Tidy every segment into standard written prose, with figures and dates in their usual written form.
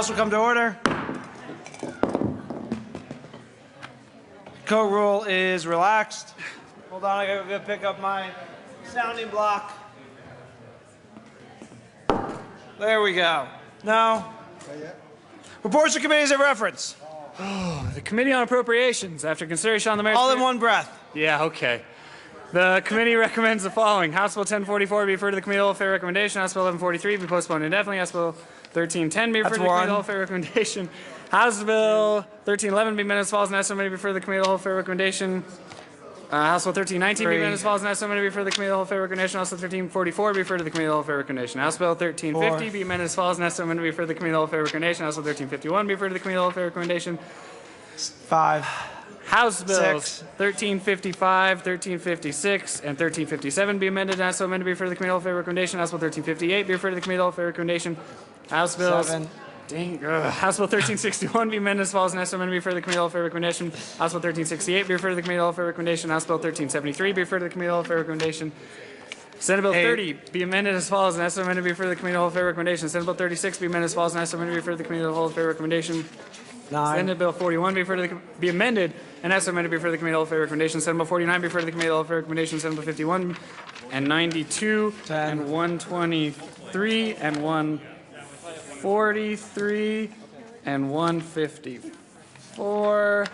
House will come to order. Code rule is relaxed. Hold on, I gotta pick up my sounding block. There we go. No. Reports of committees of reference. The Committee on Appropriations, after consideration on the merits... All in one breath. Yeah, okay. The committee recommends the following. House Bill 1044 be referred to the Committee on Whole Fair Recommendation. House Bill 1143 be postponed indefinitely. House Bill 1310 be referred to the Committee on Whole Fair Recommendation. House Bill 1311 be amended as follows and asked somebody to be referred to the Committee on Whole Fair Recommendation. House Bill 1319 be amended as follows and asked somebody to be referred to the Committee on Whole Fair Recommendation. House Bill 1344 be referred to the Committee on Whole Fair Recommendation. House Bill 1350 be amended as follows and asked somebody to be referred to the Committee on Whole Fair Recommendation. House Bill 1351 be referred to the Committee on Whole Fair Recommendation. 5. House Bills 6. 1355, 1356, and 1357 be amended and asked so amended to be referred to the Committee on Whole Fair Recommendation. House Bill 1358 be referred to the Committee on Whole Fair Recommendation. House Bills 7. House Bill 1361 be amended as follows and asked so amended to be referred to the Committee on Whole Fair Recommendation. House Bill 1368 be referred to the Committee on Whole Fair Recommendation. House Bill 1373 be referred to the Committee on Whole Fair Recommendation. Senate Bill 30 be amended as follows and asked so amended to be referred to the Committee on Whole Fair Recommendation. Senate Bill 36 be amended as follows and asked so amended to be referred to the Committee on Whole Fair Recommendation. 9. Senate Bill 41 be amended and asked so amended to be referred to the Committee on Whole Fair Recommendation. Senate Bill 49 be referred to the Committee on Whole Fair Recommendation. Senate Bill 51 and 92 10. and 123 and 143 and 154.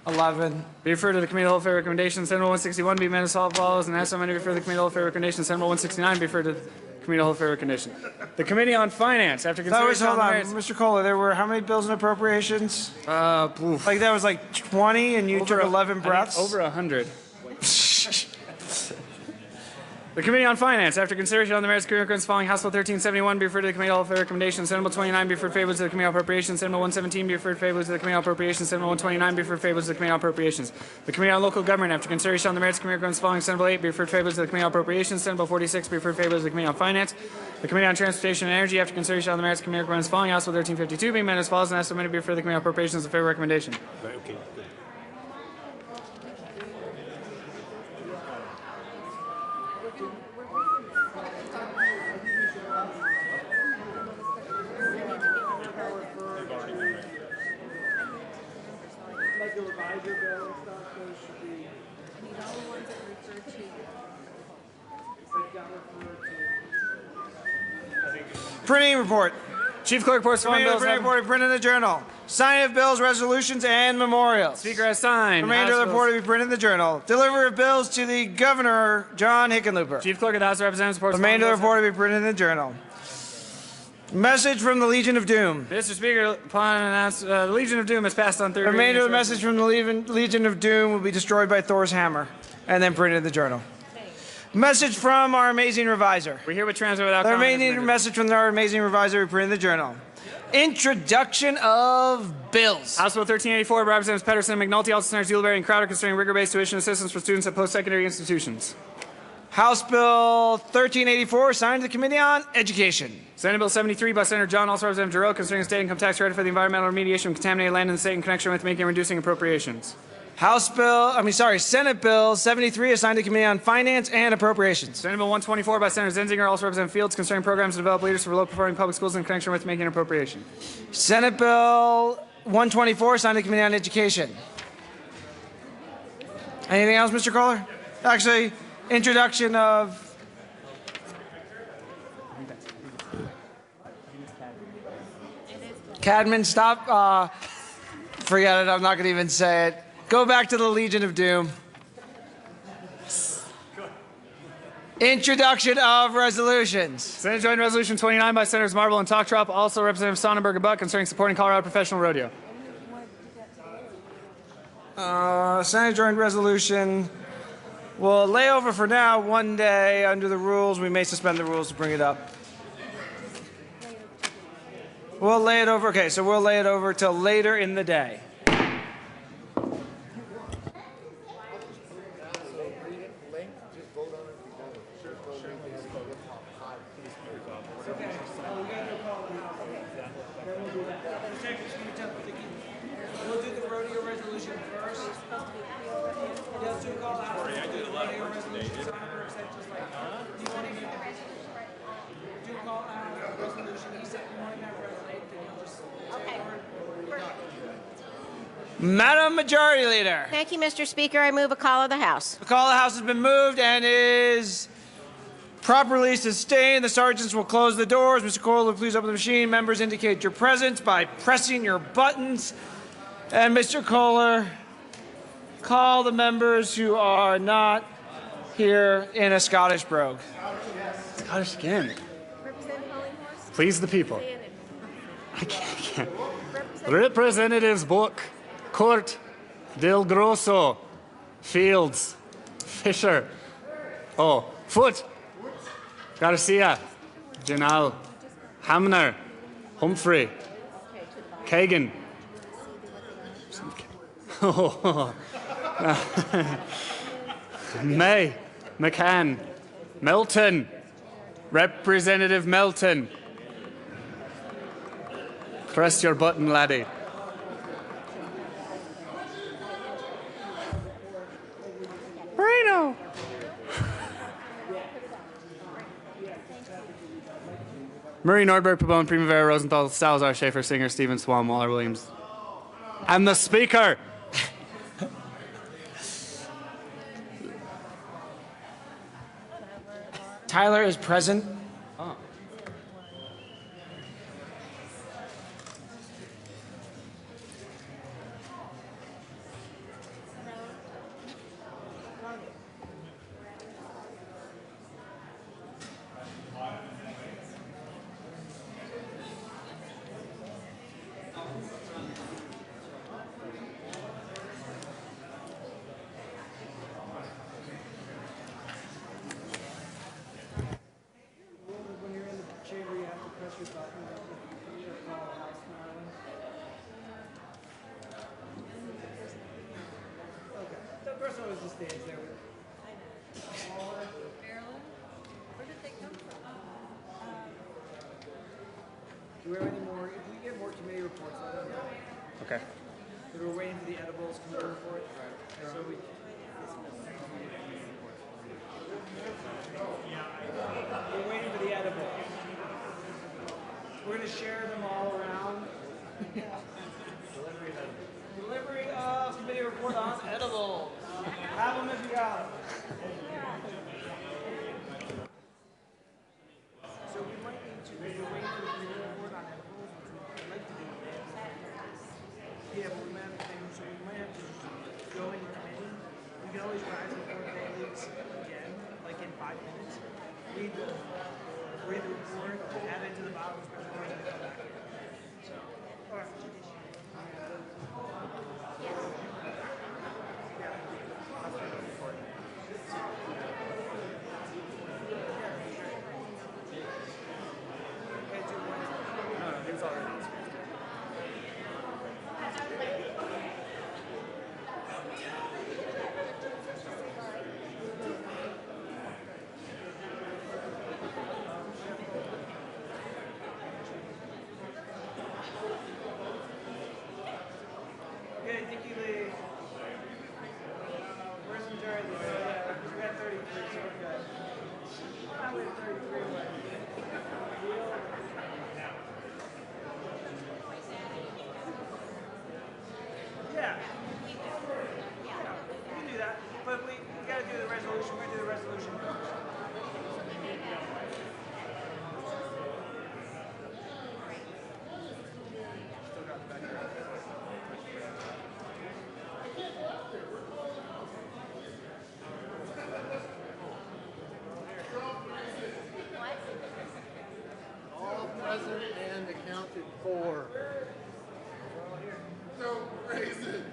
11. Be referred to the Committee on Whole Fair Recommendation. Senate Bill 161 be amended as follows and asked so amended to be referred to the Committee on Whole Fair Recommendation. Senate Bill 169 be referred to the Committee on Whole Fair Recommendation. The Committee on Finance, after consideration Hold on the on, merits... Mr. Kohler, there were how many bills and appropriations? Oof. Like that was like 20 and you took 11 breaths? Over 100. The Committee on Finance, after consideration on the merits, committee recommends following. House Bill 1371 be referred to the Committee on Whole Fair Recommendation. Senate Bill 29 be referred favorably to the Committee on Appropriations. Senate Bill 117 be referred favorably to the Committee on Appropriations. Senate Bill 129 be referred favorably to the Committee on Appropriations. The Committee on Local Government, after consideration on the merits, committee recommends following. Senate Bill 8 be referred favorably to the Committee on Appropriations. Senate Bill 46 be referred favorably to the Committee on Finance. The Committee on Transportation and Energy, after consideration on the merits, committee recommends following. House Bill 1352 be amended as follows and asked submitted to be referred to the Committee on Appropriations. A favorable recommendation. Right, okay. Printing report. Chief Clerk reports on bills. Printing report printed in the journal. Signing of bills, resolutions, and memorials. Speaker has signed. Remainder of the report will be printed in the journal. Delivery of bills to the Governor, John Hickenlooper. Chief Clerk of the House of Representatives reports. Remainder of the report will be printed in the journal. Message from the Legion of Doom. Mr. Speaker, upon announcement, the Legion of Doom has passed on third reading. Remainder of the message from the Legion of Doom will be destroyed by Thor's hammer and then printed in the journal. Message from our amazing reviser. We herewith transmit without The comment. remaining message from our amazing reviser will be printed in the journal. Introduction of bills. House Bill 1384, Representatives Pedersen and McNulty, also Senators Dewberry and Crowder, concerning rigor-based tuition assistance for students at post-secondary institutions. House Bill 1384, signed to the Committee on Education. Senate Bill 73 by Senator John, also Representative Giroux, concerning state income tax credit for the environmental remediation of contaminated land in the state in connection with making and reducing appropriations. Senate Bill 73, assigned to the Committee on Finance and Appropriations. Senate Bill 124 by Senator Zenzinger, also Representative Fields, concerning programs to develop leaders for low-performing public schools in connection with making an appropriation. Senate Bill 124, signed to the Committee on Education. Anything else, Mr. Kohler? Actually, introduction of... Cadman, stop. Forget it. I'm not going to even say it. Go back to the Legion of Doom. Introduction of resolutions. Senate Joint Resolution 29 by Senators Marble and Talktrop, also Representative Sonnenberg and Buck, concerning supporting Colorado professional rodeo. Senate Joint Resolution will lay over for now. One day under the rules. We may suspend the rules to bring it up. We'll lay it over. Okay, so we'll lay it over till later in the day. We'll do the rodeo resolution first. Yes, do call out. I did a lot of work today. Do call out resolution. He said you want to have resolution. Madam Majority Leader. Thank you, Mr. Speaker. I move a call of the House. The call of the House has been moved and is properly sustained. The sergeants will close the doors. Mr. Kohler, please open the machine. Members indicate your presence by pressing your buttons. And Mr. Kohler, call the members who are not here in a Scottish brogue. Scottish again. Please the people. I can't. Representatives Book, Court, Del Grosso, Fields, Fisher, Foote, Garcia, Janal, Hamner, Humphrey, Kagan. May, McCann, Melton, Representative Melton. Press your button, laddie. Marino. Murray, Nordberg, Pabon, Primavera, Rosenthal, Salazar, Schaefer, Singer, Stevens, Swan, Waller, Williams. And the Speaker. Tyler is present. Do we have any more? If we get more committee reports, let us know. Okay. But we're waiting for the edibles committee report. Right. So we're waiting for the edibles. We're going to share them all around. Delivery of committee report on edibles. Have them if you got them. So we might need to wait for the committee report on edibles, which we'd like to do. Yeah, but we might have to think, so we might have to go into committee. We can always rise before the leagues again, like in 5 minutes. Read the report, add it to the bottom, special point, and come back here. So, all right. Okay, Dickie Lee. Where's the majority? Yeah, we got 33, so we're good. I'm with 33 away. Yeah. We can do that, but we gotta do the resolution. We're gonna do the resolution first. Still got the back here. All present and accounted for. No reason.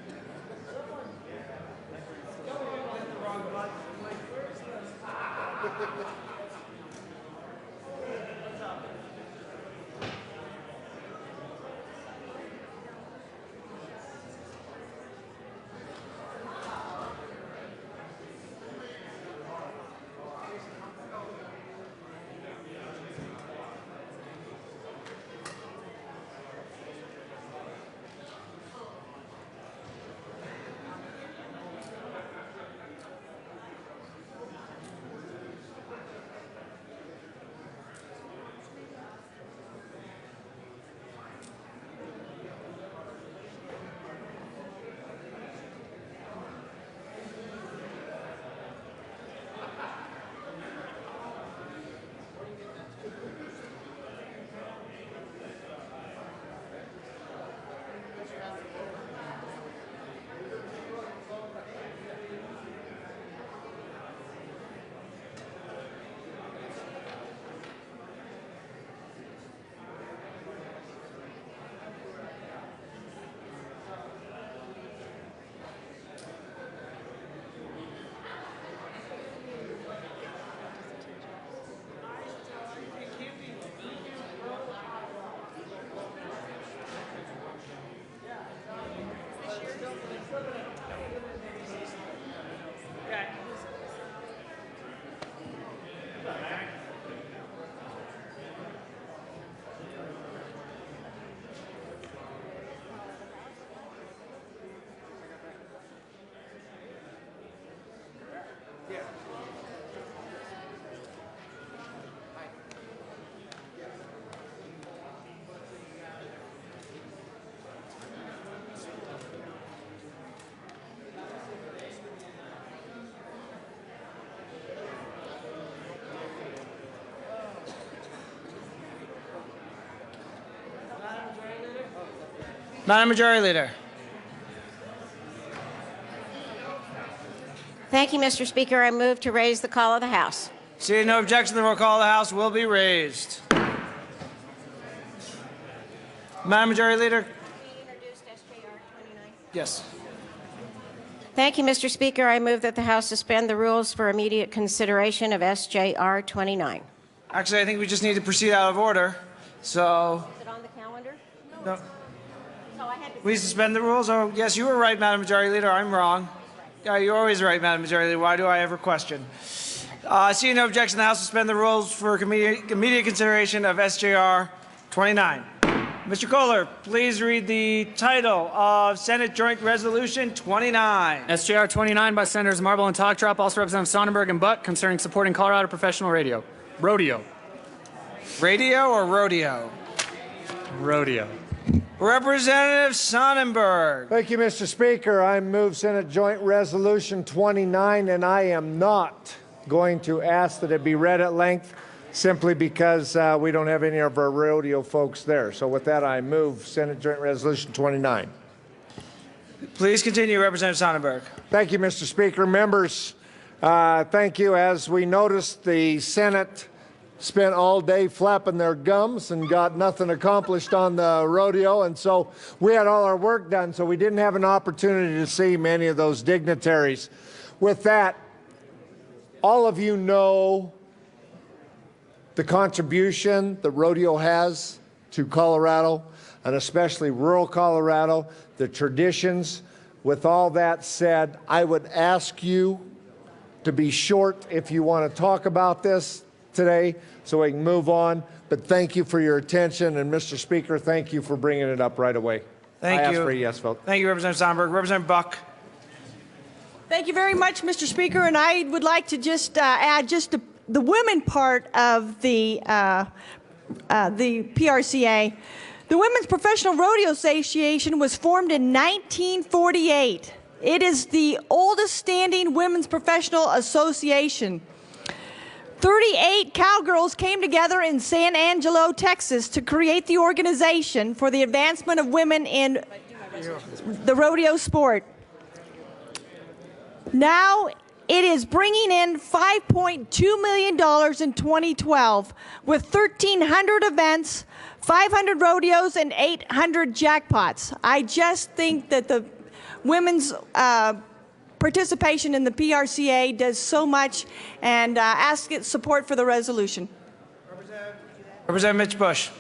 Madam Majority Leader. Thank you, Mr. Speaker. I move to raise the call of the House. Seeing no objection, the roll call of the House will be raised. Madam Majority Leader. Yes. Thank you, Mr. Speaker. I move that the House suspend the rules for immediate consideration of SJR 29. Actually, I think we just need to proceed out of order. So, Is it on the calendar? no. So I had to... We suspend the rules? Oh, yes, you were right, Madam Majority Leader. I'm wrong. Yeah, you're always right, Madam Majority Leader. Why do I ever question? Seeing no objection, the House suspend the rules for immediate consideration of SJR 29. Mr. Kohler, please read the title of Senate Joint Resolution 29. SJR 29 by Senators Marble and Talktrop, also Representatives Sonnenberg and Buck, concerning supporting Colorado professional rodeo. Radio or rodeo? Rodeo. Representative Sonnenberg. Thank you, Mr. Speaker. I move Senate Joint Resolution 29, and I am not going to ask that it be read at length simply because we don't have any of our rodeo folks there. So with that, I move Senate Joint Resolution 29. Please continue, Representative Sonnenberg. Thank you, Mr. Speaker. Members, thank you. As we noticed, the Senate spent all day flapping their gums and got nothing accomplished on the rodeo, and so we had all our work done, so we didn't have an opportunity to see many of those dignitaries. With that, all of you know the contribution the rodeo has to Colorado, and especially rural Colorado, the traditions. With all that said, I would ask you to be short if you want to talk about this today so we can move on. But thank you for your attention, and Mr. Speaker, thank you for bringing it up right away. Thank I you. ask for a yes vote. Thank you, Representative Sonnenberg. Representative Buck. Thank you very much, Mr. Speaker, and I would like to just add just the women part of the PRCA. The Women's Professional Rodeo Association was formed in 1948. It is the oldest standing women's professional association. 38 cowgirls came together in San Angelo, Texas to create the organization for the advancement of women in the rodeo sport. Now it is bringing in $5.2 million in 2012 with 1,300 events, 500 rodeos, and 800 jackpots. I just think that the women's participation in the PRCA does so much, and ask its support for the resolution. Representative Mitch Bush.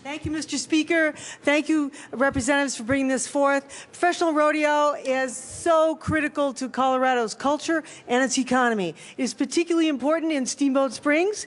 Thank you, Mr. Speaker. Thank you, representatives, for bringing this forth. Professional rodeo is so critical to Colorado's culture and its economy. It is particularly important in Steamboat Springs.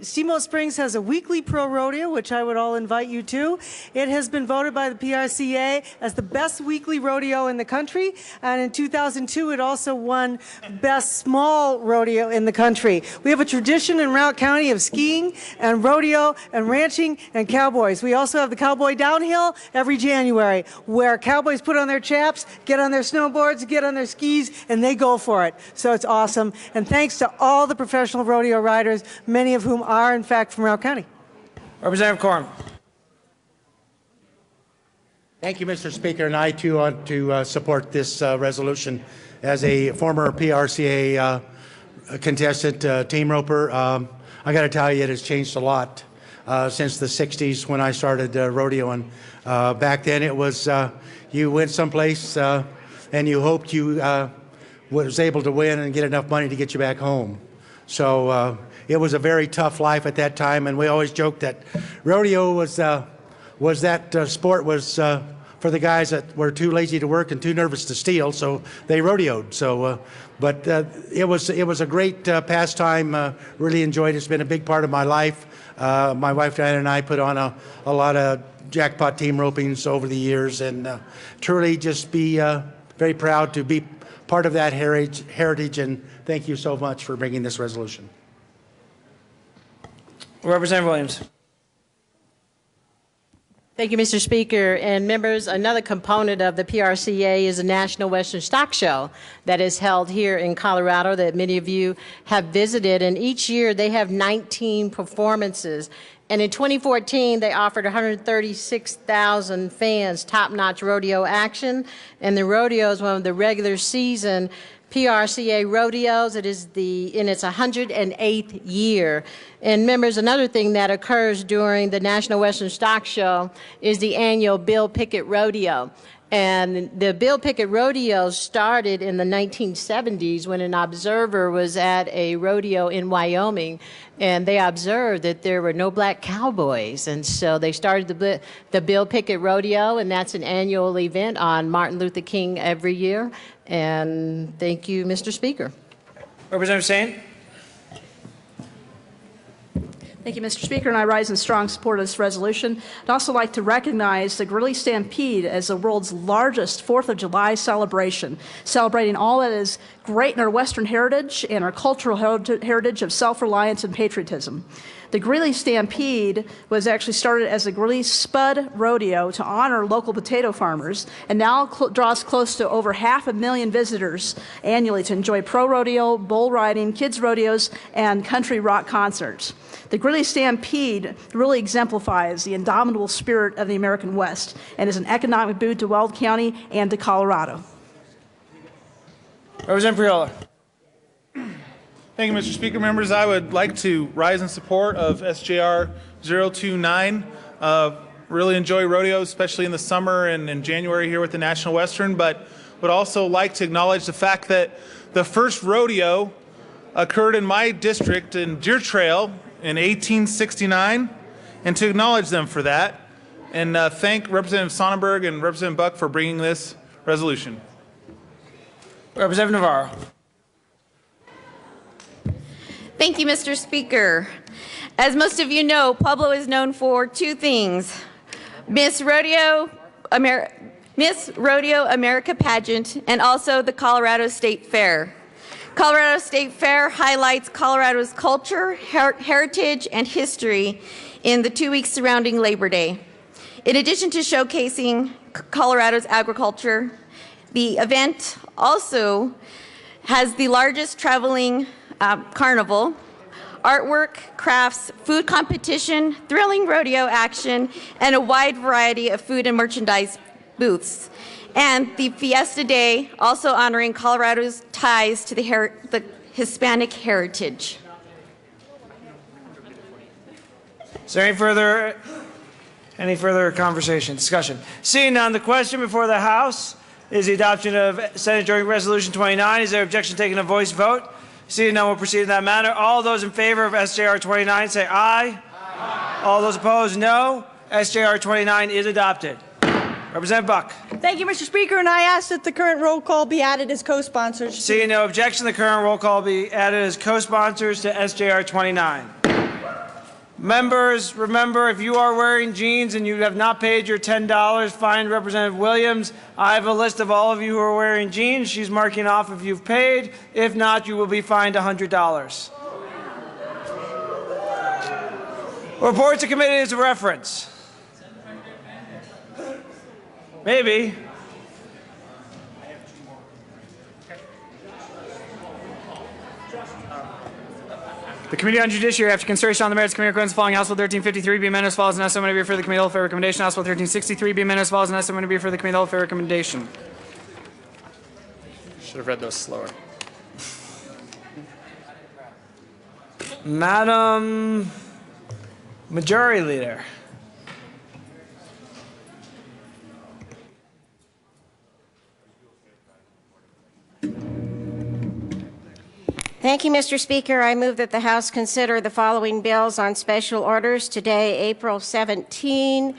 Steamboat Springs has a weekly pro rodeo, which I would all invite you to. It has been voted by the PRCA as the best weekly rodeo in the country, and in 2002 it also won best small rodeo in the country. We have a tradition in Routt County of skiing and rodeo and ranching and cowboys. We also have the Cowboy Downhill every January, where cowboys put on their chaps, get on their snowboards, get on their skis, and they go for it. So it's awesome. And thanks to all the professional rodeo riders, many of whom are, in fact, from Routt County. Representative Corn. Thank you, Mr. Speaker, and I too want to support this resolution. As a former PRCA contestant, team roper, I got to tell you, it has changed a lot since the 60s when I started rodeoing. Back then it was you went someplace and you hoped you was able to win and get enough money to get you back home. So it was a very tough life at that time, and we always joked that rodeo was that sport was for the guys that were too lazy to work and too nervous to steal, so they rodeoed. So, but it was a great pastime. Really enjoyed it. It's been a big part of my life. My wife Diana and I put on a lot of jackpot team ropings over the years, and truly just be very proud to be part of that heritage, and thank you so much for bringing this resolution. Representative Williams. Thank you, Mr. Speaker. And members, another component of the PRCA is the National Western Stock Show that is held here in Colorado that many of you have visited. And each year they have 19 performances. And in 2014, they offered 136,000 fans top-notch rodeo action. And the rodeo is one of the regular season PRCA rodeos. It is in its 108th year. And members, another thing that occurs during the National Western Stock Show is the annual Bill Pickett Rodeo. And the Bill Pickett Rodeo started in the 1970s when an observer was at a rodeo in Wyoming, and they observed that there were no black cowboys. And so they started the Bill Pickett Rodeo, and that's an annual event on Martin Luther King every year. And thank you, Mr. Speaker. Representative Sain. Thank you, Mr. Speaker, and I rise in strong support of this resolution. I'd also like to recognize the Greeley Stampede as the world's largest 4th of July celebration, celebrating all that is great in our Western heritage and our cultural heritage of self-reliance and patriotism. The Greeley Stampede was actually started as the Greeley Spud Rodeo to honor local potato farmers, and now draws close to over 500,000 visitors annually to enjoy pro rodeo, bull riding, kids rodeos, and country rock concerts. The Greeley Stampede really exemplifies the indomitable spirit of the American West and is an economic boon to Weld County and to Colorado. Representative Priola. Thank you, Mr. Speaker. Members, I would like to rise in support of SJR 029. Really enjoy rodeos, especially in the summer and in January here with the National Western, but would also like to acknowledge the fact that the first rodeo occurred in my district in Deer Trail in 1869, and to acknowledge them for that, and thank Representative Sonnenberg and Representative Buck for bringing this resolution. Representative Navarro. Thank you, Mr. Speaker. As most of you know, Pueblo is known for two things: Miss Rodeo America pageant, and also the Colorado State Fair. Colorado State Fair highlights Colorado's culture, heritage, and history in the 2 weeks surrounding Labor Day. In addition to showcasing Colorado's agriculture, the event also has the largest traveling carnival, artwork, crafts, food competition, thrilling rodeo action, and a wide variety of food and merchandise booths. And the Fiesta Day, also honoring Colorado's ties to the Hispanic heritage. Is there any further conversation, discussion? Seeing none, the question before the House is the adoption of Senate Joint Resolution 29. Is there objection taking a voice vote? Seeing none, we'll proceed in that manner. All those in favor of SJR 29 say aye. Aye. All those opposed, no. SJR 29 is adopted. Representative Buck. Thank you, Mr. Speaker, and I ask that the current roll call be added as co-sponsors. Seeing no objection, the current roll call be added as co-sponsors to SJR 29. Members, remember, if you are wearing jeans and you have not paid your $10, find Representative Williams. I have a list of all of you who are wearing jeans. She's marking off if you've paid. If not, you will be fined $100. Reports to committees of reference. Maybe. The Committee on Judiciary, after consideration on the merits, committee recommends the following: House Bill 1353 be amended as follows, and also to be referred to the Committee on Fair Recommendation. House Bill 1363 be amended as follows, and also to be referred to the Committee on Fair Recommendation. Should have read those slower. Madam Majority Leader. Thank you, Mr. Speaker. I move that the House consider the following bills on special orders today, April 17,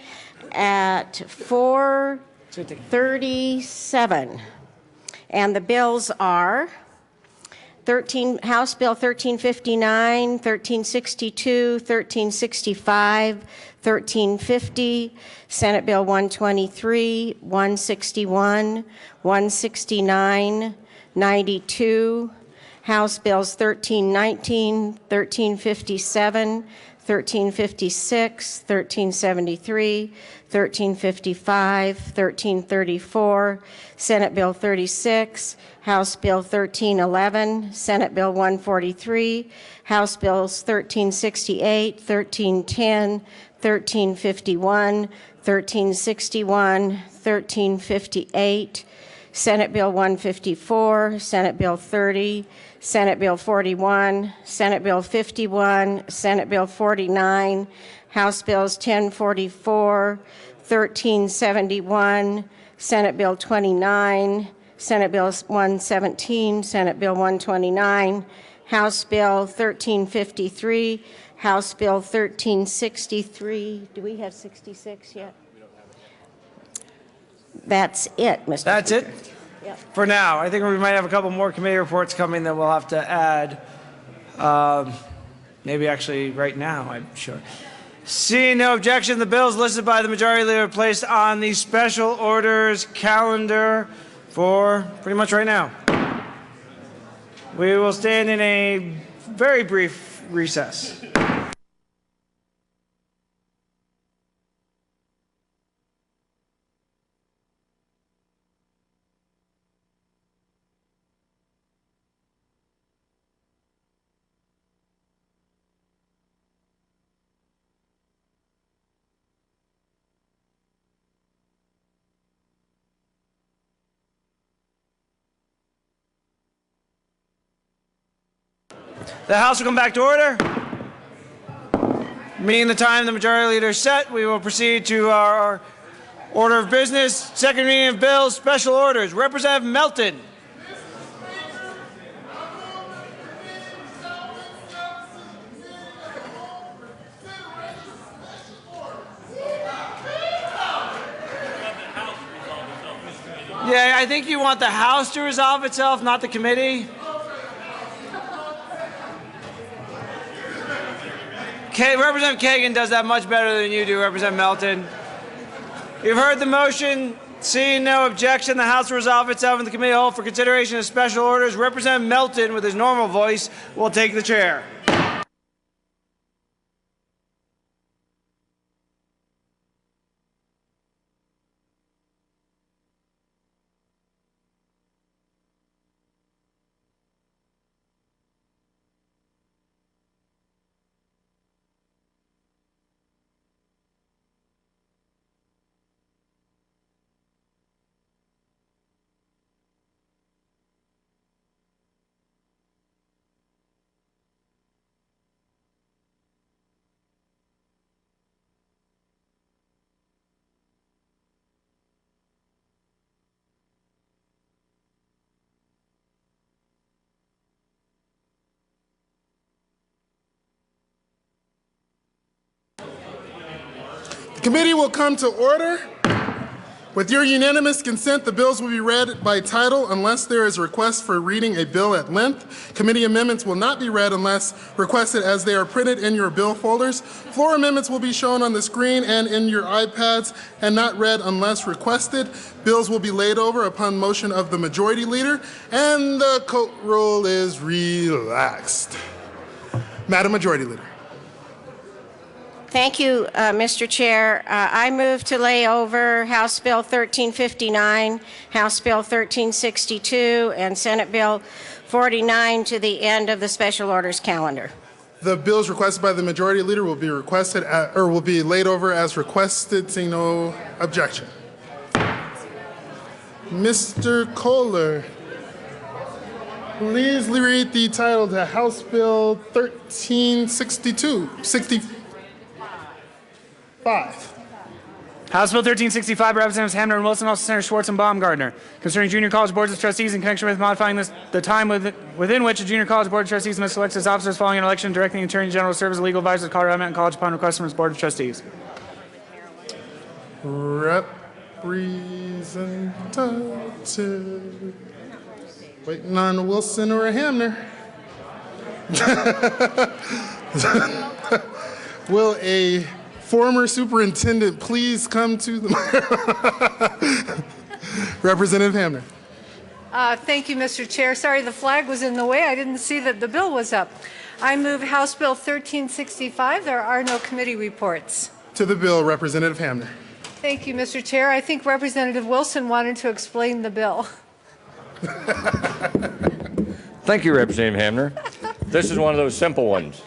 at 4:37. And the bills are House Bill 1359, 1362, 1365, 1350, Senate Bill 123, 161, 169, 92, House Bills 1319, 1357, 1356, 1373, 1355, 1334, Senate Bill 36, House Bill 1311, Senate Bill 143, House Bills 1368, 1310, 1351, 1361, 1358, Senate Bill 154, Senate Bill 30, Senate Bill 41, Senate Bill 51, Senate Bill 49, House Bills 1044, 1371, Senate Bill 29, Senate Bill 117, Senate Bill 129, House Bill 1353, House Bill 1363. Do we have 66 yet? That's it, Mr. That's Speaker. it? Yep. For now. I think we might have a couple more committee reports coming that we'll have to add. Maybe actually right now, I'm sure. Seeing no objection, the bills listed by the Majority Leader are placed on the special orders calendar for pretty much right now. We will stand in a very brief recess. The House will come back to order. Meeting the time the Majority Leader set, we will proceed to our order of business. Second reading of bills, special orders. Representative Melton. Yeah, I think you want the House to resolve itself, not the committee. Representative Kagan does that much better than you do, Representative Melton. You've heard the motion. Seeing no objection, the House will resolve itself in the committee hall for consideration of special orders. Representative Melton, with his normal voice, will take the chair. The committee will come to order. With your unanimous consent, the bills will be read by title unless there is a request for reading a bill at length. Committee amendments will not be read unless requested, as they are printed in your bill folders. Floor amendments will be shown on the screen and in your iPads and not read unless requested. Bills will be laid over upon motion of the Majority Leader, and the court roll is relaxed. Madam Majority Leader. Thank you, Mr. Chair. I move to lay over House Bill 1359, House Bill 1362, and Senate Bill 49 to the end of the special orders calendar. The bills requested by the Majority Leader will be requested or will be laid over as requested, seeing no objection. Mr. Kohler, please read the title to House Bill 1365. House Bill 1365, Representatives Hamner and Wilson, also Senator Schwartz and Baumgartner, concerning junior college boards of trustees in connection with modifying the time within which a junior college board of trustees must select its officers following an election, directing the Attorney General to serve as a legal advisor to Colorado Mountain College upon request from its board of trustees. Representative. Waiting on Wilson or Hamner. Will a former superintendent please come to the Representative Hamner. Thank you, Mr. Chair. Sorry, the flag was in the way. I didn't see that the bill was up. I move House Bill 1365. There are no committee reports. To the bill, Representative Hamner. Thank you, Mr. Chair. I think Representative Wilson wanted to explain the bill. Thank you, Representative Hamner. This is one of those simple ones.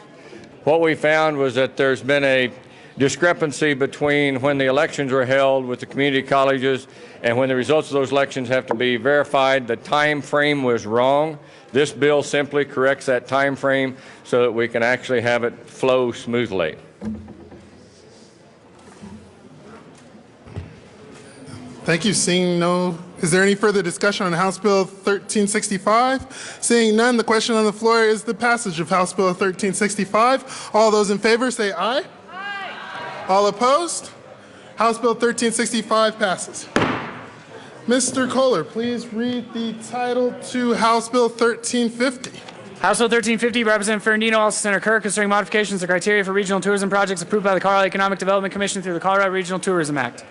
What we found was that there's been a discrepancy between when the elections were held with the community colleges and when the results of those elections have to be verified. The time frame was wrong. This bill simply corrects that time frame so that we can actually have it flow smoothly. Thank you. Is there any further discussion on House Bill 1365? Seeing none, the question on the floor is the passage of House Bill 1365. All those in favor say aye. Aye. All opposed? House Bill 1365 passes. Mr. Kohler, please read the title to House Bill 1350. House Bill 1350, Representative Ferrandino, also Senator Kirk, concerning modifications to criteria for regional tourism projects approved by the Colorado Economic Development Commission through the Colorado Regional Tourism Act.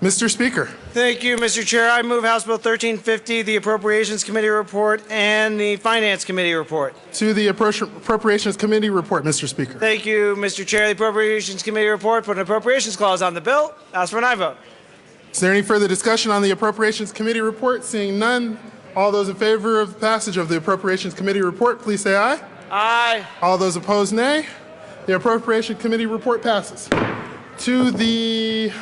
Mr. Speaker. Thank you, Mr. Chair. I move House Bill 1350, the Appropriations Committee report, and the Finance Committee report. To the Appropriations Committee report, Mr. Speaker. Thank you, Mr. Chair. The Appropriations Committee report put an appropriations clause on the bill. Ask for an aye vote. Is there any further discussion on the Appropriations Committee report? Seeing none, all those in favor of passage of the Appropriations Committee report, please say aye. Aye. All those opposed, nay. The Appropriations Committee report passes. To the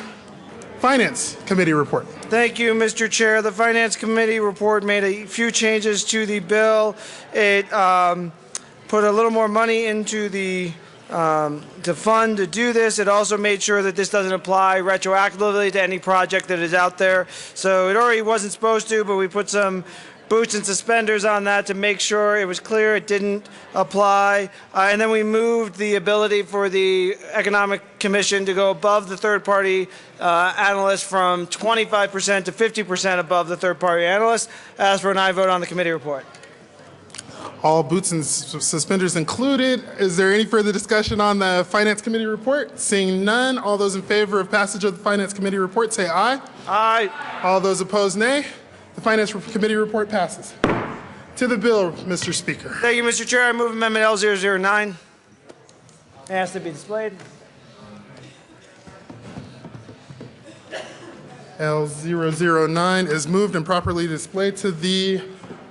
Finance Committee report. Thank you, Mr. Chair. The Finance Committee report made a few changes to the bill. It put a little more money into the to fund to do this. It also made sure that this doesn't apply retroactively to any project that is out there. So it already wasn't supposed to, but we put some boots and suspenders on that to make sure it was clear it didn't apply. And then we moved the ability for the Economic Commission to go above the third-party analyst from 25% to 50% above the third-party analyst. Ask for an aye vote on the committee report. All boots and suspenders included. Is there any further discussion on the Finance Committee report? Seeing none, all those in favor of passage of the Finance Committee report say aye. Aye. All those opposed, nay. The Finance Committee report passes. To the bill, Mr. Speaker. Thank you, Mr. Chair. I move Amendment L009. Ask to be displayed. L009 is moved and properly displayed. To the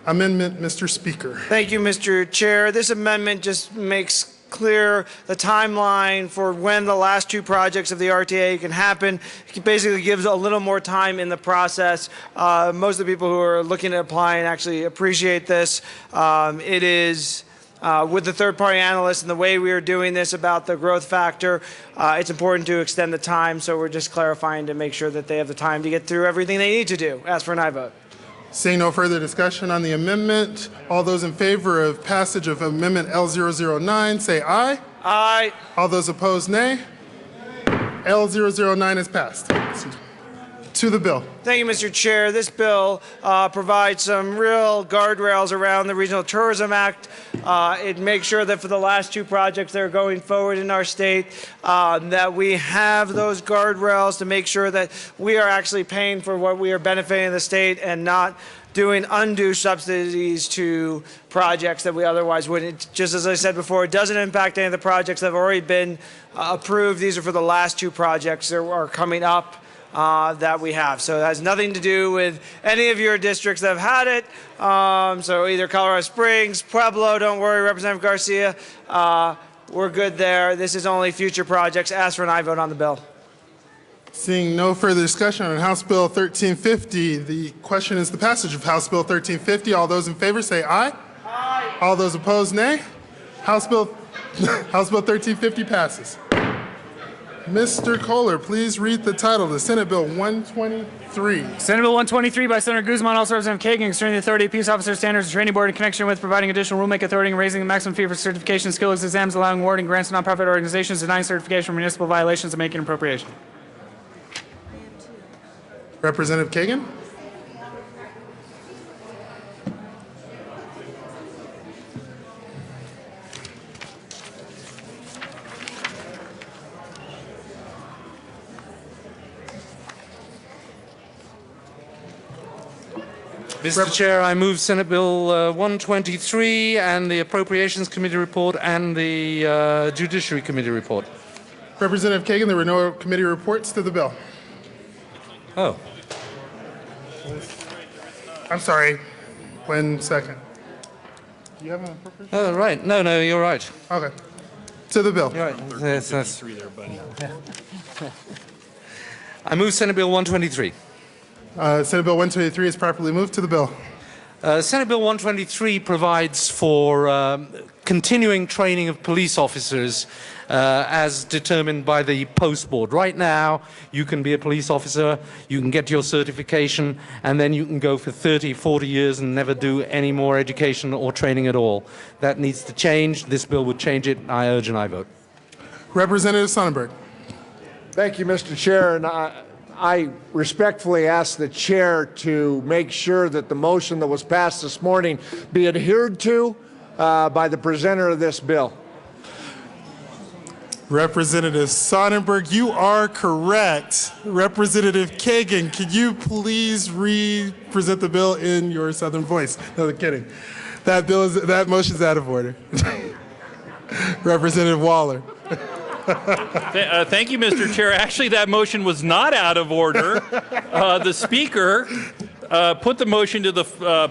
amendment, Mr. Speaker. Thank you, Mr. Chair. This amendment just makes clear the timeline for when the last two projects of the RTA can happen. It basically gives a little more time in the process. Most of the people who are looking at applying actually appreciate this. It is with the third-party analysts and the way we are doing this about the growth factor, it's important to extend the time, so we're just clarifying to make sure that they have the time to get through everything they need to do. Ask for an aye vote. Seeing no further discussion on the amendment, all those in favor of passage of Amendment L009 say aye. Aye. All those opposed, nay. L009 is passed. To the bill. Thank you, Mr. Chair. This bill provides some real guardrails around the Regional Tourism Act. It makes sure that for the last two projects that are going forward in our state, that we have those guardrails to make sure that we are actually paying for what we are benefiting the state and not doing undue subsidies to projects that we otherwise wouldn't. Just as I said before, it doesn't impact any of the projects that have already been approved. These are for the last two projects that are coming up that we have. So it has nothing to do with any of your districts that have had it. So either Colorado Springs, Pueblo, don't worry, Representative Garcia, we're good there. This is only future projects. Ask for an aye vote on the bill. Seeing no further discussion on House Bill 1350, the question is the passage of House Bill 1350. All those in favor say aye. Aye. All those opposed, nay. House Bill 1350 passes. Mr. Kohler, please read the title to Senate Bill 123. Senate Bill 123 by Senator Guzman, also Representative Kagan, concerning the authority of peace officer standards and training board in connection with providing additional rulemaking authority and raising the maximum fee for certification skills exams, allowing awarding grants to nonprofit organizations, denying certification for municipal violations, and making appropriation. Representative Kagan. Mr. Chair, I move Senate Bill 123 and the Appropriations Committee report and the Judiciary Committee report. Representative Kagan, there were no committee reports to the bill. Oh. I'm sorry. 1 second. Do you have an appropriation? Oh, right. No, you're right. Okay. To the bill. You're right. That's there, buddy. I move Senate Bill 123. Senate Bill 123 is properly moved to the bill. Senate Bill 123 provides for continuing training of police officers as determined by the post board. Right now, you can be a police officer, you can get your certification, and then you can go for 30, 40 years and never do any more education or training at all. That needs to change. This bill would change it. I urge and I vote. Representative Sonnenberg. Thank you, Mr. Chair. And I respectfully ask the chair to make sure that the motion that was passed this morning be adhered to by the presenter of this bill. Representative Sonnenberg, you are correct. Representative Kagan, could you please re-present the bill in your Southern voice? No, I'm kidding. That motion is out of order. Representative Waller. Thank you, Mr. Chair. Actually, that motion was not out of order. The Speaker put the motion to the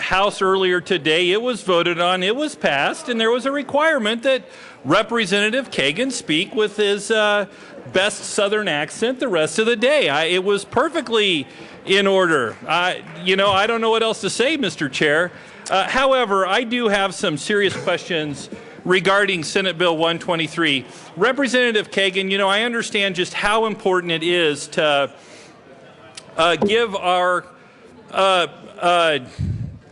House earlier today. It was voted on. It was passed, and there was a requirement that Representative Kagan speak with his best Southern accent the rest of the day. It was perfectly in order. I don't know what else to say, Mr. Chair. However, I do have some serious questions regarding Senate Bill 123. Representative Kagan, I understand just how important it is to give our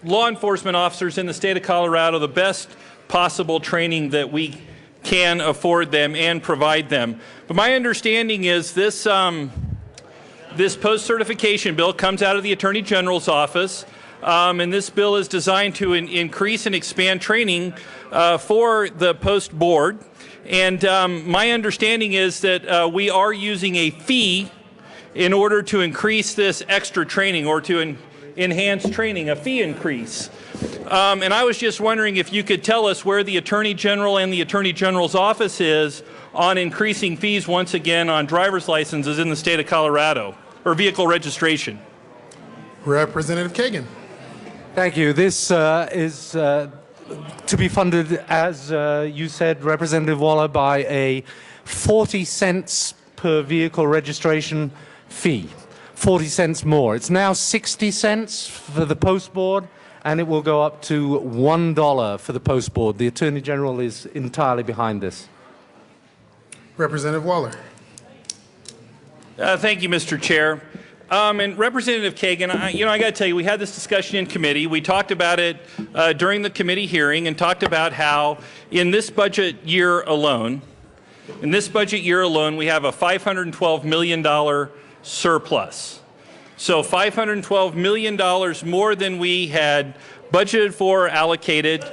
law enforcement officers in the state of Colorado the best possible training that we can afford them and provide them. But my understanding is this post-certification bill comes out of the Attorney General's office. And this bill is designed to increase and expand training for the post board. And my understanding is that we are using a fee in order to increase this extra training or to enhance training, a fee increase. And I was just wondering if you could tell us where the Attorney General and the Attorney General's office is on increasing fees once again on driver's licenses in the state of Colorado, or vehicle registration. Representative Kagan. Thank you. This is to be funded, as you said, Representative Waller, by a 40 cents per vehicle registration fee. 40 cents more. It's now 60 cents for the post board, and it will go up to $1 for the post board. The Attorney General is entirely behind this. Representative Waller. Thank you, Mr. Chair. And Representative Kagan, I got to tell you, we had this discussion in committee. We talked about it during the committee hearing and talked about how in this budget year alone, we have a $512 million surplus. So $512 million more than we had budgeted for, allocated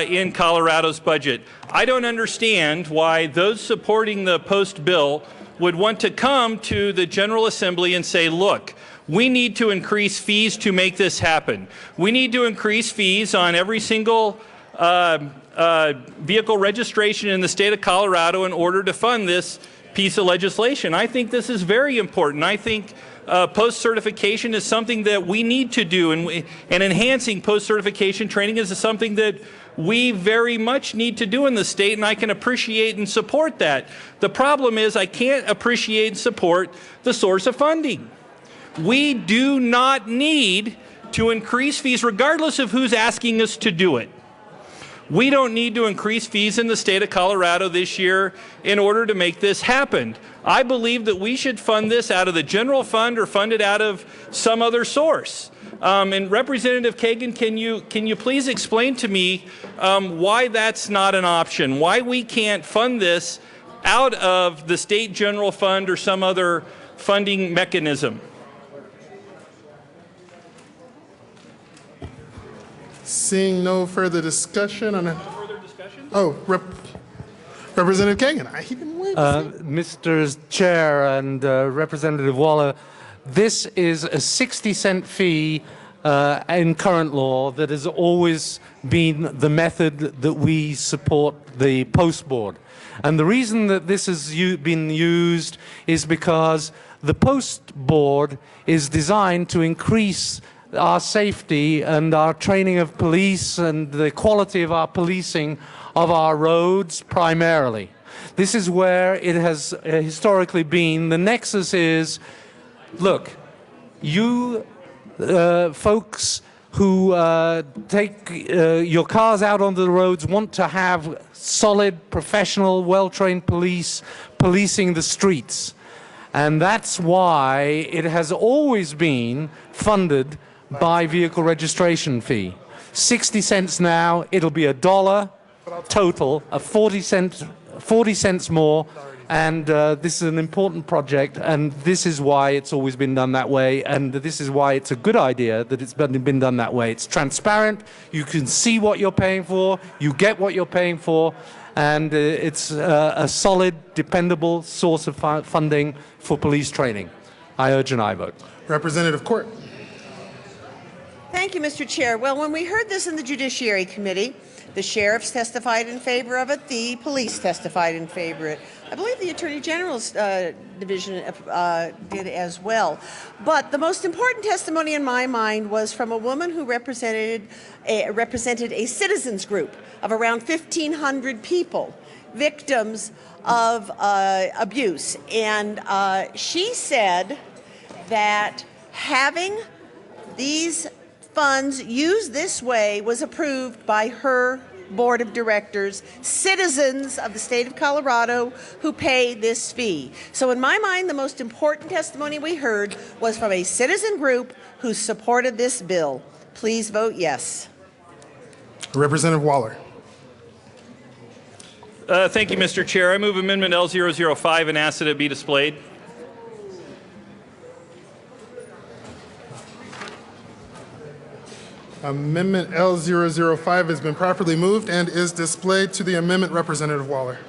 in Colorado's budget. I don't understand why those supporting the post bill would want to come to the General Assembly and say, look, we need to increase fees to make this happen. We need to increase fees on every single vehicle registration in the state of Colorado in order to fund this piece of legislation. I think this is very important. I think post-certification is something that we need to do, and enhancing post-certification training is something that we very much need to do in the state, and I can appreciate and support that. The problem is I can't appreciate and support the source of funding. We do not need to increase fees regardless of who's asking us to do it. We don't need to increase fees in the state of Colorado this year in order to make this happen. I believe that we should fund this out of the general fund or fund it out of some other source. And Representative Kagan, can you please explain to me why that's not an option? Why we can't fund this out of the state general fund or some other funding mechanism? Seeing no further discussion on it. Oh, Representative Kagan. Mr. Chair and Representative Waller, this is a 60-cent fee in current law that has always been the method that we support the Post Board. And the reason that this has been used is because the Post Board is designed to increase our safety and our training of police and the quality of our policing of our roads primarily. This is where it has historically been. The nexus is, look, you folks who take your cars out onto the roads want to have solid, professional, well-trained police policing the streets. And that's why it has always been funded by vehicle registration fee. 60 cents now, it'll be $1 total, of 40 cents more, and this is an important project, and this is why it's always been done that way, and this is why it's a good idea that it's been done that way. It's transparent, you can see what you're paying for, you get what you're paying for, and it's a solid, dependable source of funding for police training. I urge an aye vote. Representative Court. Thank you, Mr. Chair. Well, when we heard this in the Judiciary Committee, the sheriffs testified in favor of it, the police testified in favor of it. I believe the Attorney General's division did as well. But the most important testimony in my mind was from a woman who represented a citizens group of around 1,500 people, victims of abuse. And she said that having these funds used this way was approved by her board of directors, citizens of the state of Colorado who pay this fee. So in my mind, the most important testimony we heard was from a citizen group who supported this bill. Please vote yes. Representative Waller. Thank you, Mr. Chair. I move Amendment L005 and ask that it be displayed. Amendment L005 has been properly moved and is displayed to the amendment. Representative Waller.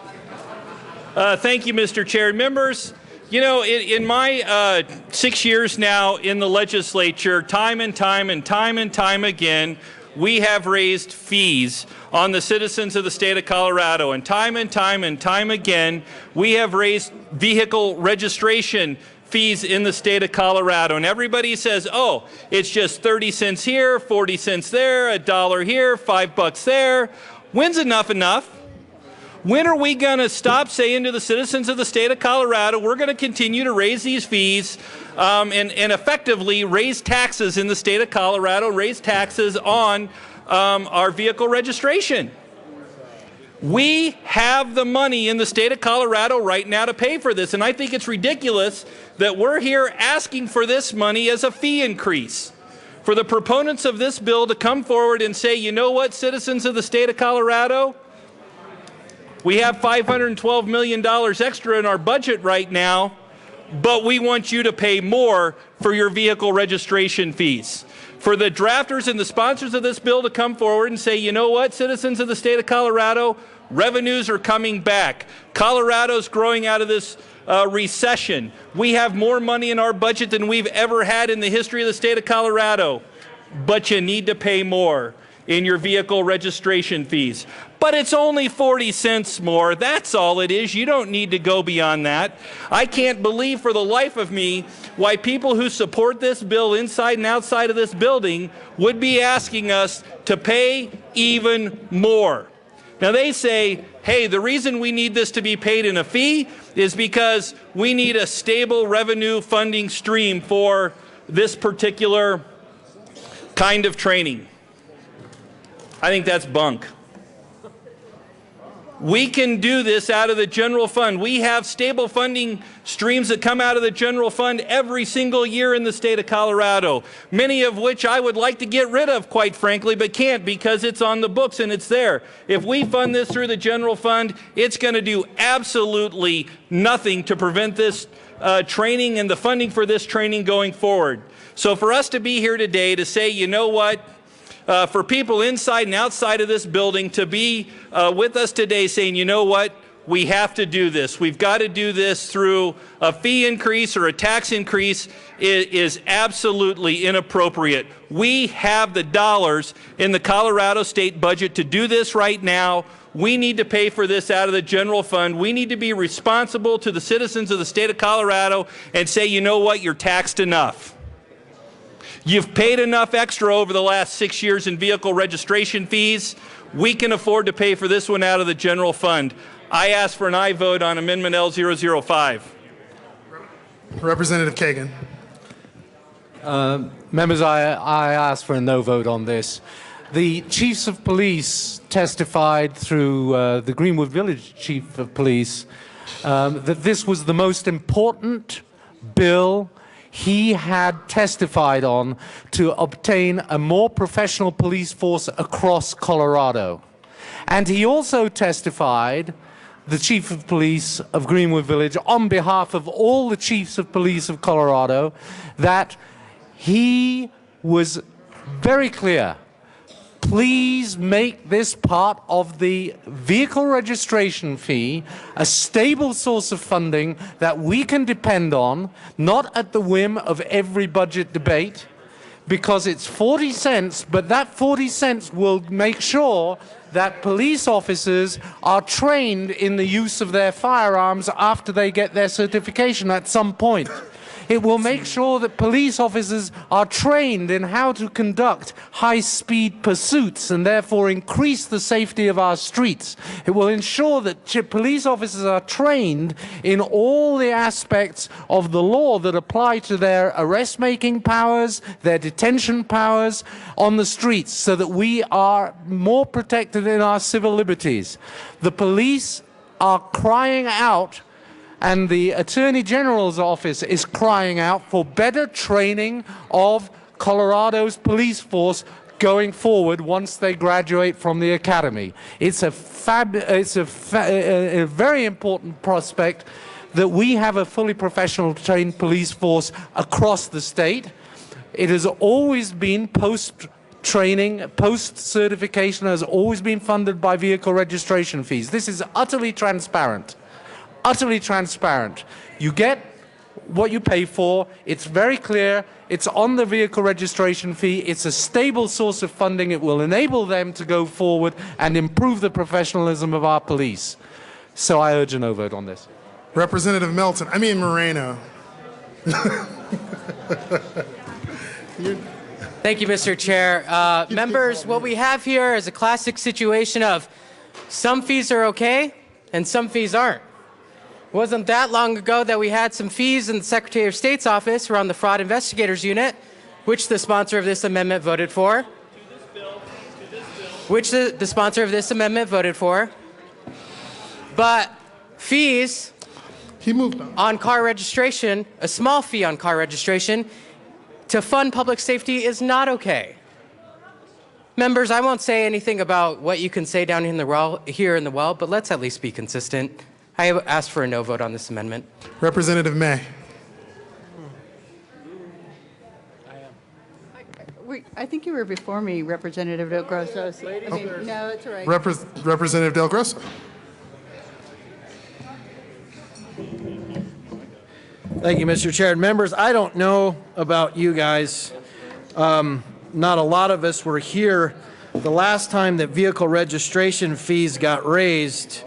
Thank you, Mr. Chair. Members, you know, in my 6 years now in the legislature, time and time again, we have raised fees on the citizens of the state of Colorado. And time again, we have raised vehicle registration fees in the state of Colorado. And everybody says, oh, it's just 30 cents here, 40 cents there, $1 here, $5 there. When's enough enough? When are we going to stop saying to the citizens of the state of Colorado, we're going to continue to raise these fees and effectively raise taxes in the state of Colorado, raise taxes on our vehicle registration? We have the money in the state of Colorado right now to pay for this, and I think it's ridiculous that we're here asking for this money as a fee increase. For the proponents of this bill to come forward and say, you know what, citizens of the state of Colorado, we have $512 million extra in our budget right now, but we want you to pay more for your vehicle registration fees. For the drafters and the sponsors of this bill to come forward and say, you know what, citizens of the state of Colorado, revenues are coming back. Colorado's growing out of this recession. We have more money in our budget than we've ever had in the history of the state of Colorado, but you need to pay more in your vehicle registration fees. But it's only 40 cents more. That's all it is. You don't need to go beyond that. I can't believe for the life of me why people who support this bill inside and outside of this building would be asking us to pay even more. Now they say, hey, the reason we need this to be paid in a fee is because we need a stable revenue funding stream for this particular kind of training. I think that's bunk. We can do this out of the general fund. We have stable funding streams that come out of the general fund every single year in the state of Colorado, many of which I would like to get rid of, quite frankly, but can't because it's on the books and it's there. If we fund this through the general fund, it's going to do absolutely nothing to prevent this training and the funding for this training going forward. So for us to be here today to say, you know what, for people inside and outside of this building to be with us today saying, you know what, we have to do this. We've got to do this through a fee increase or a tax increase. It is absolutely inappropriate. We have the dollars in the Colorado state budget to do this right now. We need to pay for this out of the general fund. We need to be responsible to the citizens of the state of Colorado and say, you know what, you're taxed enough. You've paid enough extra over the last 6 years in vehicle registration fees. We can afford to pay for this one out of the general fund. I ask for an aye vote on Amendment L005. Representative Kagan. Members, I ask for a no vote on this. The chiefs of police testified through the Greenwood Village chief of police that this was the most important bill he had testified on to obtain a more professional police force across Colorado. And he also testified, the chief of police of Greenwood Village, on behalf of all the chiefs of police of Colorado, that he was very clear. Please make this part of the vehicle registration fee a stable source of funding that we can depend on, not at the whim of every budget debate, because it's 40 cents, but that 40 cents will make sure that police officers are trained in the use of their firearms after they get their certification at some point. It will make sure that police officers are trained in how to conduct high-speed pursuits and therefore increase the safety of our streets. It will ensure that police officers are trained in all the aspects of the law that apply to their arrest-making powers, their detention powers on the streets, so that we are more protected in our civil liberties. The police are crying out, and the Attorney General's office is crying out for better training of Colorado's police force going forward once they graduate from the academy. It's a very important prospect that we have a fully professional trained police force across the state. It has always been post-training, post-certification has always been funded by vehicle registration fees. This is utterly transparent. Utterly transparent. You get what you pay for. It's very clear. It's on the vehicle registration fee. It's a stable source of funding. It will enable them to go forward and improve the professionalism of our police. So I urge a no vote on this. Representative Moreno. Thank you, Mr. Chair. Members, what we have here is a classic situation of some fees are okay and some fees aren't. It wasn't that long ago that we had some fees in the Secretary of State's office around the Fraud Investigators Unit, which the sponsor of this amendment voted for. Which the sponsor of this amendment voted for. But fees on car registration, a small fee on car registration, to fund public safety is not okay. Members, I won't say anything about what you can say down in the well, but let's at least be consistent. I ask for a no vote on this amendment. Representative May. I think you were before me, Representative Del Grosso. No, it's all right. Representative Del Grosso. Thank you, Mr. Chair. Members, I don't know about you guys. Not a lot of us were here the last time that vehicle registration fees got raised,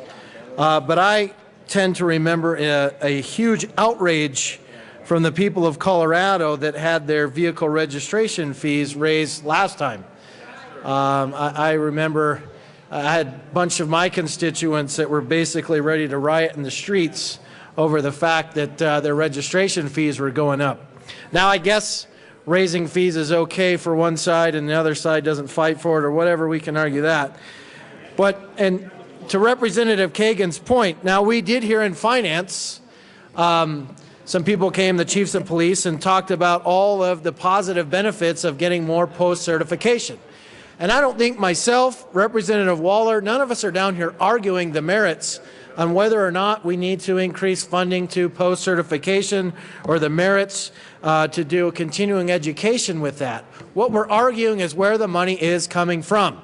but I tend to remember a huge outrage from the people of Colorado that had their vehicle registration fees raised last time. I remember I had a bunch of my constituents that were basically ready to riot in the streets over the fact that their registration fees were going up. Now, I guess raising fees is okay for one side and the other side doesn't fight for it or whatever, we can argue that. And to Representative Kagan's point, now we did hear in finance, some people came, the chiefs of police, and talked about all of the positive benefits of getting more post-certification. And I don't think myself, Representative Waller, none of us are down here arguing the merits on whether or not we need to increase funding to post-certification or the merits to do continuing education with that. What we're arguing is where the money is coming from.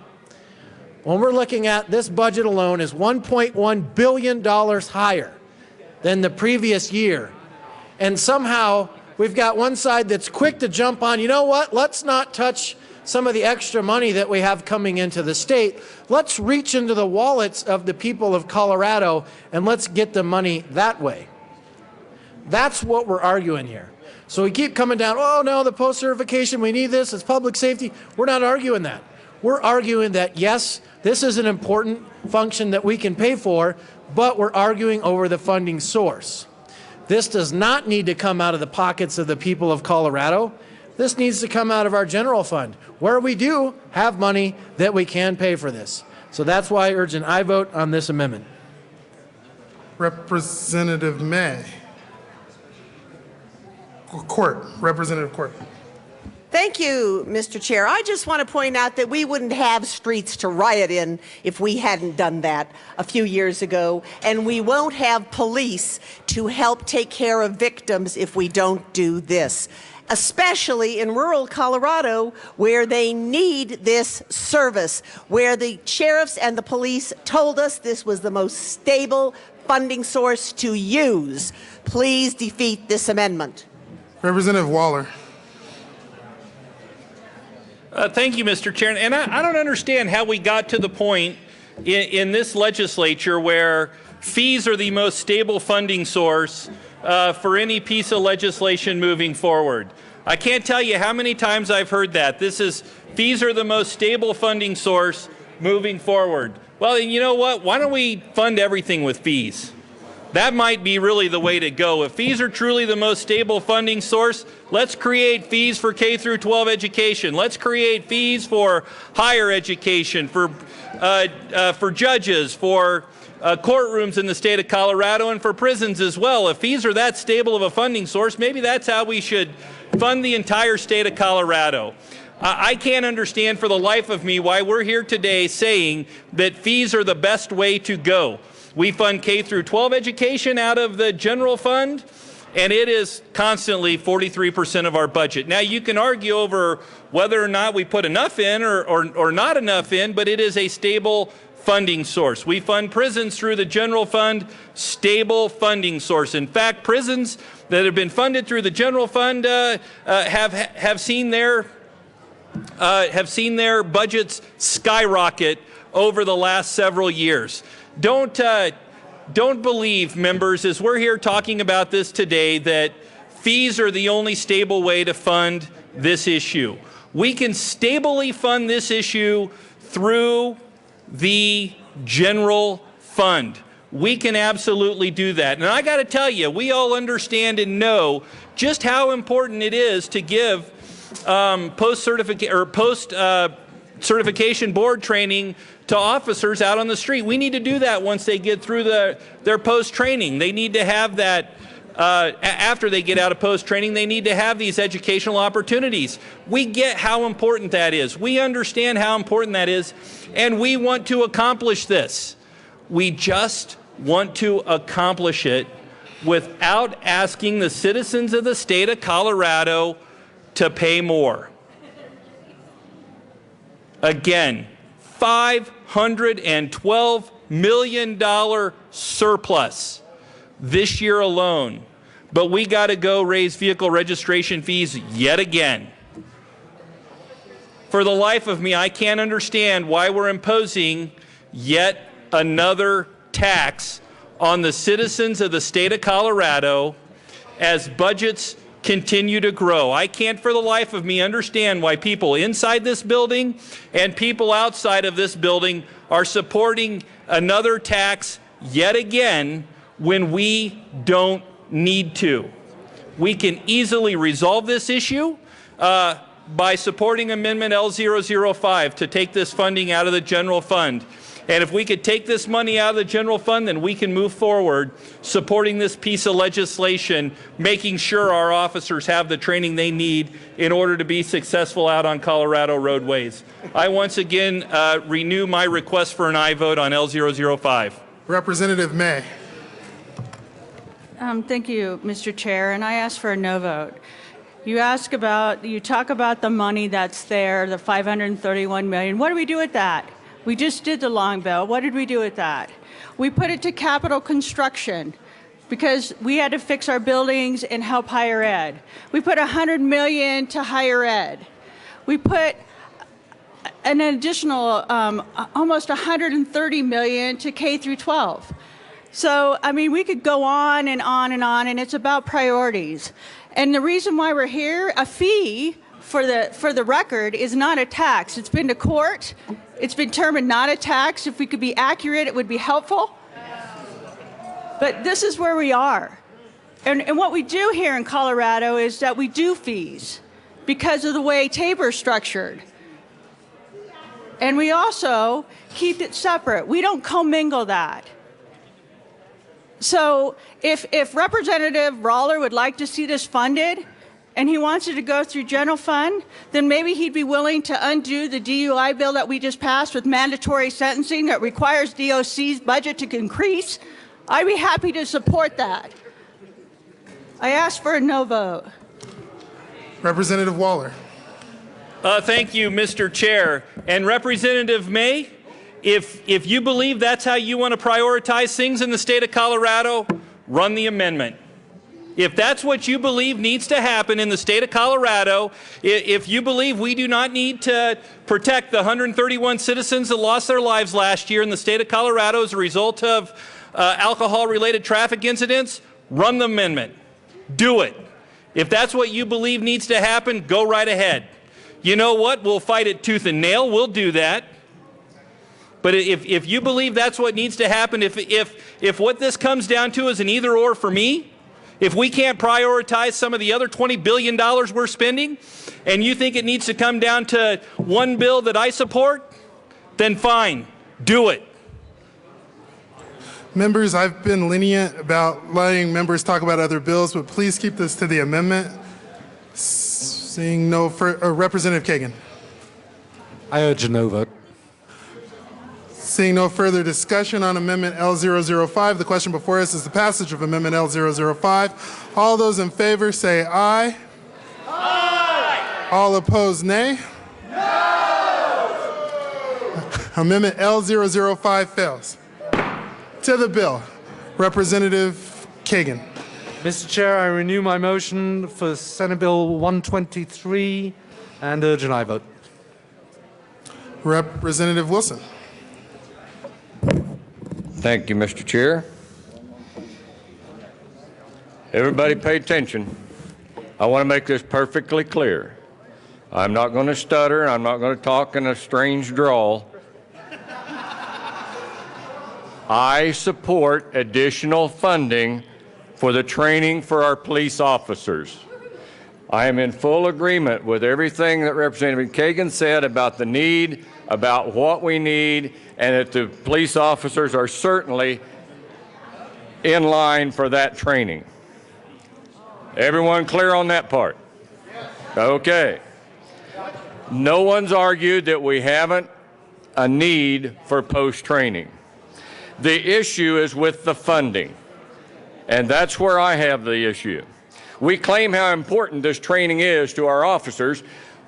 when we're looking at this budget alone is $1.1 billion higher than the previous year. And somehow we've got one side that's quick to jump on, you know what, let's not touch some of the extra money that we have coming into the state. Let's reach into the wallets of the people of Colorado and let's get the money that way. That's what we're arguing here. So we keep coming down, oh no, the post-certification, we need this, it's public safety. We're not arguing that. We're arguing that, yes, this is an important function that we can pay for, but we're arguing over the funding source. This does not need to come out of the pockets of the people of Colorado. This needs to come out of our general fund, where we do have money that we can pay for this. So that's why I urge an aye vote on this amendment. Representative May. Court. Representative Court. Thank you, Mr. Chair. I just want to point out that we wouldn't have streets to riot in if we hadn't done that a few years ago, and we won't have police to help take care of victims if we don't do this, especially in rural Colorado where they need this service, where the sheriffs and the police told us this was the most stable funding source to use. Please defeat this amendment. Representative Waller. Thank you, Mr. Chair. And I don't understand how we got to the point in this legislature where fees are the most stable funding source for any piece of legislation moving forward. I can't tell you how many times I've heard that. Fees are the most stable funding source moving forward. Well, you know what? Why don't we fund everything with fees? That might be really the way to go. If fees are truly the most stable funding source, let's create fees for K through 12 education. Let's create fees for higher education, for judges, for courtrooms in the state of Colorado, and for prisons as well. If fees are that stable of a funding source, maybe that's how we should fund the entire state of Colorado. I can't understand for the life of me why we're here today saying that fees are the best way to go. We fund K through 12 education out of the general fund, and it is constantly 43% of our budget. Now, you can argue over whether or not we put enough in or not enough in, but it is a stable funding source. We fund prisons through the general fund, stable funding source. In fact, prisons that have been funded through the general fund have seen their budgets skyrocket over the last several years. Don't believe, members, as we're here talking about this today, that fees are the only stable way to fund this issue. We can stably fund this issue through the general fund. We can absolutely do that. And I got to tell you, we all understand and know just how important it is to give post-certification board training to officers out on the street. We need to do that once they get through their post-training. They need to have that after they get out of post-training. They need to have these educational opportunities. We get how important that is. We understand how important that is, and we want to accomplish this. We just want to accomplish it without asking the citizens of the state of Colorado to pay more. Again, $512 million surplus this year alone. But we got to go raise vehicle registration fees yet again. For the life of me, I can't understand why we're imposing yet another tax on the citizens of the state of Colorado as budgets continue to grow. I can't for the life of me understand why people inside this building and people outside of this building are supporting another tax yet again when we don't need to. We can easily resolve this issue by supporting Amendment L005 to take this funding out of the general fund. And if we could take this money out of the general fund, then we can move forward supporting this piece of legislation, making sure our officers have the training they need in order to be successful out on Colorado roadways. I once again renew my request for an aye vote on L005. Representative May. Thank you, Mr. Chair, and I ask for a no vote. You talk about the money that's there, the $531 million. What do we do with that? We just did the long bill. What did we do with that? We put it to capital construction because we had to fix our buildings and help higher ed. We put $100 million to higher ed. We put an additional almost $130 million to K through 12. So, I mean, we could go on and on and on, and it's about priorities. And the reason why we're here, a fee for the record is not a tax. It's been to court. It's been determined not a tax. If we could be accurate, it would be helpful. But this is where we are. And what we do here in Colorado is that we do fees because of the way Tabor's structured. And we also keep it separate. We don't commingle that. So if Representative Roller would like to see this funded and he wants it to go through general fund, then maybe he'd be willing to undo the DUI bill that we just passed with mandatory sentencing that requires DOC's budget to increase. I'd be happy to support that. I ask for a no vote. Representative Waller. Thank you, Mr. Chair. And Representative May, if you believe that's how you want to prioritize things in the state of Colorado, run the amendment. If that's what you believe needs to happen in the state of Colorado, if you believe we do not need to protect the 131 citizens that lost their lives last year in the state of Colorado as a result of alcohol-related traffic incidents, run the amendment. Do it. If that's what you believe needs to happen, go right ahead. You know what? We'll fight it tooth and nail. We'll do that. But if you believe that's what needs to happen, if what this comes down to is an either or for me, if we can't prioritize some of the other $20 billion we're spending, and you think it needs to come down to one bill that I support, then fine, do it. Members, I've been lenient about letting members talk about other bills, but please keep this to the amendment. Seeing no further, Representative Kagan. I urge a no vote. Seeing no further discussion on Amendment L005, the question before us is the passage of Amendment L005. All those in favor say aye. Aye. All opposed, nay. No. Amendment L005 fails. To the bill, Representative Kagan. Mr. Chair, I renew my motion for Senate Bill 123 and urge an aye vote. Representative Wilson. Thank you, Mr. Chair. Everybody pay attention. I want to make this perfectly clear. I'm not going to stutter. I'm not going to talk in a strange drawl. I support additional funding for the training for our police officers. I am in full agreement with everything that Representative Kagan said about the need, about what we need, and that the police officers are certainly in line for that training. Everyone clear on that part? Okay. No one's argued that we haven't a need for post-training. The issue is with the funding, and that's where I have the issue. We claim how important this training is to our officers,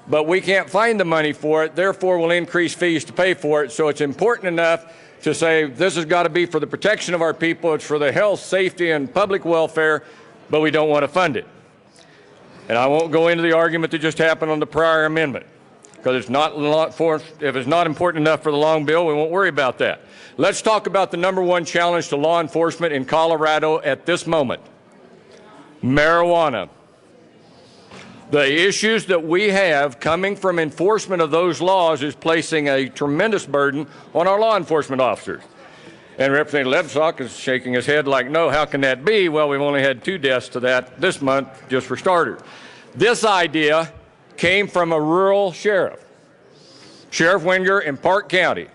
but we can't find the money for it, therefore we'll increase fees to pay for it. So it's important enough to say this has got to be for the protection of our people, it's for the health, safety, and public welfare, but we don't want to fund it. And I won't go into the argument that just happened on the prior amendment, because if it's not important enough for the long bill, we won't worry about that. Let's talk about the #1 challenge to law enforcement in Colorado at this moment: marijuana. The issues that we have coming from enforcement of those laws is placing a tremendous burden on our law enforcement officers. And Representative Lebsack is shaking his head like, no, how can that be? Well, we've only had 2 deaths to that this month, just for starters. This idea came from a rural sheriff, Sheriff Wenger in Park County.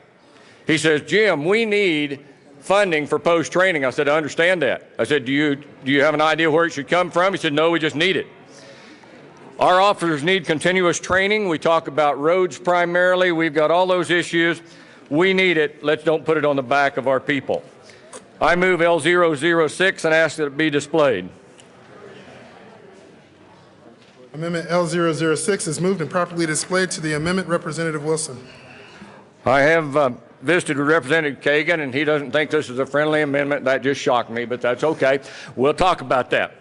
He says, Jim, we need funding for post-training. I said, I understand that. I said, do you have an idea where it should come from? He said, no, we just need it. Our officers need continuous training. We talk about roads primarily. We've got all those issues. We need it. Let's don't put it on the back of our people. I move L006 and ask that it be displayed. Amendment L006 is moved and properly displayed. To the amendment, Representative Wilson. I have visited with Representative Kagan, and he doesn't think this is a friendly amendment. That just shocked me, but that's okay. We'll talk about that.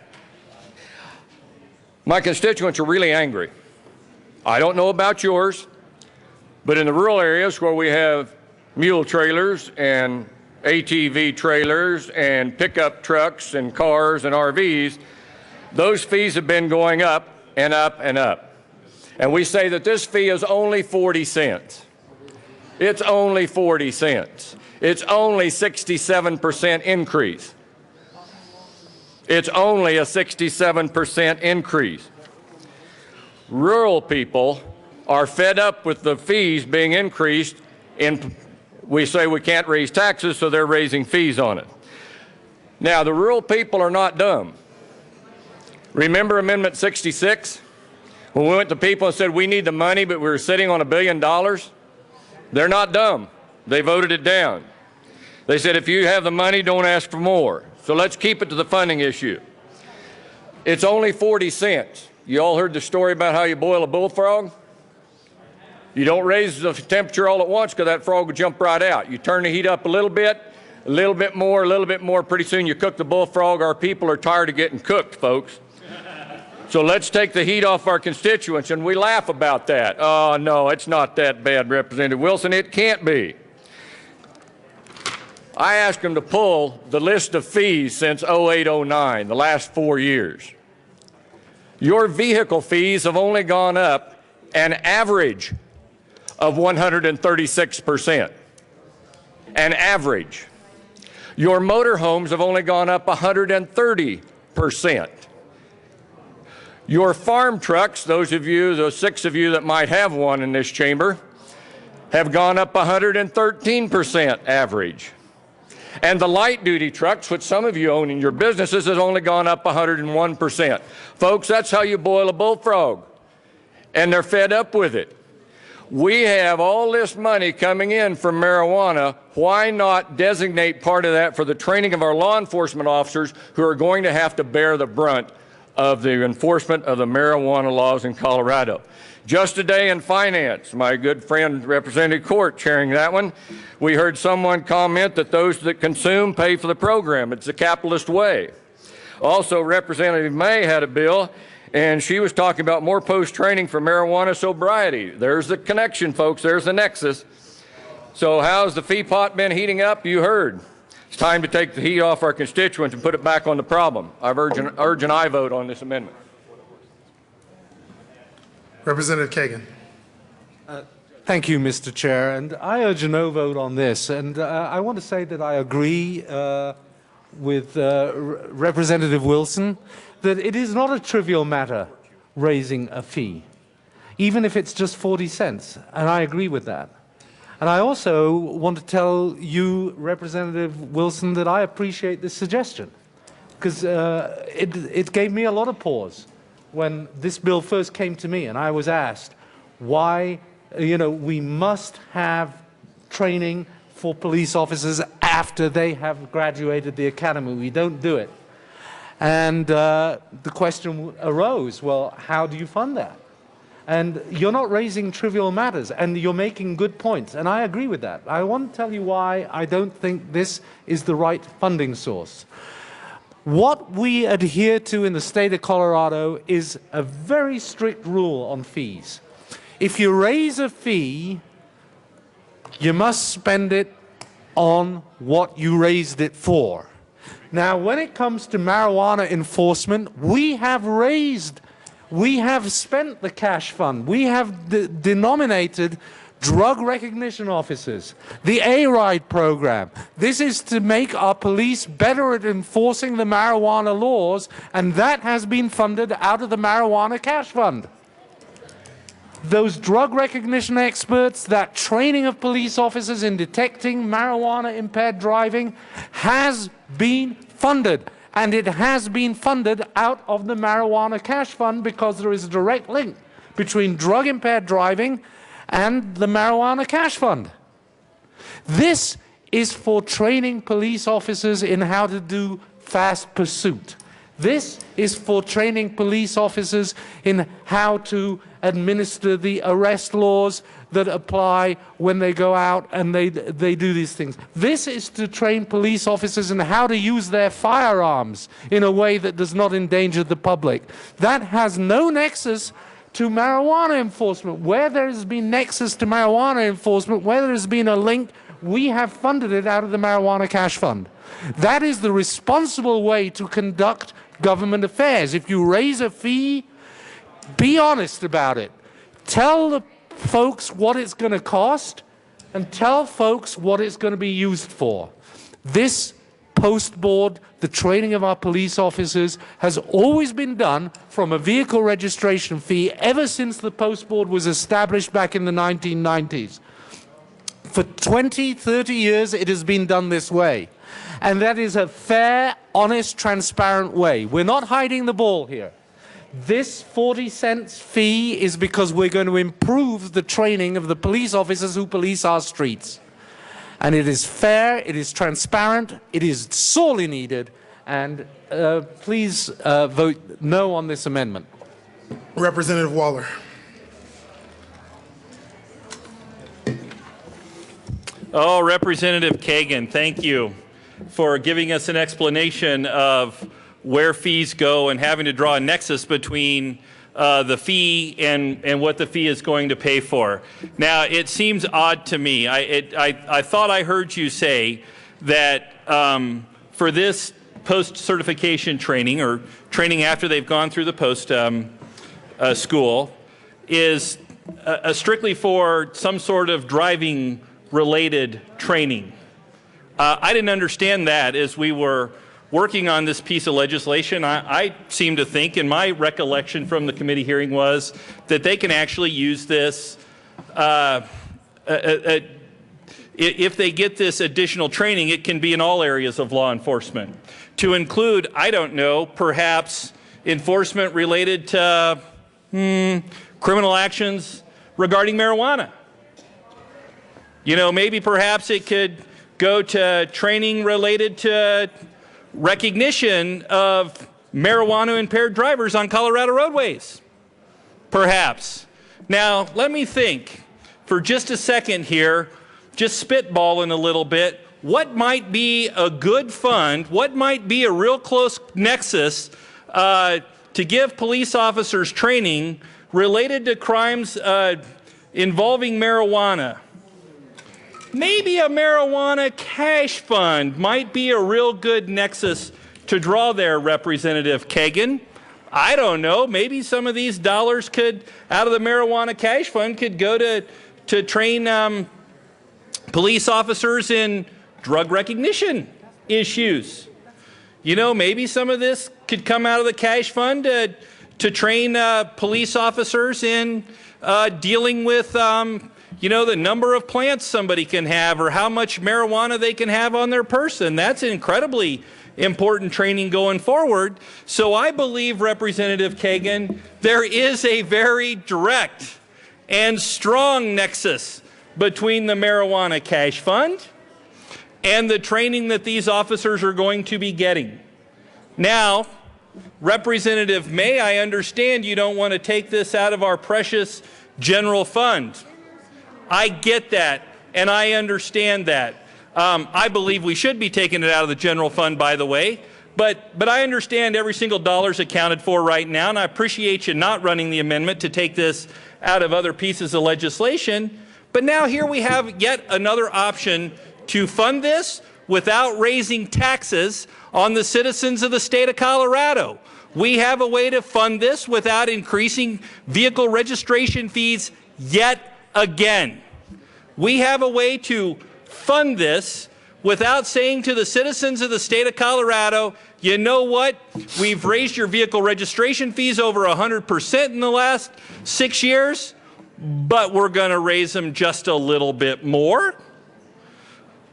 My constituents are really angry. I don't know about yours, but in the rural areas where we have mule trailers and ATV trailers and pickup trucks and cars and RVs, those fees have been going up and up and up. And we say that this fee is only 40 cents. It's only 40 cents. It's only 67% increase. It's only a 67% increase. Rural people are fed up with the fees being increased, and we say we can't raise taxes, so they're raising fees on it. Now, the rural people are not dumb. Remember Amendment 66? When we went to people and said we need the money, but we were sitting on $1 billion? They're not dumb. They voted it down. They said if you have the money, don't ask for more. So let's keep it to the funding issue. It's only 40 cents. You all heard the story about how you boil a bullfrog? You don't raise the temperature all at once because that frog will jump right out. You turn the heat up a little bit more, a little bit more. Pretty soon you cook the bullfrog. Our people are tired of getting cooked, folks. So let's take the heat off our constituents, and we laugh about that. Oh, no, it's not that bad, Representative Wilson. It can't be. I asked them to pull the list of fees since 08-09, the last 4 years. Your vehicle fees have only gone up an average of 136%. An average. Your motorhomes have only gone up 130%. Your farm trucks, those 6 of you that might have one in this chamber, have gone up 113% average. And the light-duty trucks, which some of you own in your businesses, has only gone up 101%. Folks, that's how you boil a bullfrog. And they're fed up with it. We have all this money coming in from marijuana. Why not designate part of that for the training of our law enforcement officers who are going to have to bear the brunt of the enforcement of the marijuana laws in Colorado? Just today in finance, my good friend Representative Court chairing that one, we heard someone comment that those that consume pay for the program. It's the capitalist way. Also, Representative May had a bill, and she was talking about more post-training for marijuana sobriety. There's the connection, folks. There's the nexus. So how's the fee pot been heating up? You heard. It's time to take the heat off our constituents and put it back on the problem. I urge an aye vote on this amendment. Representative Kagan. Thank you, Mr. Chair, and I urge a no vote on this. And I want to say that I agree with Representative Wilson that it is not a trivial matter raising a fee, even if it's just 40 cents, and I agree with that. And I also want to tell you, Representative Wilson, that I appreciate this suggestion, because it gave me a lot of pause when this bill first came to me, and I was asked why, we must have training for police officers after they have graduated the academy. We don't do it. And the question arose, well, how do you fund that? And you're not raising trivial matters, and you're making good points, and I agree with that. I want to tell you why I don't think this is the right funding source. What we adhere to in the state of Colorado is a very strict rule on fees. If you raise a fee, you must spend it on what you raised it for. Now, when it comes to marijuana enforcement, we have spent the cash fund. We have denominated drug recognition officers, the A-RIDE program. This is to make our police better at enforcing the marijuana laws, and that has been funded out of the marijuana cash fund. Those drug recognition experts, that training of police officers in detecting marijuana-impaired driving has been funded. And it has been funded out of the marijuana cash fund because there is a direct link between drug-impaired driving and the marijuana cash fund. This is for training police officers in how to do fast pursuit. This is for training police officers in how to administer the arrest laws, that apply when they go out and they do these things. This is to train police officers in how to use their firearms in a way that does not endanger the public. That has no nexus to marijuana enforcement. Where there has been nexus to marijuana enforcement, where there has been a link, we have funded it out of the Marijuana Cash Fund. That is the responsible way to conduct government affairs. If you raise a fee, be honest about it. Tell the folks what it's going to cost and tell folks what it's going to be used for. This post board, the training of our police officers, has always been done from a vehicle registration fee ever since the post board was established back in the 1990s. For 20, 30 years it has been done this way. And that is a fair, honest, transparent way. We're not hiding the ball here. This 40 cents fee is because we're going to improve the training of the police officers who police our streets. And it is fair, it is transparent, it is sorely needed, and please vote no on this amendment. Representative Waller. Oh, Representative Kagan, thank you for giving us an explanation of where fees go and having to draw a nexus between the fee and what the fee is going to pay for. Now, it seems odd to me. I thought I heard you say that for this post-certification training or training after they've gone through the post school is strictly for some sort of driving-related training. I didn't understand that as we were working on this piece of legislation. I seem to think, and my recollection from the committee hearing was that they can actually use this if they get this additional training. It can be in all areas of law enforcement, to include, I don't know, perhaps enforcement related to criminal actions regarding marijuana. You know, maybe perhaps it could go to training related to recognition of marijuana-impaired drivers on Colorado roadways, perhaps. Now, let me think for just a second here, just spitballing a little bit, what might be a good fund, what might be a real close nexus to give police officers training related to crimes involving marijuana. Maybe a marijuana cash fund might be a real good nexus to draw there, Representative Kagan. I don't know. Maybe some of these dollars could, out of the marijuana cash fund, could go to train police officers in drug recognition issues. You know, maybe some of this could come out of the cash fund to train police officers in dealing with you know, the number of plants somebody can have or how much marijuana they can have on their person. That's incredibly important training going forward. So I believe, Representative Kagan, there is a very direct and strong nexus between the marijuana cash fund and the training that these officers are going to be getting. Now, Representative May, I understand you don't want to take this out of our precious general fund. I get that, and I understand that. I believe we should be taking it out of the general fund, by the way, but I understand every single dollar is accounted for right now, and I appreciate you not running the amendment to take this out of other pieces of legislation. But now here we have yet another option to fund this without raising taxes on the citizens of the state of Colorado. We have a way to fund this without increasing vehicle registration fees yet again. We have a way to fund this without saying to the citizens of the state of Colorado, you know what, we've raised your vehicle registration fees over 100% in the last 6 years, but we're going to raise them just a little bit more.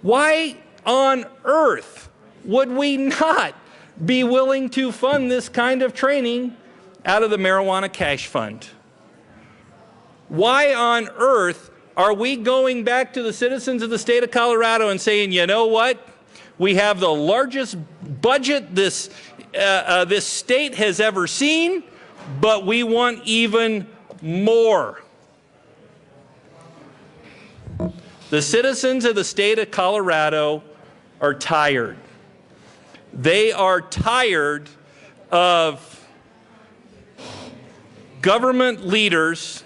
Why on earth would we not be willing to fund this kind of training out of the marijuana cash fund? Why on earth are we going back to the citizens of the state of Colorado and saying, you know what, we have the largest budget this state has ever seen, but we want even more? The citizens of the state of Colorado are tired. They are tired of government leaders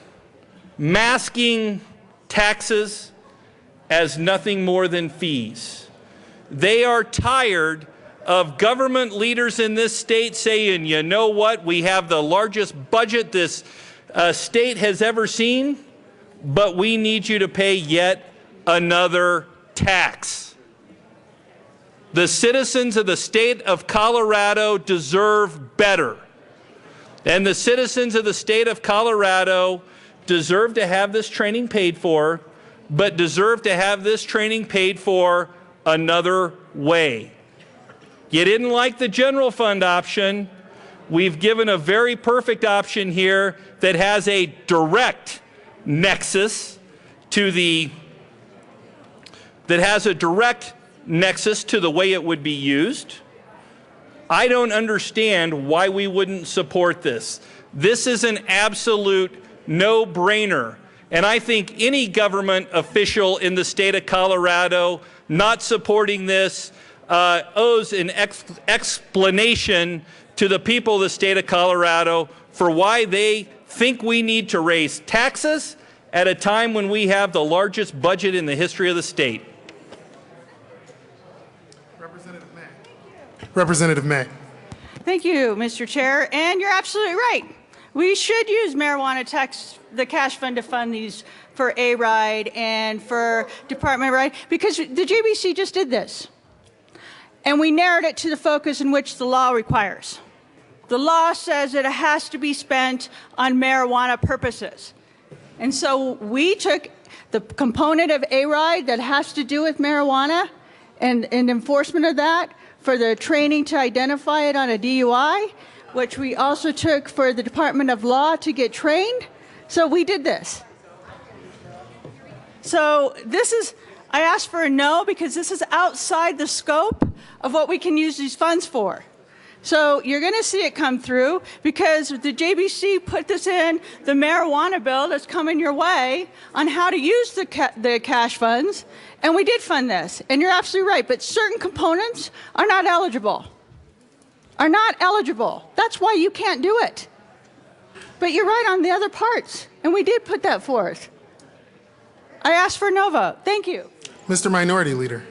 masking taxes as nothing more than fees. They are tired of government leaders in this state saying, you know what, we have the largest budget this state has ever seen, but we need you to pay yet another tax. The citizens of the state of Colorado deserve better. And the citizens of the state of Colorado deserve to have this training paid for, but deserve to have this training paid for another way. You didn't like the general fund option. We've given a very perfect option here that has a direct nexus to the way it would be used. I don't understand why we wouldn't support this. This is an absolute no-brainer. And I think any government official in the state of Colorado not supporting this owes an explanation to the people of the state of Colorado for why they think we need to raise taxes at a time when we have the largest budget in the history of the state. Representative May. Thank you, Mr. Chair. And you're absolutely right. We should use marijuana tax, the cash fund, to fund these for A-RIDE and for Department of RIDE, because the JBC just did this. And we narrowed it to the focus in which the law requires. The law says that it has to be spent on marijuana purposes. And so we took the component of A-RIDE that has to do with marijuana and enforcement of that for the training to identify it on a DUI, which we also took for the Department of Law to get trained. So we did this. So this is, I asked for a no because this is outside the scope of what we can use these funds for. So you're going to see it come through because the JBC put this in the marijuana bill that's coming your way on how to use the cash funds, and we did fund this. And you're absolutely right, but certain components are not eligible. Are not eligible. That's why you can't do it. But you're right on the other parts, and we did put that forth. I asked for no vote. Thank you. Mr. Minority Leader.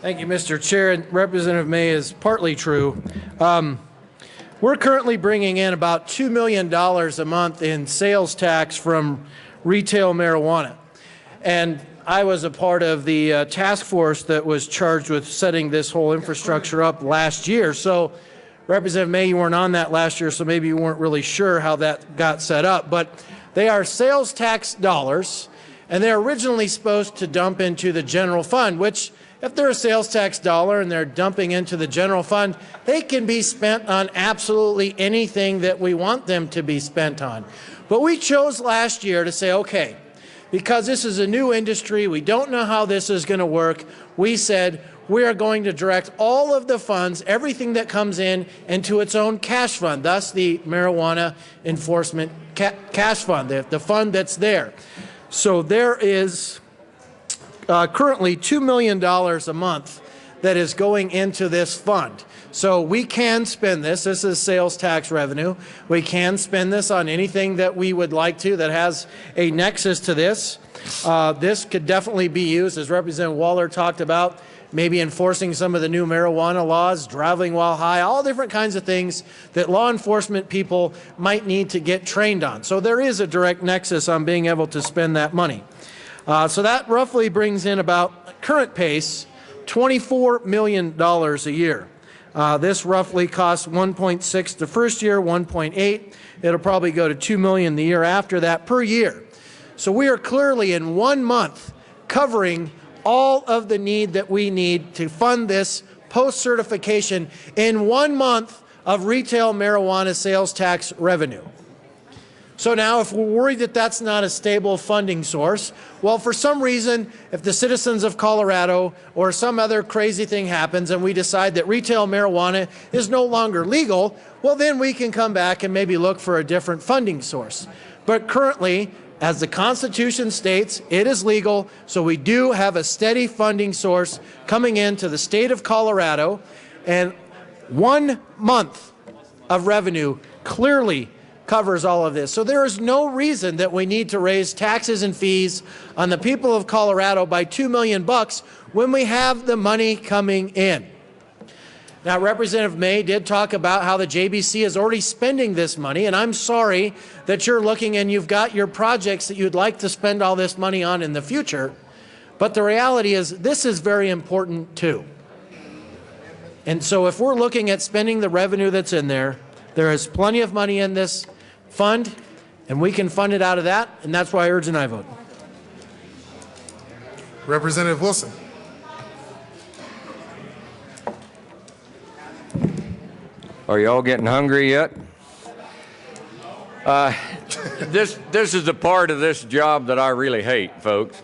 Thank you, Mr. Chair. And Representative May is partly true. We're currently bringing in about $2 million a month in sales tax from retail marijuana. And I was a part of the task force that was charged with setting this whole infrastructure up last year. So, Representative May, you weren't on that last year, so maybe you weren't really sure how that got set up. But they are sales tax dollars, and they're originally supposed to dump into the general fund, which, if they're a sales tax dollar and they're dumping into the general fund, they can be spent on absolutely anything that we want them to be spent on. But we chose last year to say, okay, because this is a new industry, we don't know how this is going to work, we said we are going to direct all of the funds, everything that comes in, into its own cash fund, thus the marijuana enforcement cash fund, the fund that's there. So there is currently $2 million a month that is going into this fund. So we can spend this. This is sales tax revenue. We can spend this on anything that we would like to that has a nexus to this. This could definitely be used, as Representative Waller talked about, maybe enforcing some of the new marijuana laws, driving while high, all different kinds of things that law enforcement people might need to get trained on. So there is a direct nexus on being able to spend that money. So that roughly brings in about, current pace, $24 million a year. This roughly costs 1.6 the first year, 1.8. It'll probably go to $2 million the year after that per year. So we are clearly in 1 month covering all of the need that we need to fund this post-certification in 1 month of retail marijuana sales tax revenue. So now, if we're worried that that's not a stable funding source, well, for some reason, if the citizens of Colorado or some other crazy thing happens and we decide that retail marijuana is no longer legal, well, then we can come back and maybe look for a different funding source. But currently, As the Constitution states, it is legal, so we do have a steady funding source coming into the state of Colorado, and 1 month of revenue clearly covers all of this. So there is no reason that we need to raise taxes and fees on the people of Colorado by $2 million when we have the money coming in. Now, Representative May did talk about how the JBC is already spending this money, and I'm sorry that you're looking and you've got your projects that you'd like to spend all this money on in the future, but the reality is this is very important too. And so if we're looking at spending the revenue that's in there, there is plenty of money in this fund, and we can fund it out of that, and that's why I urge an aye vote. Representative Wilson. Are you all getting hungry yet? This is the part of this job that I really hate, folks.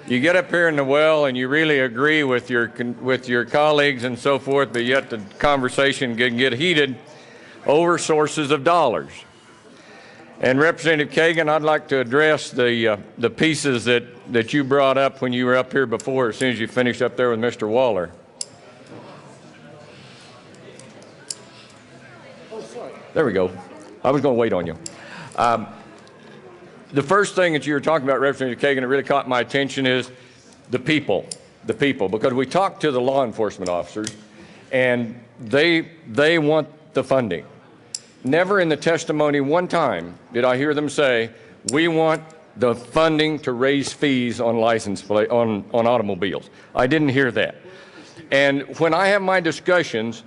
You get up here in the well and you really agree with your colleagues and so forth, but yet the conversation can get heated over sources of dollars. And Representative Kagan, I'd like to address the pieces that you brought up when you were up here before, as soon as you finished up there with Mr. Waller. There we go. I was going to wait on you. The first thing that you were talking about, Representative Kagan, that really caught my attention is the people, because we talked to the law enforcement officers, and they want the funding. Never in the testimony one time did I hear them say, we want the funding to raise fees on license plate, on automobiles. I didn't hear that. And when I have my discussions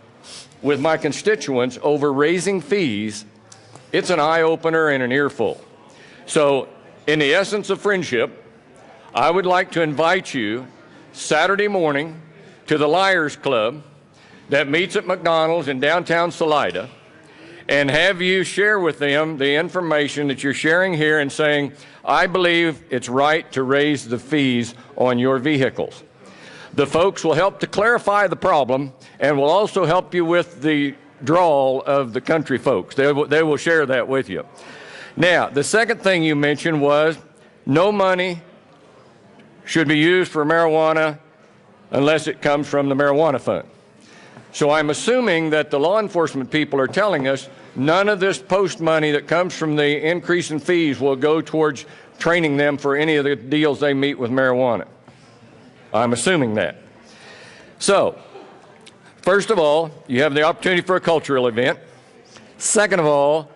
with my constituents over raising fees, it's an eye-opener and an earful. So in the essence of friendship, I would like to invite you Saturday morning to the Liars Club that meets at McDonald's in downtown Salida, and have you share with them the information that you're sharing here and saying, I believe it's right to raise the fees on your vehicles. The folks will help to clarify the problem and will also help you with the drawl of the country folks. They will share that with you. Now, the second thing you mentioned was no money should be used for marijuana unless it comes from the marijuana fund. So I'm assuming that the law enforcement people are telling us none of this post money that comes from the increase in fees will go towards training them for any of the deals they meet with marijuana. I'm assuming that. So, first of all, you have the opportunity for a cultural event. Second of all,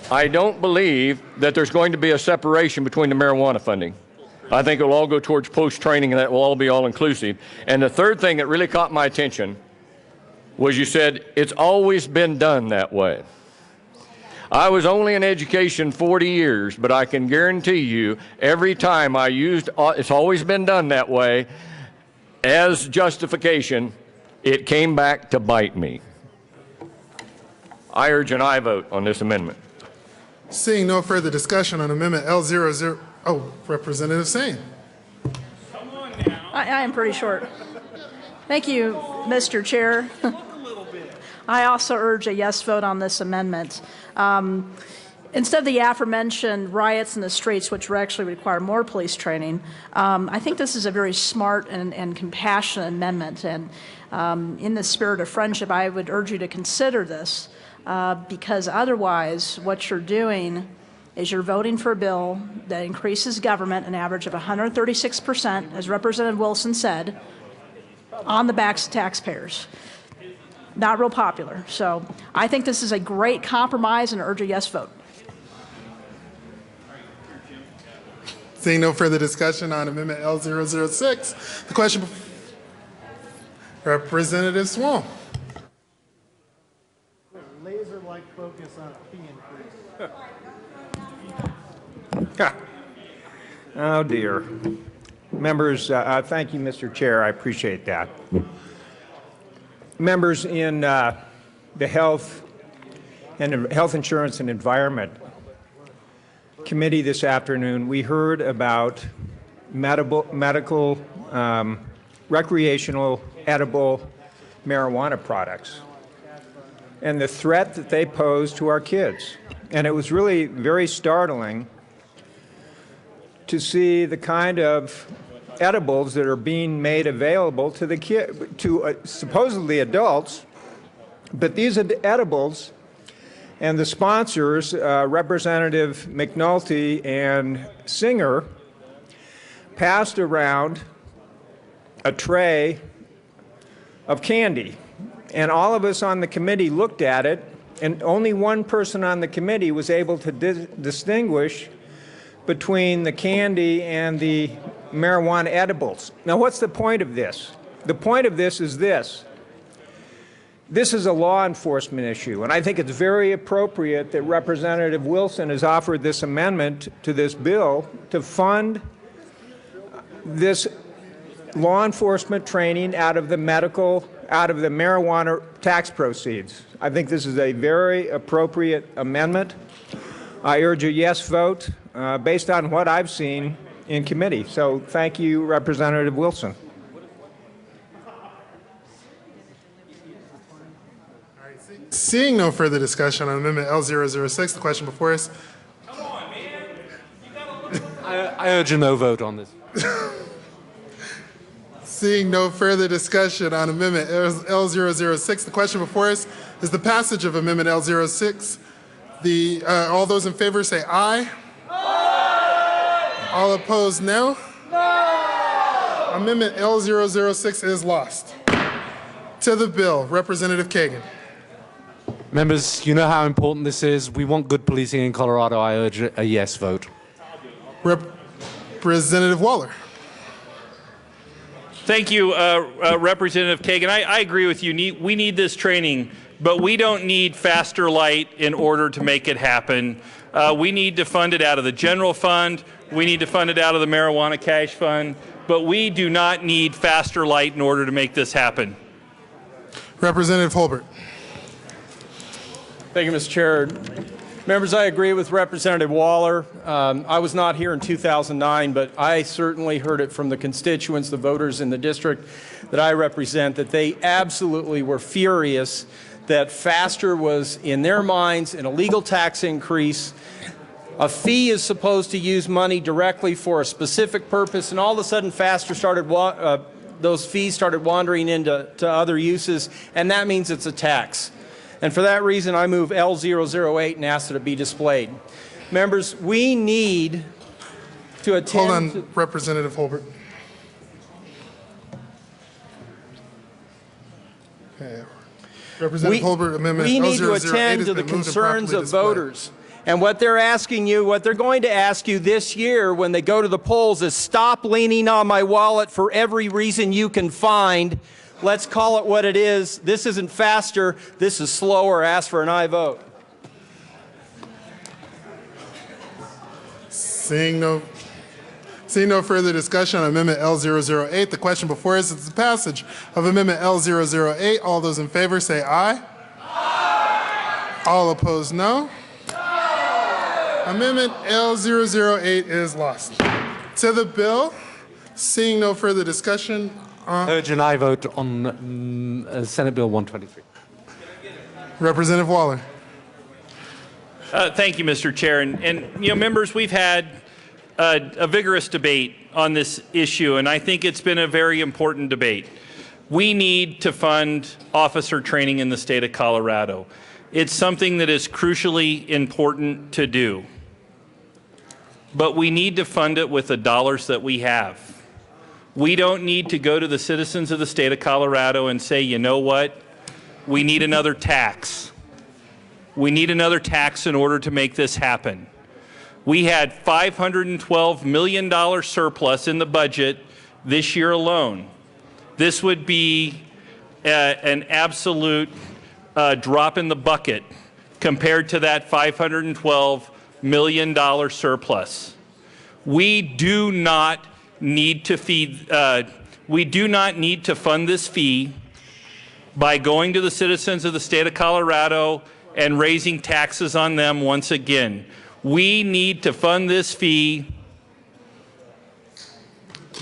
I don't believe that there's going to be a separation between the marijuana funding. I think it will all go towards post-training, and that will all be all-inclusive. And the third thing that really caught my attention was you said it's always been done that way. I was only in education 40 years, but I can guarantee you every time I used, it's always been done that way, as justification, it came back to bite me. I urge an aye vote on this amendment. Seeing no further discussion on Amendment L00, Representative Sane. I am pretty short. Thank you, Mr. Chair. I also urge a yes vote on this amendment. Instead of the aforementioned riots in the streets, which would actually require more police training, I think this is a very smart and compassionate amendment. And in the spirit of friendship, I would urge you to consider this, because otherwise what you're doing is you're voting for a bill that increases government an average of 136%, as Representative Wilson said, on the backs of taxpayers. Not real popular. So I think this is a great compromise and urge a yes vote. Seeing no further discussion on Amendment L006, the question, Representative Swan. Laser-like focus on fee increase. Oh dear. Members, thank you, Mr. Chair. I appreciate that. Members, in the Health Insurance and Environment Committee this afternoon, we heard about medical, recreational, edible marijuana products and the threat that they pose to our kids. And it was really very startling to see the kind of edibles that are being made available to supposedly adults, but these edibles, and the sponsors, Representative McNulty and Singer, passed around a tray of candy. And all of us on the committee looked at it, and only one person on the committee was able to distinguish between the candy and the marijuana edibles. Now, what's the point of this? The point of this is this. This is a law enforcement issue, and I think it's very appropriate that Representative Wilson has offered this amendment to this bill to fund this law enforcement training out of the marijuana tax proceeds. I think this is a very appropriate amendment. I urge a yes vote based on what I've seen in committee. So thank you, Representative Wilson. Seeing no further discussion on Amendment L006, the question before us. I urge a no vote on this. Seeing no further discussion on Amendment L006, the question before us is the passage of Amendment L06. All those in favor say aye. Aye. All opposed, no. No. Amendment L006 is lost. To the bill, Representative Kagan. Members, you know how important this is. We want good policing in Colorado. I urge a yes vote. Representative Waller. Thank you, Representative Kagan. I agree with you. We need this training, but we don't need faster light in order to make it happen. We need to fund it out of the general fund. We need to fund it out of the marijuana cash fund, but we do not need faster light in order to make this happen. Representative Holbert. Thank you, Mr. Chair. Members, I agree with Representative Waller. I was not here in 2009, but I certainly heard it from the constituents, the voters in the district that I represent, that they absolutely were furious that FASTER was, in their minds, an illegal tax increase. A fee is supposed to use money directly for a specific purpose, and all of a sudden FASTER started, those fees started wandering into other uses, and that means it's a tax. And for that reason, I move L008 and ask that it be displayed. Members, we need to attend... Hold on, Representative Holbert. Okay. Representative Holbert, Amendment We need to L008 attend to the concerns of voters. And what they're asking you, what they're going to ask you this year when they go to the polls is stop leaning on my wallet for every reason you can find. Let's call it what it is. This isn't faster. This is slower. Ask for an aye vote. Seeing no further discussion on Amendment L008, the question before us is the passage of Amendment L008. All those in favor say aye. Aye. All opposed, no. No. Amendment L008 is lost. To the bill, seeing no further discussion. Urge an aye vote on Senate Bill 123. Representative Waller. Thank you, Mr. Chair. And you know, members, we've had a vigorous debate on this issue, and I think it's been a very important debate. We need to fund officer training in the state of Colorado. It's something that is crucially important to do. But we need to fund it with the dollars that we have. We don't need to go to the citizens of the state of Colorado and say, you know what, we need another tax. We need another tax in order to make this happen. We had $512 million surplus in the budget this year alone. This would be an absolute drop in the bucket compared to that $512 million surplus. We do not need to fund this fee by going to the citizens of the state of Colorado and raising taxes on them once again. We need to fund this fee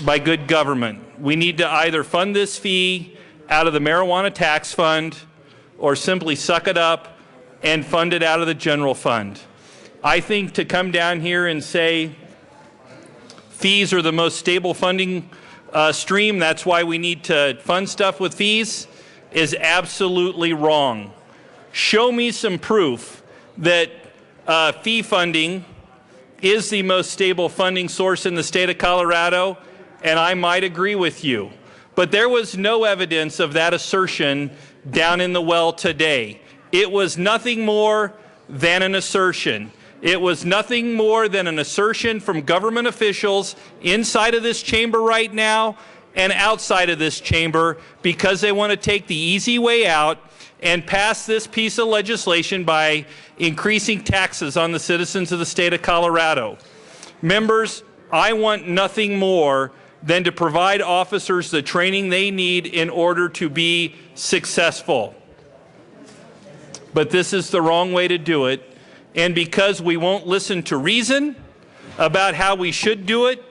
by good government. We need to either fund this fee out of the marijuana tax fund or simply suck it up and fund it out of the general fund. I think to come down here and say fees are the most stable funding stream, that's why we need to fund stuff with fees, is absolutely wrong. Show me some proof that fee funding is the most stable funding source in the state of Colorado, and I might agree with you. But there was no evidence of that assertion down in the well today. It was nothing more than an assertion. It was nothing more than an assertion from government officials inside of this chamber right now and outside of this chamber because they want to take the easy way out and pass this piece of legislation by increasing taxes on the citizens of the state of Colorado. Members, I want nothing more than to provide officers the training they need in order to be successful. But this is the wrong way to do it. And because we won't listen to reason about how we should do it,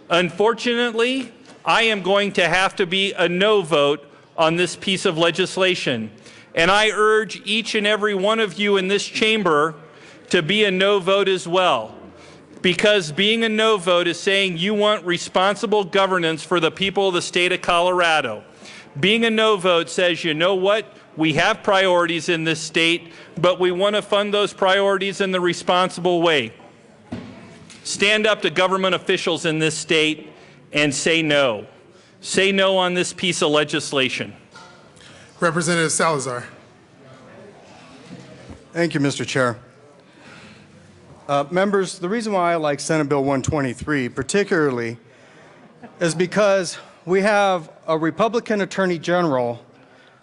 unfortunately, I am going to have to be a no vote on this piece of legislation. And I urge each and every one of you in this chamber to be a no vote as well. Because being a no vote is saying you want responsible governance for the people of the state of Colorado. Being a no vote says, you know what? We have priorities in this state, but we want to fund those priorities in the responsible way. Stand up to government officials in this state and say no. Say no on this piece of legislation. Representative Salazar. Thank you, Mr. Chair. Members, the reason why I like Senate Bill 123 particularly is because we have a Republican Attorney General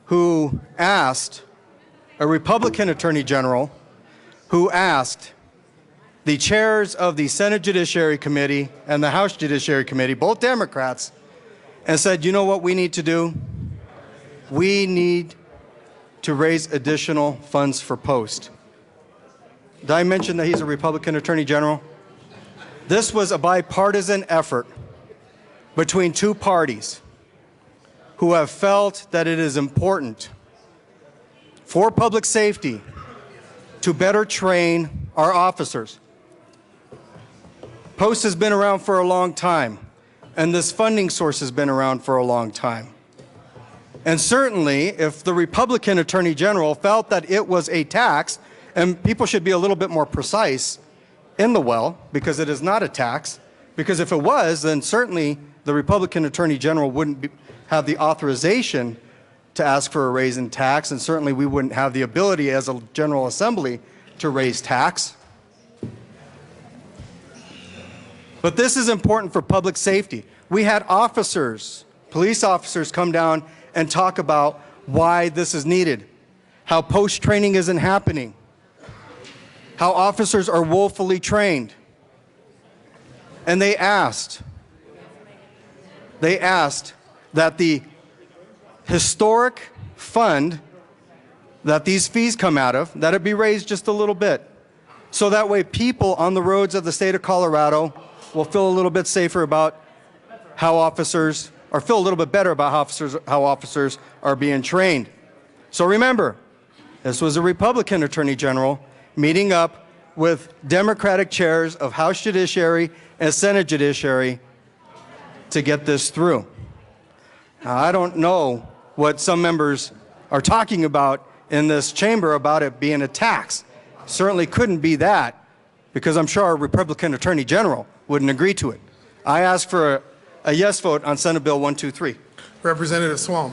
who asked the chairs of the Senate Judiciary Committee and the House Judiciary Committee, both Democrats, and said, you know what we need to do? We need to raise additional funds for Post. Did I mention that he's a Republican Attorney General? This was a bipartisan effort between two parties who have felt that it is important for public safety to better train our officers. Post has been around for a long time, and this funding source has been around for a long time. And certainly, if the Republican Attorney General felt that it was a tax, and people should be a little bit more precise in the well, because it is not a tax, because if it was, then certainly the Republican Attorney General wouldn't have the authorization to ask for a raise in tax, and certainly we wouldn't have the ability as a General Assembly to raise tax. But this is important for public safety. We had officers, police officers, come down and talk about why this is needed, how post-training isn't happening, how officers are woefully trained. And they asked that the historic fund that these fees come out of, that it be raised just a little bit. So that way people on the roads of the state of Colorado will feel a little bit safer about how officers, or feel a little bit better about how officers are being trained. So remember, this was a Republican Attorney General meeting up with Democratic chairs of House Judiciary and Senate Judiciary to get this through. Now, I don't know what some members are talking about in this chamber about it being a tax. Certainly couldn't be that, because I'm sure our Republican Attorney General wouldn't agree to it. I ask for a yes vote on Senate Bill 123. Representative Swalm.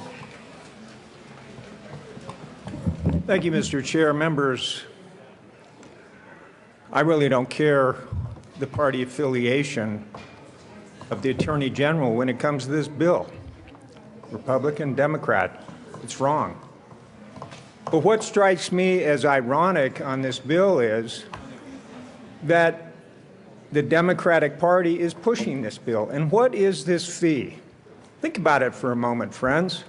Thank you, Mr. Chair. Members, I really don't care the party affiliation of the Attorney General when it comes to this bill. Republican, Democrat, it's wrong. But what strikes me as ironic on this bill is that the Democratic Party is pushing this bill. And what is this fee? Think about it for a moment, friends.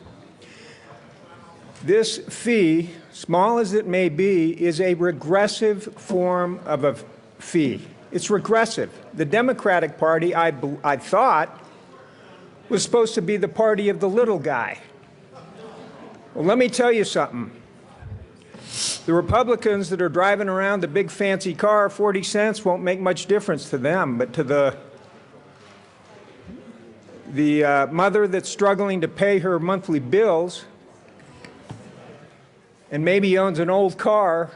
This fee, small as it may be, is a regressive form of a fee. It's regressive. The Democratic Party, I thought, was supposed to be the party of the little guy. Well, let me tell you something. The Republicans that are driving around the big fancy car, 40 cents, won't make much difference to them, but to the the mother that's struggling to pay her monthly bills and maybe owns an old car,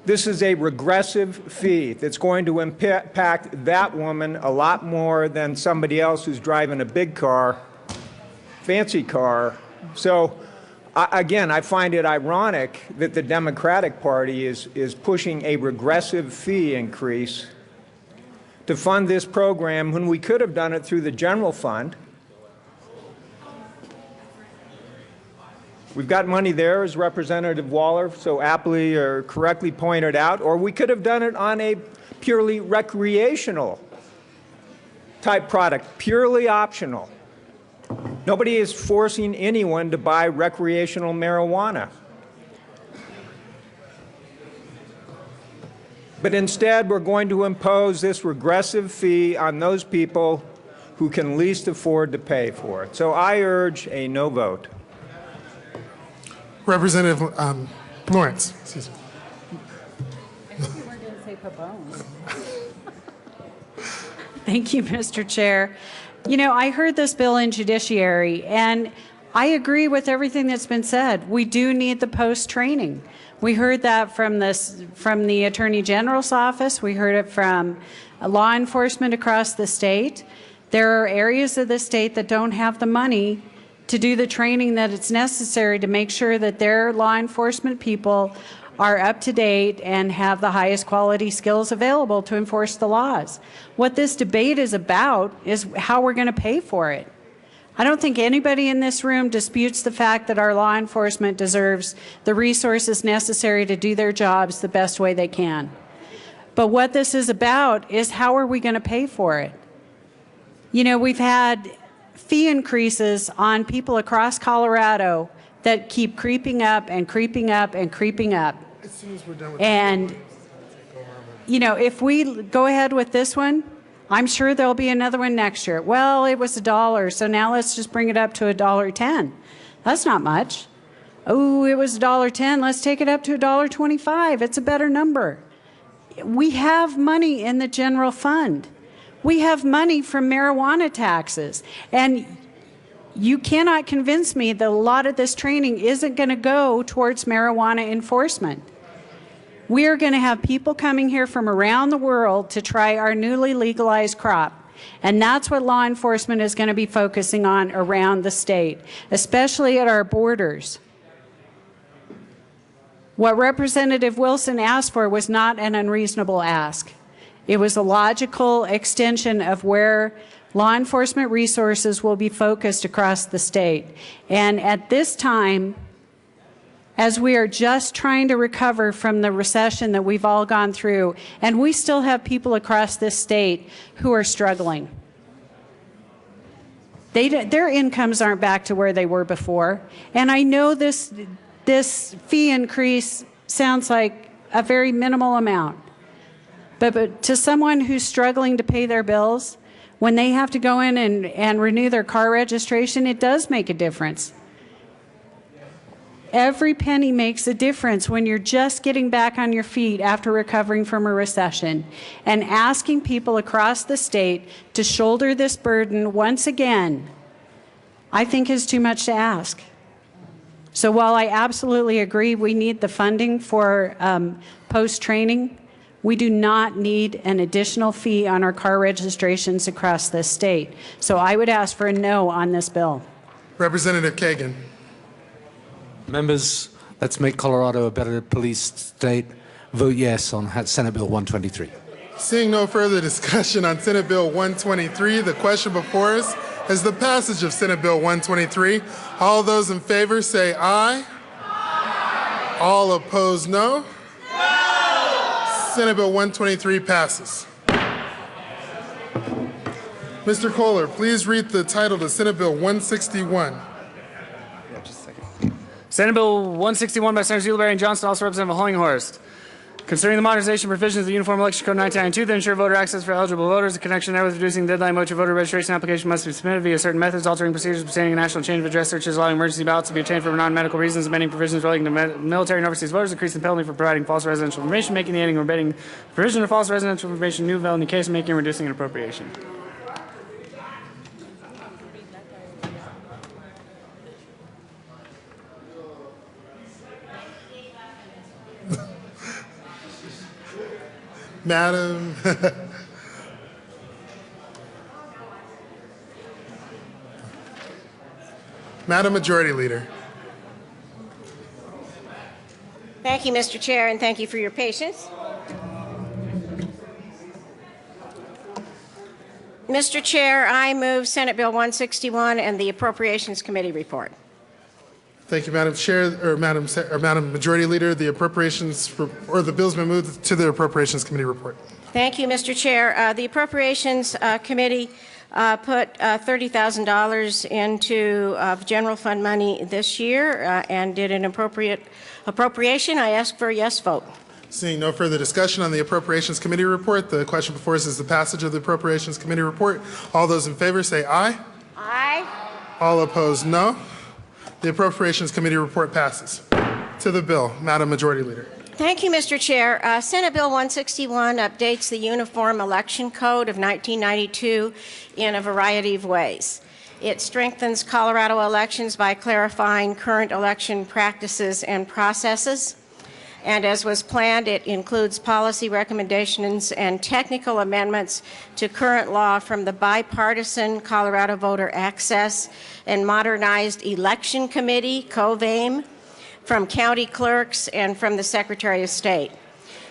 this is a regressive fee that's going to impact that woman a lot more than somebody else who's driving a big car, fancy car. So again, I find it ironic that the Democratic Party is pushing a regressive fee increase to fund this program when we could have done it through the general fund. We've got money there, as Representative Waller so aptly or correctly pointed out, or we could have done it on a purely recreational type product, purely optional. Nobody is forcing anyone to buy recreational marijuana. But instead, we're going to impose this regressive fee on those people who can least afford to pay for it. So I urge a no vote. Representative Lawrence. Excuse me. I think you were going to say Pabon. Thank you, Mr. Chair. You know, I heard this bill in judiciary, and I agree with everything that's been said. We do need the post-training. We heard that from the Attorney General's office. We heard it from law enforcement across the state. There are areas of the state that don't have the money to do the training that it's necessary to make sure that their law enforcement people are up to date and have the highest quality skills available to enforce the laws. What this debate is about is how we're going to pay for it. I don't think anybody in this room disputes the fact that our law enforcement deserves the resources necessary to do their jobs the best way they can. But what this is about is how are we going to pay for it? You know, we've had fee increases on people across Colorado that keep creeping up and creeping up and creeping up. As soon as we're done with and, you know, if we go ahead with this one, I'm sure there'll be another one next year. Well, it was $1, so now let's just bring it up to $1.10. That's not much. Oh, it was $1.10. Let's take it up to $1.25. It's a better number. We have money in the general fund. We have money from marijuana taxes. And you cannot convince me that a lot of this training isn't going to go towards marijuana enforcement. We are going to have people coming here from around the world to try our newly legalized crop. And that's what law enforcement is going to be focusing on around the state, especially at our borders. What Representative Wilson asked for was not an unreasonable ask. It was a logical extension of where law enforcement resources will be focused across the state. And at this time, as we are just trying to recover from the recession that we've all gone through, and we still have people across this state who are struggling. Their incomes aren't back to where they were before. And I know this fee increase sounds like a very minimal amount. But to someone who's struggling to pay their bills, when they have to go in and renew their car registration, it does make a difference. Every penny makes a difference when you're just getting back on your feet after recovering from a recession. And asking people across the state to shoulder this burden once again, I think is too much to ask. So while I absolutely agree we need the funding for post-training, we do not need an additional fee on our car registrations across this state. So I would ask for a no on this bill. Representative Kagan. Members, let's make Colorado a better police state. Vote yes on Senate Bill 123. Seeing no further discussion on Senate Bill 123, the question before us is the passage of Senate Bill 123. All those in favor say aye. Aye. All opposed, no. Senate Bill 123 passes. Mr. Kohler, please read the title to Senate Bill 161. Senate Bill 161 by Senators Ulibarri and Johnston, also Representative Hollinghorst. Concerning the modernization provisions of the Uniform Election Code 1992 that ensure voter access for eligible voters, in connection therewith reducing the deadline by which a voter registration application must be submitted via certain methods, altering procedures pertaining to national change of address searches, allowing emergency ballots to be obtained for non-medical reasons, amending provisions relating to military and overseas voters, increasing the penalty for providing false residential information, making the ending or abetting provision of false residential information new felony case, making and reducing an appropriation. Madam Madam Majority Leader. Thank you, Mr. Chair, and thank you for your patience. Mr. Chair, I move Senate Bill 161 and the Appropriations Committee report. Thank you, Madam Chair, or Madam Majority Leader. The the bill's been moved to the Appropriations Committee report. Thank you, Mr. Chair. The Appropriations Committee put $30,000 into general fund money this year and did an appropriation. I ask for a yes vote. Seeing no further discussion on the Appropriations Committee report, the question before us is the passage of the Appropriations Committee report. All those in favor say aye. Aye. All opposed, no. The Appropriations Committee report passes. To the bill, Madam Majority Leader. Thank you, Mr. Chair. Senate Bill 161 updates the Uniform Election Code of 1992 in a variety of ways. It strengthens Colorado elections by clarifying current election practices and processes. And as was planned, it includes policy recommendations and technical amendments to current law from the bipartisan Colorado Voter Access and Modernized Election Committee, COVAME, from county clerks, and from the Secretary of State.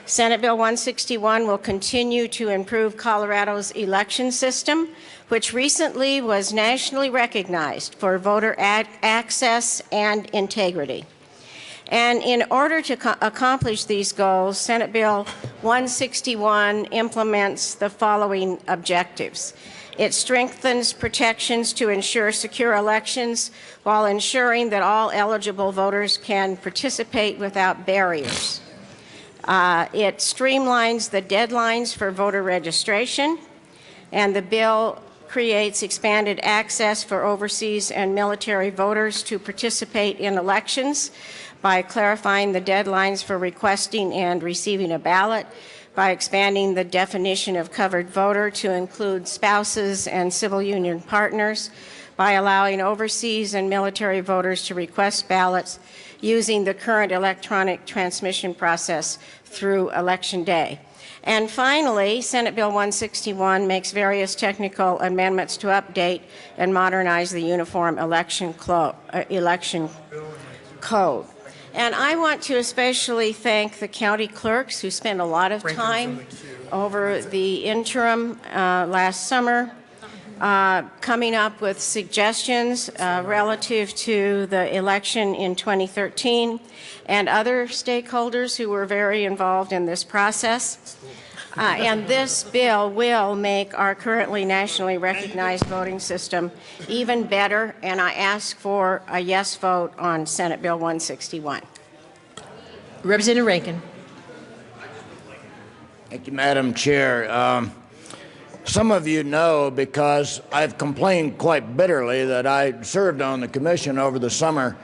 Senate Bill 161 will continue to improve Colorado's election system, which recently was nationally recognized for voter access and integrity. And in order to accomplish these goals, Senate Bill 161 implements the following objectives. It strengthens protections to ensure secure elections while ensuring that all eligible voters can participate without barriers. It streamlines the deadlines for voter registration, and the bill creates expanded access for overseas and military voters to participate in elections by clarifying the deadlines for requesting and receiving a ballot, by expanding the definition of covered voter to include spouses and civil union partners, by allowing overseas and military voters to request ballots using the current electronic transmission process through Election Day. And finally, Senate Bill 161 makes various technical amendments to update and modernize the Uniform Election Code. And I want to especially thank the county clerks who spent a lot of time over the interim last summer coming up with suggestions relative to the election in 2013, and other stakeholders who were very involved in this process. And this bill will make our currently nationally recognized voting system even better, and I ask for a yes vote on Senate Bill 161. Representative Rankin. Thank you, Madam Chair. Some of you know, because I've complained quite bitterly, that I served on the commission over the summer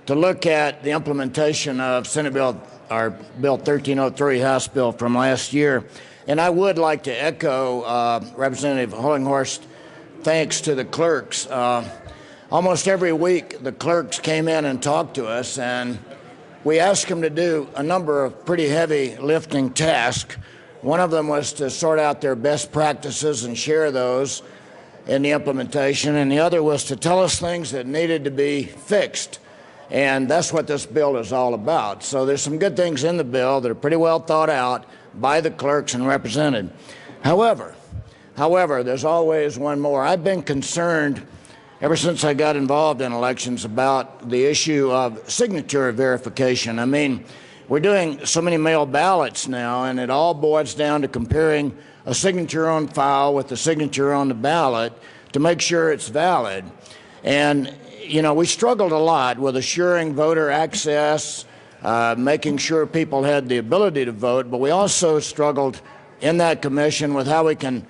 to look at the implementation of Senate Bill, or Bill 1303, House Bill from last year. And I would like to echo Representative Hollinghorst's thanks to the clerks. Almost every week, the clerks came in and talked to us, and we asked them to do a number of pretty heavy lifting tasks. One of them was to sort out their best practices and share those in the implementation, and the other was to tell us things that needed to be fixed. And that's what this bill is all about. So there's some good things in the bill that are pretty well thought out by the clerks and represented. However, there's always one more. I've been concerned ever since I got involved in elections about the issue of signature verification. I mean, we're doing so many mail ballots now, and it all boils down to comparing a signature on file with the signature on the ballot to make sure it's valid. And, you know, we struggled a lot with assuring voter access, making sure people had the ability to vote, but we also struggled in that commission with how we can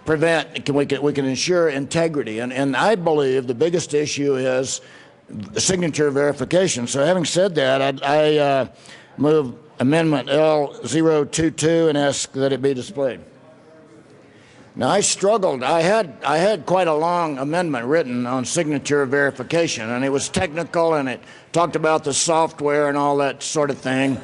we can ensure integrity. And I believe the biggest issue is signature verification. So having said that, I move Amendment L022 and ask that it be displayed. Now, I struggled. I had quite a long amendment written on signature verification, and it was technical, and it talked about the software and all that sort of thing.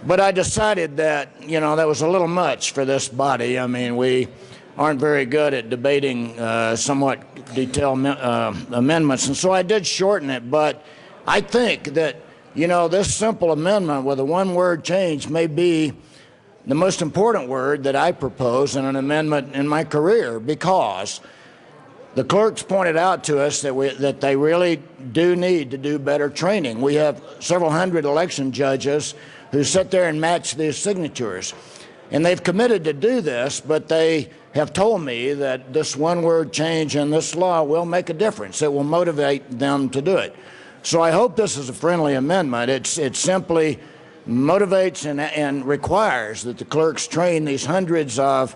But I decided that, that was a little much for this body. I mean, we aren't very good at debating somewhat detailed amendments, and so I did shorten it. But I think that, this simple amendment with a one-word change may be the most important word that I propose in an amendment in my career, because the clerks pointed out to us that they really do need to do better training. We have several hundred election judges who sit there and match these signatures. And they've committed to do this, but they have told me that this one-word change in this law will make a difference. It will motivate them to do it. So I hope this is a friendly amendment. It simply motivates and requires that the clerks train these hundreds of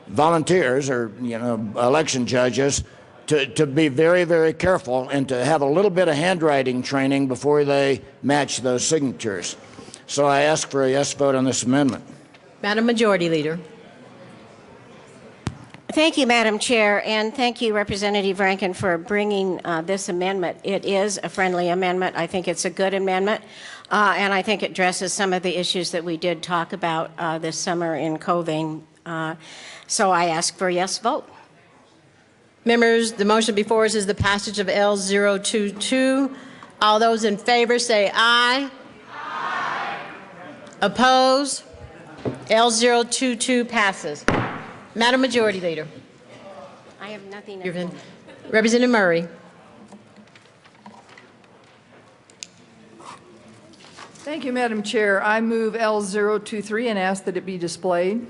volunteers or election judges to be very, very careful and to have a little bit of handwriting training before they match those signatures. So I ask for a yes vote on this amendment. Madam Majority Leader. Thank you, Madam Chair, and thank you, Representative Rankin, for bringing this amendment. It is a friendly amendment. I think it's a good amendment, and I think it addresses some of the issues that we did talk about this summer in Covain. So I ask for a yes vote. Members, the motion before us is the passage of L022. All those in favor say aye. Aye. Oppose? L022 passes. Madam Majority Leader. I have nothing. Representative Murray. Thank you, Madam Chair. I move L023 and ask that it be displayed.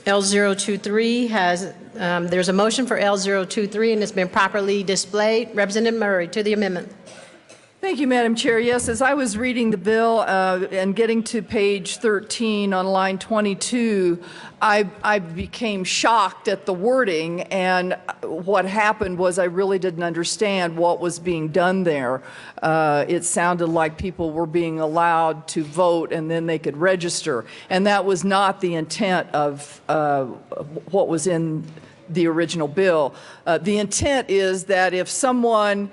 L023 has, there's a motion for L023 and it's been properly displayed. Representative Murray to the amendment. Thank you, Madam Chair. Yes, as I was reading the bill and getting to page 13 on line 22, I became shocked at the wording, and what happened was I really didn't understand what was being done there. It sounded like people were being allowed to vote and then they could register, and that was not the intent of what was in the original bill. The intent is that if someone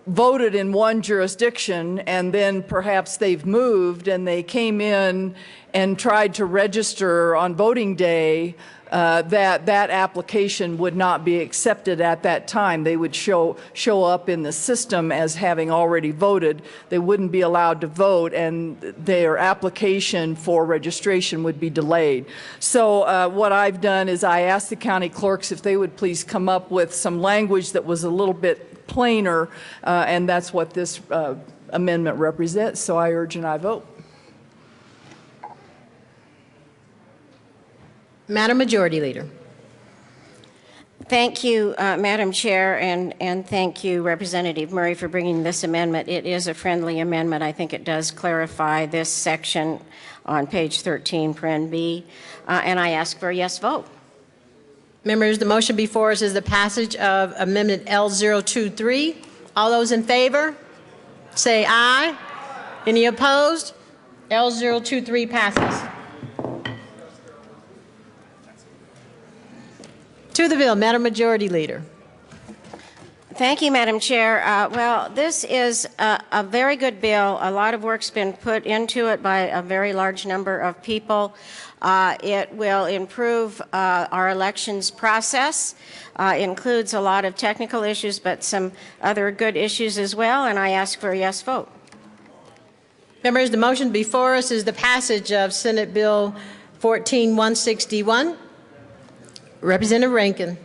voted in one jurisdiction and then perhaps they've moved and they came in and tried to register on voting day, that application would not be accepted at that time. They would show up in the system as having already voted. They wouldn't be allowed to vote, and their application for registration would be delayed. So what I've done is I asked the county clerks if they would please come up with some language that was a little bit plainer, and that's what this amendment represents. So I urge and I vote. Madam Majority Leader. Thank you, Madam Chair, and thank you, Representative Murray, for bringing this amendment. It is a friendly amendment. I think it does clarify this section on page 13, paren B, and I ask for a yes vote. Members, the motion before us is the passage of Amendment L023. All those in favor, say aye. Any opposed? L023 passes. To the bill, Madam Majority Leader. Thank you, Madam Chair. Well, this is a very good bill. A lot of work's been put into it by a very large number of people. It will improve our elections process. Includes a lot of technical issues, but some other good issues as well, and I ask for a yes vote. Members, the motion before us is the passage of Senate Bill 14161. Representative Rankin.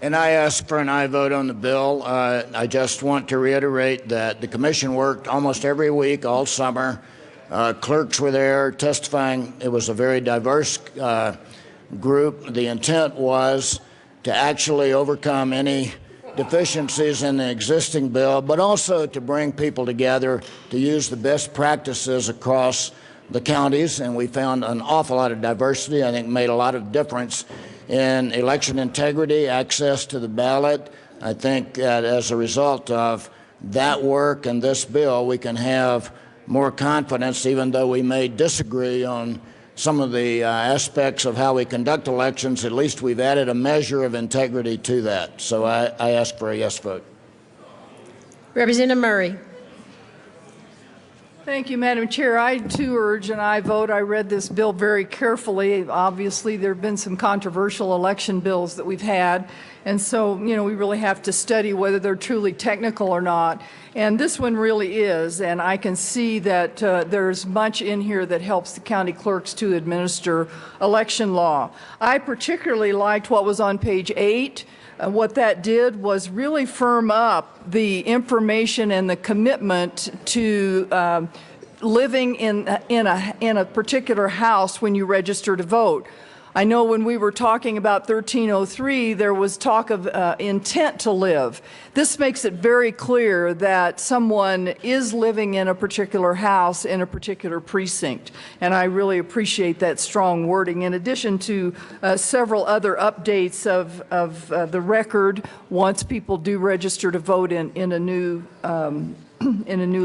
And I ask for an aye vote on the bill. I just want to reiterate that the commission worked almost every week all summer. Clerks were there testifying. It was a very diverse group. The intent was to actually overcome any deficiencies in the existing bill, but also to bring people together to use the best practices across the counties, and we found an awful lot of diversity. I think made a lot of difference in election integrity, access to the ballot. I think that as a result of that work and this bill, we can have more confidence, even though we may disagree on some of the aspects of how we conduct elections. At least we've added a measure of integrity to that. So I ask for a yes vote. Representative Murray. Thank you, Madam Chair. I too urge and I vote. I read this bill very carefully. Obviously, there have been some controversial election bills that we've had. And so, we really have to study whether they're truly technical or not. And this one really is. And I can see that there's much in here that helps the county clerks to administer election law. I particularly liked what was on page 8. What that did was really firm up the information and the commitment to living in a particular house when you register to vote. I know when we were talking about 1303, there was talk of intent to live. This makes it very clear that someone is living in a particular house in a particular precinct, and I really appreciate that strong wording, in addition to several other updates of the record once people do register to vote in a new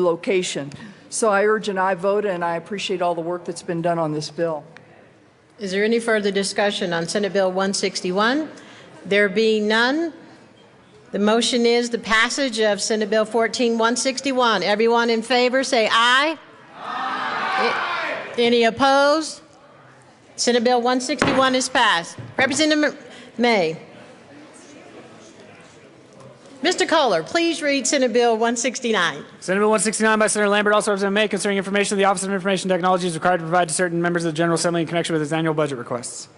location. So I urge an aye vote, and I appreciate all the work that's been done on this bill. Is there any further discussion on Senate Bill 161? There being none, the motion is the passage of Senate Bill 14161. Everyone in favor say aye. Aye. Any opposed? Senate Bill 161 is passed. Representative May. Mr. Kohler, please read Senate Bill 169. Senate Bill 169 by Senator Lambert, also Representative May, concerning information the Office of Information Technology is required to provide to certain members of the General Assembly in connection with its annual budget requests.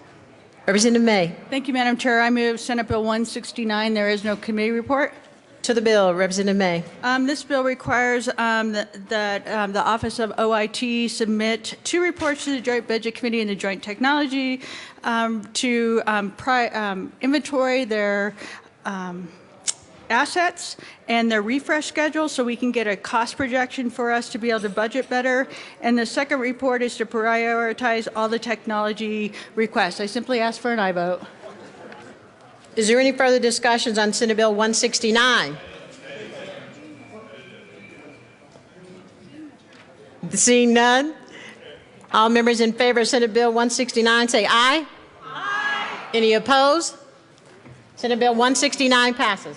Representative May. Thank you, Madam Chair. I move Senate Bill 169. There is no committee report. To the bill, Representative May. This bill requires that the Office of OIT submit 2 reports to the Joint Budget Committee and the Joint Technology to inventory their assets and their refresh schedule so we can get a cost projection for us to be able to budget better. And the second report is to prioritize all the technology requests. I simply ask for an aye vote. Is there any further discussions on Senate Bill 169? Seeing none, all members in favor of Senate Bill 169 say aye. Aye. Any opposed? Senate Bill 169 passes.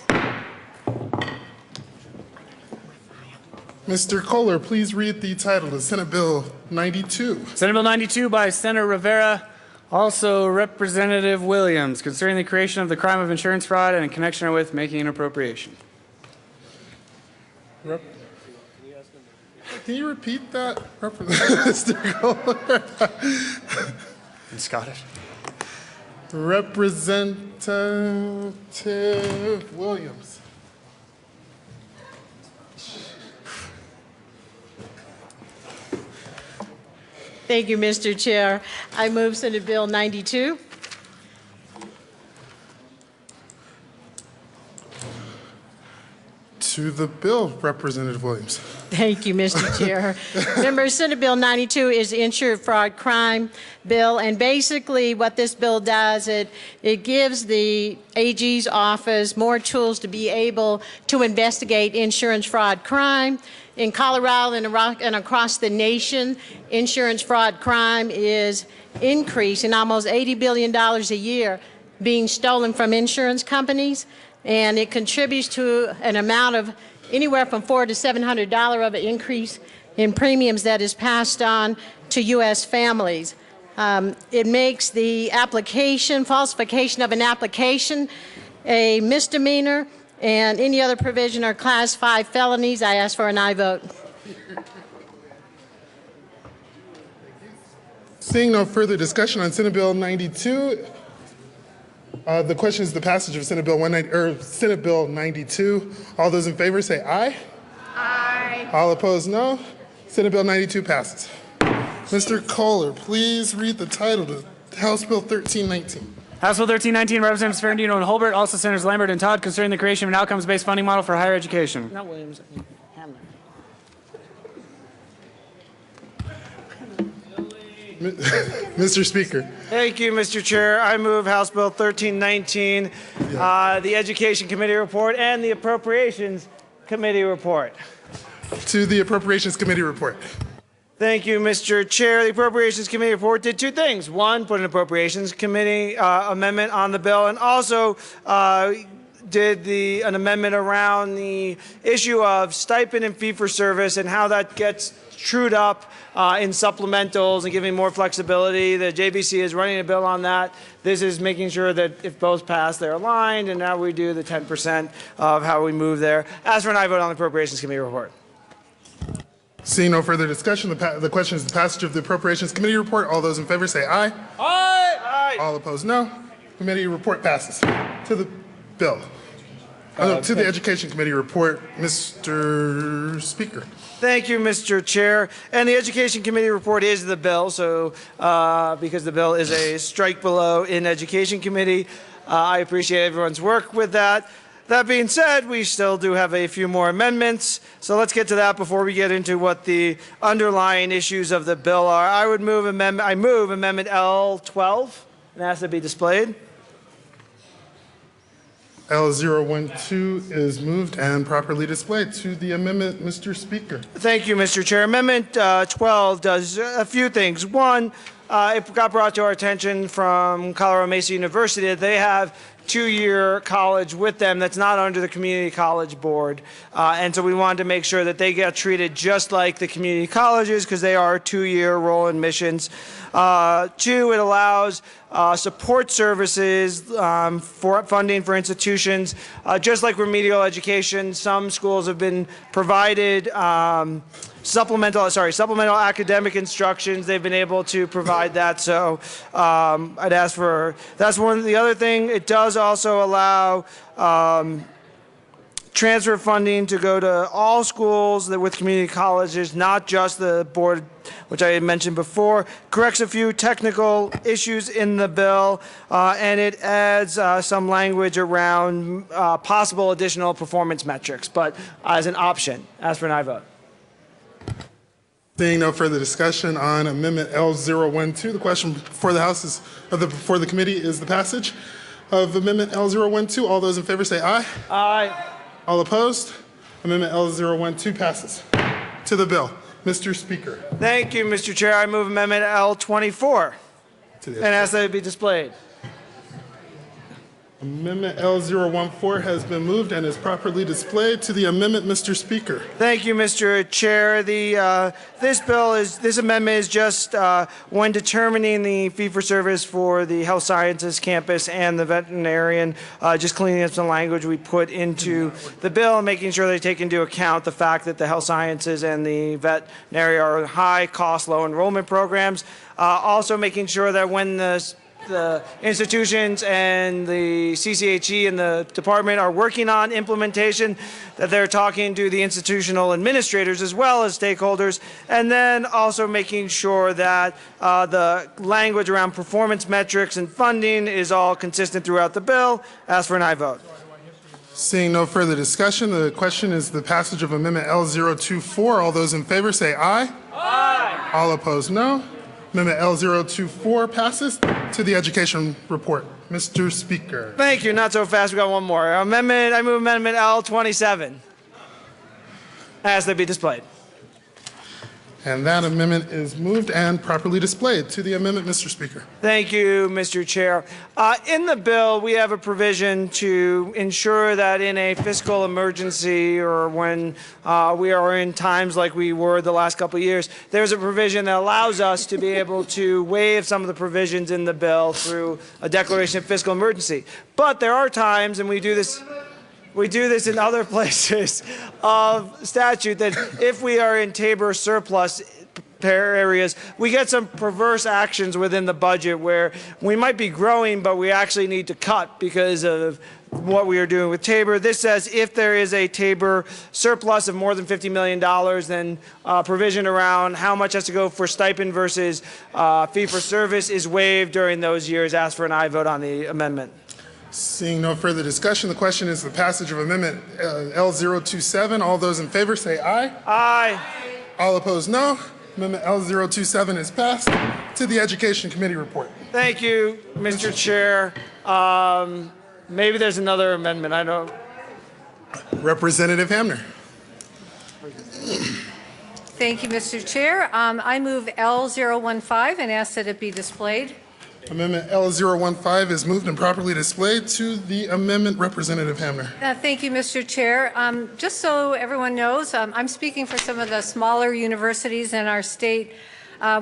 Mr. Kohler, please read the title of Senate Bill 92. Senate Bill 92 by Senator Rivera, also Representative Williams, concerning the creation of the crime of insurance fraud and in connection with making an appropriation. Can you repeat that, Mr. Kohler? In Scottish. Representative Williams. Thank you, Mr. Chair. I move Senate Bill 92. To the bill, Representative Williams. Thank you, Mr. Chair. Members, Senate Bill 92 is the insurance fraud crime bill, and basically what this bill does, it gives the AG's office more tools to be able to investigate insurance fraud crime. In Colorado and across the nation, insurance fraud crime is increasing almost $80 billion a year being stolen from insurance companies, and it contributes to an amount of anywhere from $400 to $700 of an increase in premiums that is passed on to U.S. families. It makes the falsification of an application, a misdemeanor, and any other provision are Class 5 felonies. I ask for an aye vote. Seeing no further discussion on Senate Bill 92, the question is the passage of Senate Bill 92. All those in favor say aye. Aye. All opposed, no. Senate Bill 92 passes. Mr. Kohler, please read the title to House Bill 1319. House Bill 1319, Representatives Ferrandino and Holbert, also Senators Lambert and Todd, concerning the creation of an outcomes-based funding model for higher education. Not Williams, Hamler. Mr. Speaker. Thank you, Mr. Chair. I move House Bill 1319, the Education Committee report and the Appropriations Committee report. To the Appropriations Committee report. Thank you, Mr. Chair. The Appropriations Committee report did 2 things. 1, put an Appropriations Committee amendment on the bill, and also did an amendment around the issue of stipend and fee for service and how that gets trued up in supplementals and giving more flexibility. The JBC is running a bill on that. This is making sure that if both pass, they're aligned, and now we do the 10% of how we move there. As for an aye vote on the Appropriations Committee report. Seeing no further discussion, the question is the passage of the Appropriations Committee report. All those in favor say aye. Aye. Aye. All opposed, no. Committee report passes. To the bill. To the Education Committee report, Mr. Speaker. Thank you, Mr. Chair. And the Education Committee report is the bill, so because the bill is a strike below in Education Committee, I appreciate everyone's work with that. That being said, we still do have a few more amendments, so let's get to that before we get into what the underlying issues of the bill are. I move Amendment L12 and ask that it be displayed. L012 is moved and properly displayed. To the amendment, Mr. Speaker. Thank you, Mr. Chair. Amendment 12 does a few things. One, it got brought to our attention from Colorado Mesa University that they have two-year college with them that's not under the Community College Board. And so we wanted to make sure that they get treated just like the community colleges because they are two-year roll-in missions. Two, it allows support services for funding for institutions. Just like remedial education, some schools have been provided supplemental academic instructions. They've been able to provide that. So I'd ask for, that's one. The other thing, it does also allow transfer funding to go to all schools that with community colleges, not just the board, which I had mentioned before. Corrects a few technical issues in the bill, and it adds some language around possible additional performance metrics, but as an option. As for an aye vote. Seeing no further discussion on Amendment L012, the question before the House is, before the committee is the passage of Amendment L012. All those in favor say aye. Aye. All opposed? Amendment L012 passes. To the bill, Mr. Speaker. Thank you, Mr. Chair. I move Amendment L24 and ask that it be displayed. Amendment L014 has been moved and is properly displayed. To the amendment, Mr. Speaker. Thank you, Mr. Chair. This amendment is just when determining the fee-for-service for the health sciences campus and the veterinarian, just cleaning up some language we put into the bill and making sure they take into account the fact that the health sciences and the veterinary are high-cost, low-enrollment programs. Also making sure that when the institutions and the CCHE and the department are working on implementation, that they're talking to the institutional administrators as well as stakeholders, and then also making sure that the language around performance metrics and funding is all consistent throughout the bill. Ask for an aye vote. Seeing no further discussion, the question is the passage of Amendment L024. All those in favor say aye. Aye. All opposed, no. Amendment L024 passes. To the education report, Mr. Speaker. Thank you. Not so fast. We got one more. I move Amendment L27. Ask that it be displayed. And that amendment is moved and properly displayed. To the amendment, Mr. Speaker. Thank you, Mr. Chair. In the bill, we have a provision to ensure that in a fiscal emergency or when we are in times like we were the last couple of years, there's a provision that allows us to be able to waive some of the provisions in the bill through a declaration of fiscal emergency. But there are times, and we do this in other places of statute, that if we are in Tabor surplus areas, we get some perverse actions within the budget where we might be growing, but we actually need to cut because of what we are doing with Tabor. This says if there is a Tabor surplus of more than $50 million, then provision around how much has to go for stipend versus fee for service is waived during those years. Ask for an aye vote on the amendment. Seeing no further discussion, the question is the passage of Amendment L027. All those in favor say aye. Aye. All opposed, no. Amendment L027 is passed. To the Education Committee report. Thank you, Mr. Chair. Maybe there's another amendment. I don't. Representative Hamner. Thank you, Mr. Chair. I move L015 and ask that it be displayed. Amendment L015 is moved and properly displayed. To the amendment, Representative Hamner. Thank you, Mr. Chair. Just so everyone knows, I'm speaking for some of the smaller universities in our state.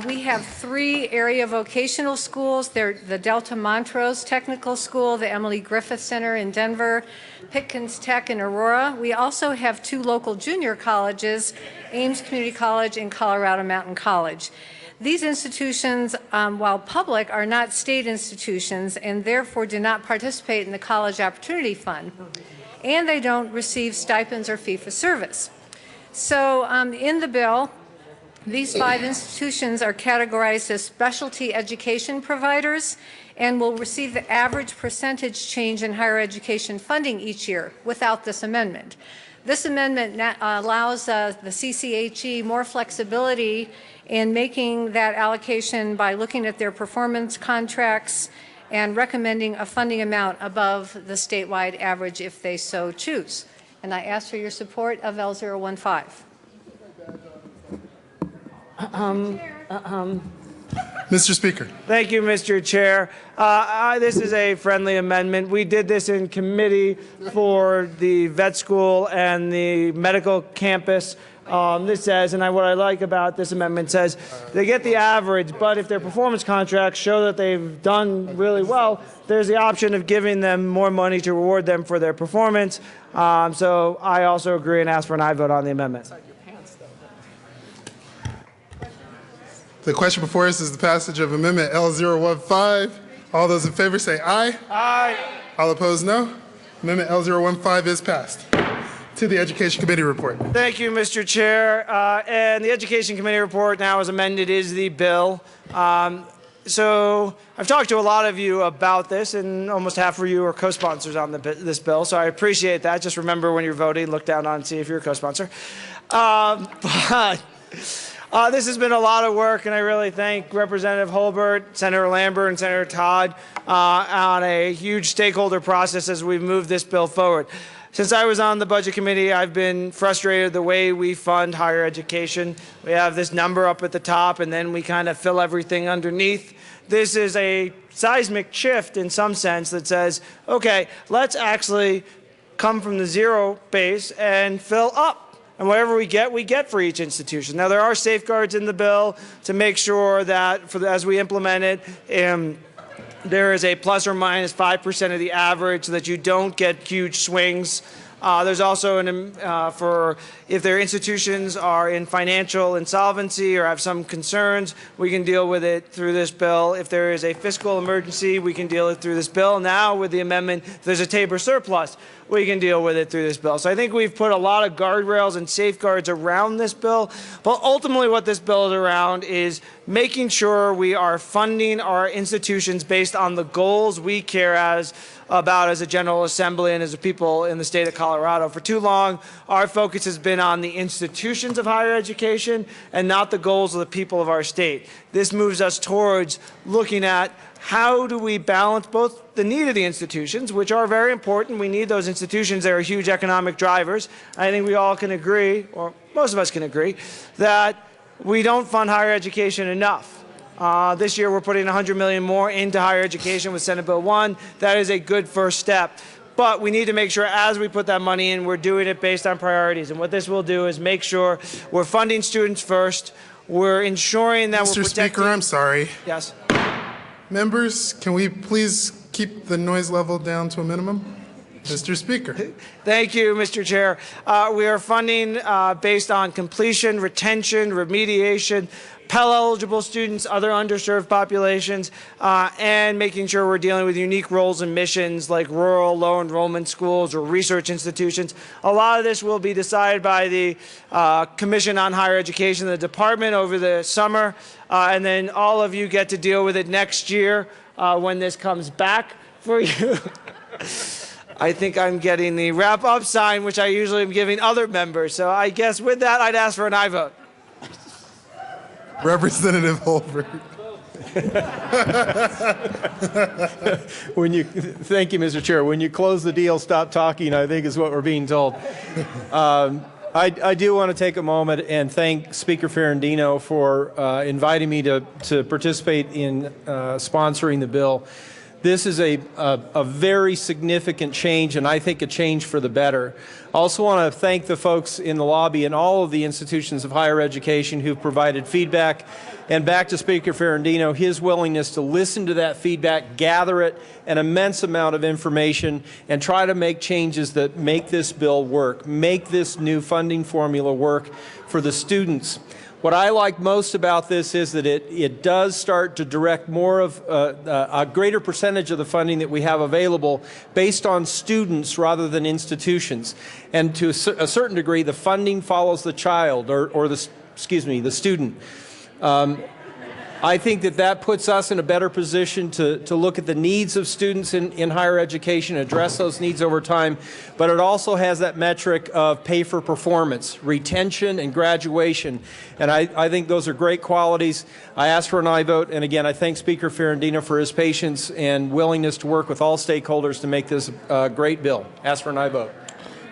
We have 3 area vocational schools. They're the Delta Montrose Technical School, the Emily Griffith Center in Denver, Pitkins Tech in Aurora. We also have 2 local junior colleges, Ames Community College and Colorado Mountain College. These institutions, while public, are not state institutions and therefore do not participate in the College Opportunity Fund, and they don't receive stipends or fee-for-service. So in the bill, these 5 institutions are categorized as specialty education providers and will receive the average percentage change in higher education funding each year without this amendment. This amendment allows the CCHE more flexibility in making that allocation by looking at their performance contracts and recommending a funding amount above the statewide average if they so choose. And I ask for your support of L015. Mr. Speaker. Thank you, Mr. Chair. This is a friendly amendment. We did this in committee for the vet school and the medical campus. This says, and what I like about this amendment says, they get the average, but if their performance contracts show that they've done really well, there's the option of giving them more money to reward them for their performance. So I also agree and ask for an aye vote on the amendment. The question before us is the passage of Amendment L015. All those in favor say aye. Aye. All opposed, no. Amendment L015 is passed. To the Education Committee report. Thank you, Mr. Chair. And the Education Committee report now as amended is the bill. So I've talked to a lot of you about this, and almost half of you are co-sponsors on this bill, so I appreciate that. Just remember when you're voting, look down on and see if you're a co-sponsor. This has been a lot of work, and I really thank Representative Holbert, Senator Lambert, and Senator Todd on a huge stakeholder process as we've moved this bill forward. Since I was on the Budget Committee, I've been frustrated the way we fund higher education. We have this number up at the top, and then we kind of fill everything underneath. This is a seismic shift in some sense that says, okay, let's actually come from the zero base and fill up. And whatever we get for each institution. Now, there are safeguards in the bill to make sure that as we implement it, there is a plus or minus 5% of the average so that you don't get huge swings. There's also for if their institutions are in financial insolvency or have some concerns, we can deal with it through this bill. If there is a fiscal emergency, we can deal with it through this bill. Now with the amendment, if there's a Tabor surplus, we can deal with it through this bill. So I think we've put a lot of guardrails and safeguards around this bill. But ultimately what this bill is around is making sure we are funding our institutions based on the goals we care about as a General Assembly and as a people in the state of Colorado. For too long, our focus has been on the institutions of higher education and not the goals of the people of our state. This moves us towards looking at how do we balance both the need of the institutions, which are very important. We need those institutions. They are huge economic drivers. I think we all can agree, or most of us can agree, that we don't fund higher education enough. This year we're putting $100 million more into higher education with Senate Bill 1. That is a good first step. But we need to make sure as we put that money in, we're doing it based on priorities. And what this will do is make sure we're funding students first. We're ensuring that we're protecting... Mr. Speaker, I'm sorry. Yes. Members, can we please keep the noise level down to a minimum? Mr. Speaker. Thank you, Mr. Chair. We are funding based on completion, retention, remediation, Pell-eligible students, other underserved populations, and making sure we're dealing with unique roles and missions like rural, low-enrollment schools or research institutions. A lot of this will be decided by the Commission on Higher Education, the department, over the summer, and then all of you get to deal with it next year when this comes back for you. I think I'm getting the wrap-up sign, which I usually am giving other members. So I guess with that, I'd ask for an aye vote. Representative Holbert. Thank you, Mr. Chair. When you close the deal, stop talking, I think is what we're being told. I I do want to take a moment and thank Speaker Ferrandino for inviting me to participate in sponsoring the bill. This is a very significant change, and I think a change for the better. I also want to thank the folks in the lobby and all of the institutions of higher education who've provided feedback. And back to Speaker Ferrandino, his willingness to listen to that feedback, gather it, an immense amount of information, and try to make changes that make this bill work, make this new funding formula work for the students. What I like most about this is that it does start to direct more of a greater percentage of the funding that we have available based on students rather than institutions. And to a certain degree, the funding follows the child or the student. I think that puts us in a better position to look at the needs of students in higher education, address those needs over time, but it also has that metric of pay for performance, retention, and graduation. And I think those are great qualities. I ask for an aye vote, and again, I thank Speaker Ferrandino for his patience and willingness to work with all stakeholders to make this a great bill. Ask for an aye vote.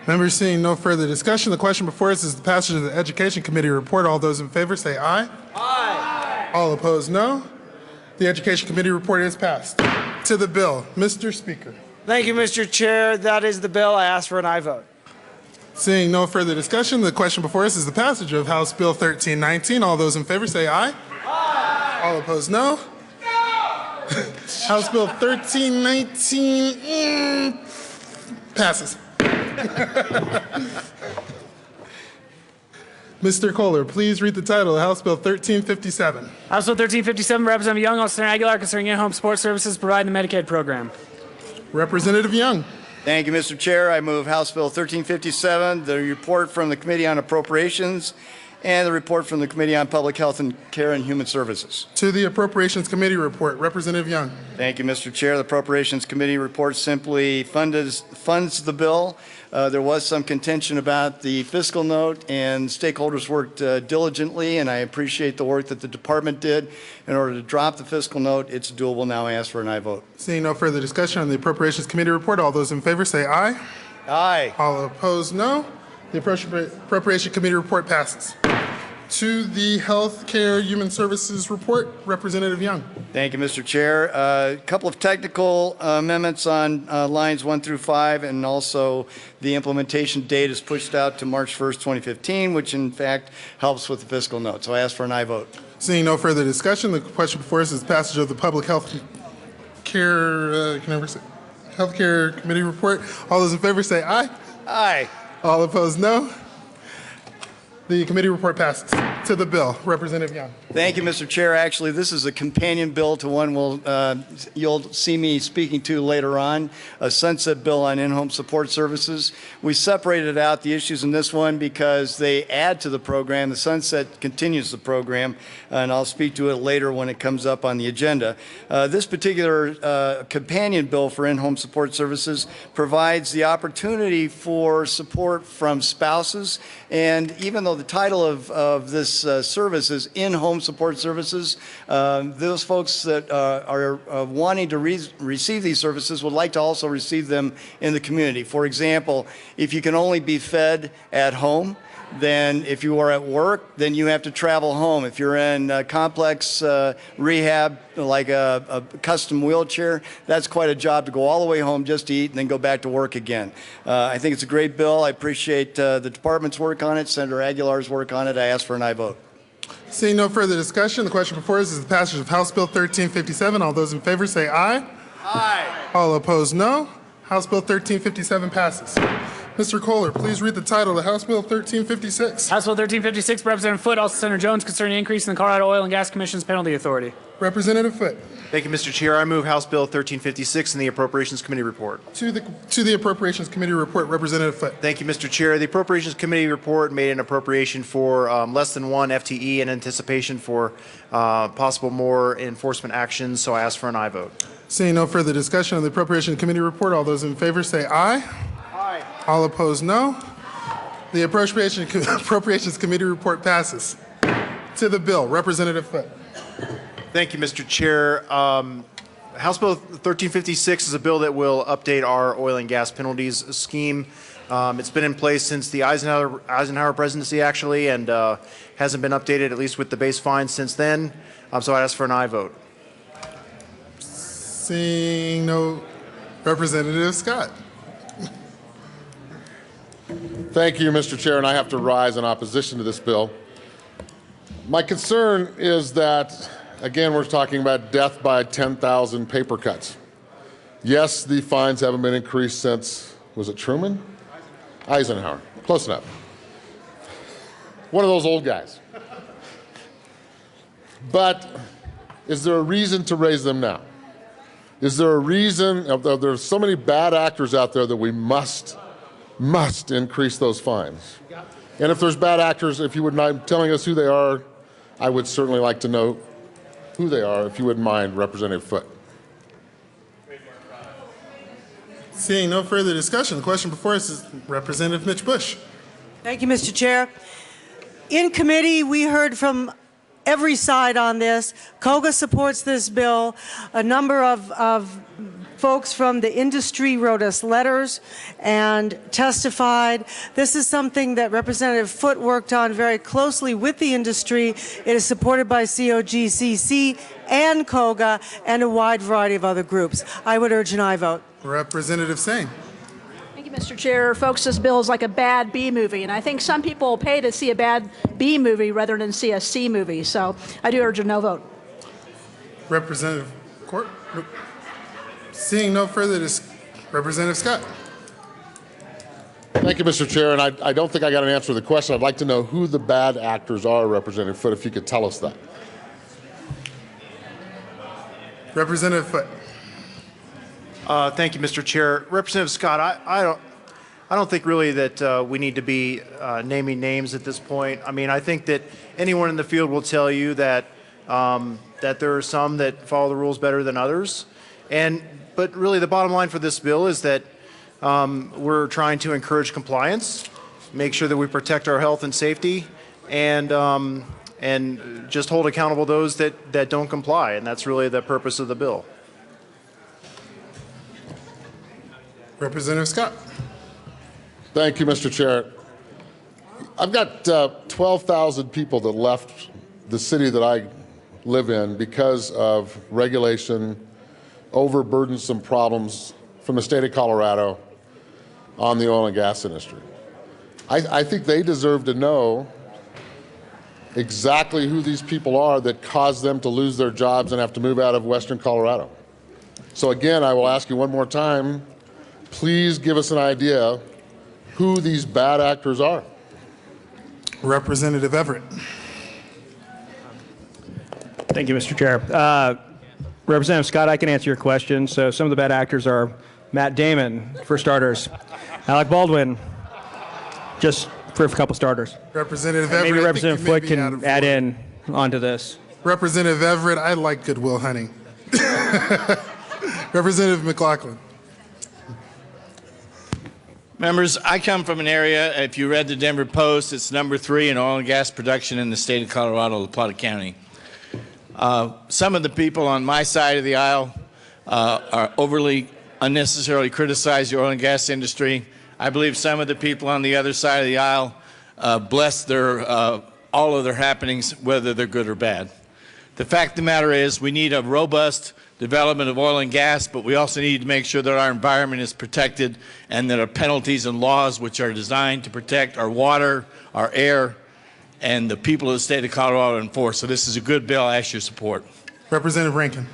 Members, seeing no further discussion, the question before us is the passage of the Education Committee report. All those in favor say aye. Aye. All opposed, no. The Education Committee report is passed. To the bill, Mr. Speaker. Thank you, Mr. Chair. That is the bill. I ask for an aye vote. Seeing no further discussion, the question before us is the passage of House Bill 1319. All those in favor say aye. Aye. All opposed, no. No. House Bill 1319 passes. Mr. Kohler, please read the title of House Bill 1357. House Bill 1357, Representative Young, also Senator Aguilar, concerning in-home support services provided in the Medicaid program. Representative Young. Thank you, Mr. Chair. I move House Bill 1357, the report from the Committee on Appropriations and the report from the Committee on Public Health and Care and Human Services. To the Appropriations Committee report, Representative Young. Thank you, Mr. Chair. The Appropriations Committee report simply funds the bill. There was some contention about the fiscal note, and stakeholders worked diligently, and I appreciate the work that the department did in order to drop the fiscal note. It's doable now. I ask for an aye vote. Seeing no further discussion on the Appropriations Committee report, all those in favor say aye. Aye. All opposed, no. The Appropriation Committee report passes. To the Health Care Human Services report, Representative Young. Thank you, Mr. Chair. A couple of technical amendments on lines 1 through 5, and also the implementation date is pushed out to March 1st, 2015, which in fact helps with the fiscal note. So I ask for an aye vote. Seeing no further discussion, the question before us is the passage of the Public Health Care Healthcare Committee report. All those in favor say aye. Aye. All opposed, no. The committee report passes. To the bill, Representative Young. Thank you, Mr. Chair. Actually, this is a companion bill to one you'll see me speaking to later on, a sunset bill on in-home support services. We separated out the issues in this one because they add to the program. The sunset continues the program, and I'll speak to it later when it comes up on the agenda. This particular companion bill for in-home support services provides the opportunity for support from spouses, and even though the title of this service is in-home support services, those folks that are wanting to receive these services would like to also receive them in the community. For example, if you can only be fed at home, then if you are at work, then you have to travel home. If you're in complex rehab, like a custom wheelchair, that's quite a job to go all the way home just to eat and then go back to work again. I think it's a great bill. I appreciate the department's work on it, Senator Aguilar's work on it. I ask for an aye vote. Seeing no further discussion, the question before us is the passage of House Bill 1357. All those in favor say aye. Aye. All opposed, no. House Bill 1357 passes. Mr. Kohler, please read the title of House Bill 1356. House Bill 1356, Representative Foote, also Senator Jones, concerning increase in the Colorado Oil and Gas Commission's penalty authority. Representative Foote. Thank you, Mr. Chair. I move House Bill 1356 in the Appropriations Committee report. To the Appropriations Committee report, Representative Foote. Thank you, Mr. Chair. The Appropriations Committee report made an appropriation for less than 1 FTE in anticipation for possible more enforcement actions, so I ask for an aye vote. Seeing no further discussion on the Appropriations Committee report, all those in favor say aye. Aye. All opposed, no. The Appropriations Committee report passes. To the bill, Representative Foote. Thank you, Mr. Chair. House Bill 1356 is a bill that will update our oil and gas penalties scheme. It's been in place since the Eisenhower presidency, actually, and hasn't been updated, at least with the base fines, since then. So I'd ask for an aye vote. Seeing no, Representative Scott. Thank you, Mr. Chair, and I have to rise in opposition to this bill. My concern is that, again, we're talking about death by 10,000 paper cuts. Yes, the fines haven't been increased since, was it Truman? Eisenhower. Close enough. One of those old guys. But is there a reason to raise them now? Is there a reason? There's so many bad actors out there that we must increase those fines. And if there's bad actors, if you wouldn't mind telling us who they are, I would certainly like to know who they are, if you wouldn't mind, Representative Foote. Seeing no further discussion, the question before us is Representative Mitch Bush. Thank you, Mr. Chair. In committee, we heard from every side on this. COGA supports this bill. A number of folks from the industry wrote us letters and testified. This is something that Representative Foote worked on very closely with the industry. It is supported by COGCC and COGA and a wide variety of other groups. I would urge an aye vote. Representative Singh. Thank you, Mr. Chair. Folks, this bill is like a bad B movie, and I think some people pay to see a bad B movie rather than see a C movie. So I do urge a no vote. Representative Court. Seeing no further Representative Scott. Thank you, Mr. Chair, and I don't think I got an answer to the question. I'd like to know who the bad actors are, Representative Foote, if you could tell us that. Representative Foote. Thank you, Mr. Chair. Representative Scott, I don't think really that we need to be naming names at this point. I mean, I think that anyone in the field will tell you that that there are some that follow the rules better than others. But really, the bottom line for this bill is that we're trying to encourage compliance, make sure that we protect our health and safety, and just hold accountable those that don't comply. And that's really the purpose of the bill. Representative Scott. Thank you, Mr. Chair. I've got 12,000 people that left the city that I live in because of regulation, overburdensome problems from the state of Colorado on the oil and gas industry. I think they deserve to know exactly who these people are that caused them to lose their jobs and have to move out of western Colorado. So again, I will ask you one more time, please give us an idea who these bad actors are. Representative Everett. Thank you, Mr. Chair. Representative Scott, I can answer your question. So some of the bad actors are Matt Damon, for starters, Alec Baldwin, just for a couple starters. Representative And Everett. maybe Representative Foote can add in onto this. Representative Everett, I like Good Will Hunting. Representative McLaughlin. Members, I come from an area, if you read the Denver Post, it's #3 in oil and gas production in the state of Colorado, La Plata County. Some of the people on my side of the aisle are overly unnecessarily criticize the oil and gas industry. I believe some of the people on the other side of the aisle bless their, all of their happenings, whether they're good or bad. The fact of the matter is we need a robust development of oil and gas, but we also need to make sure that our environment is protected and that our penalties and laws which are designed to protect our water, our air, and the people of the state of Colorado enforced. So this is a good bill. I ask your support. Representative Rankin.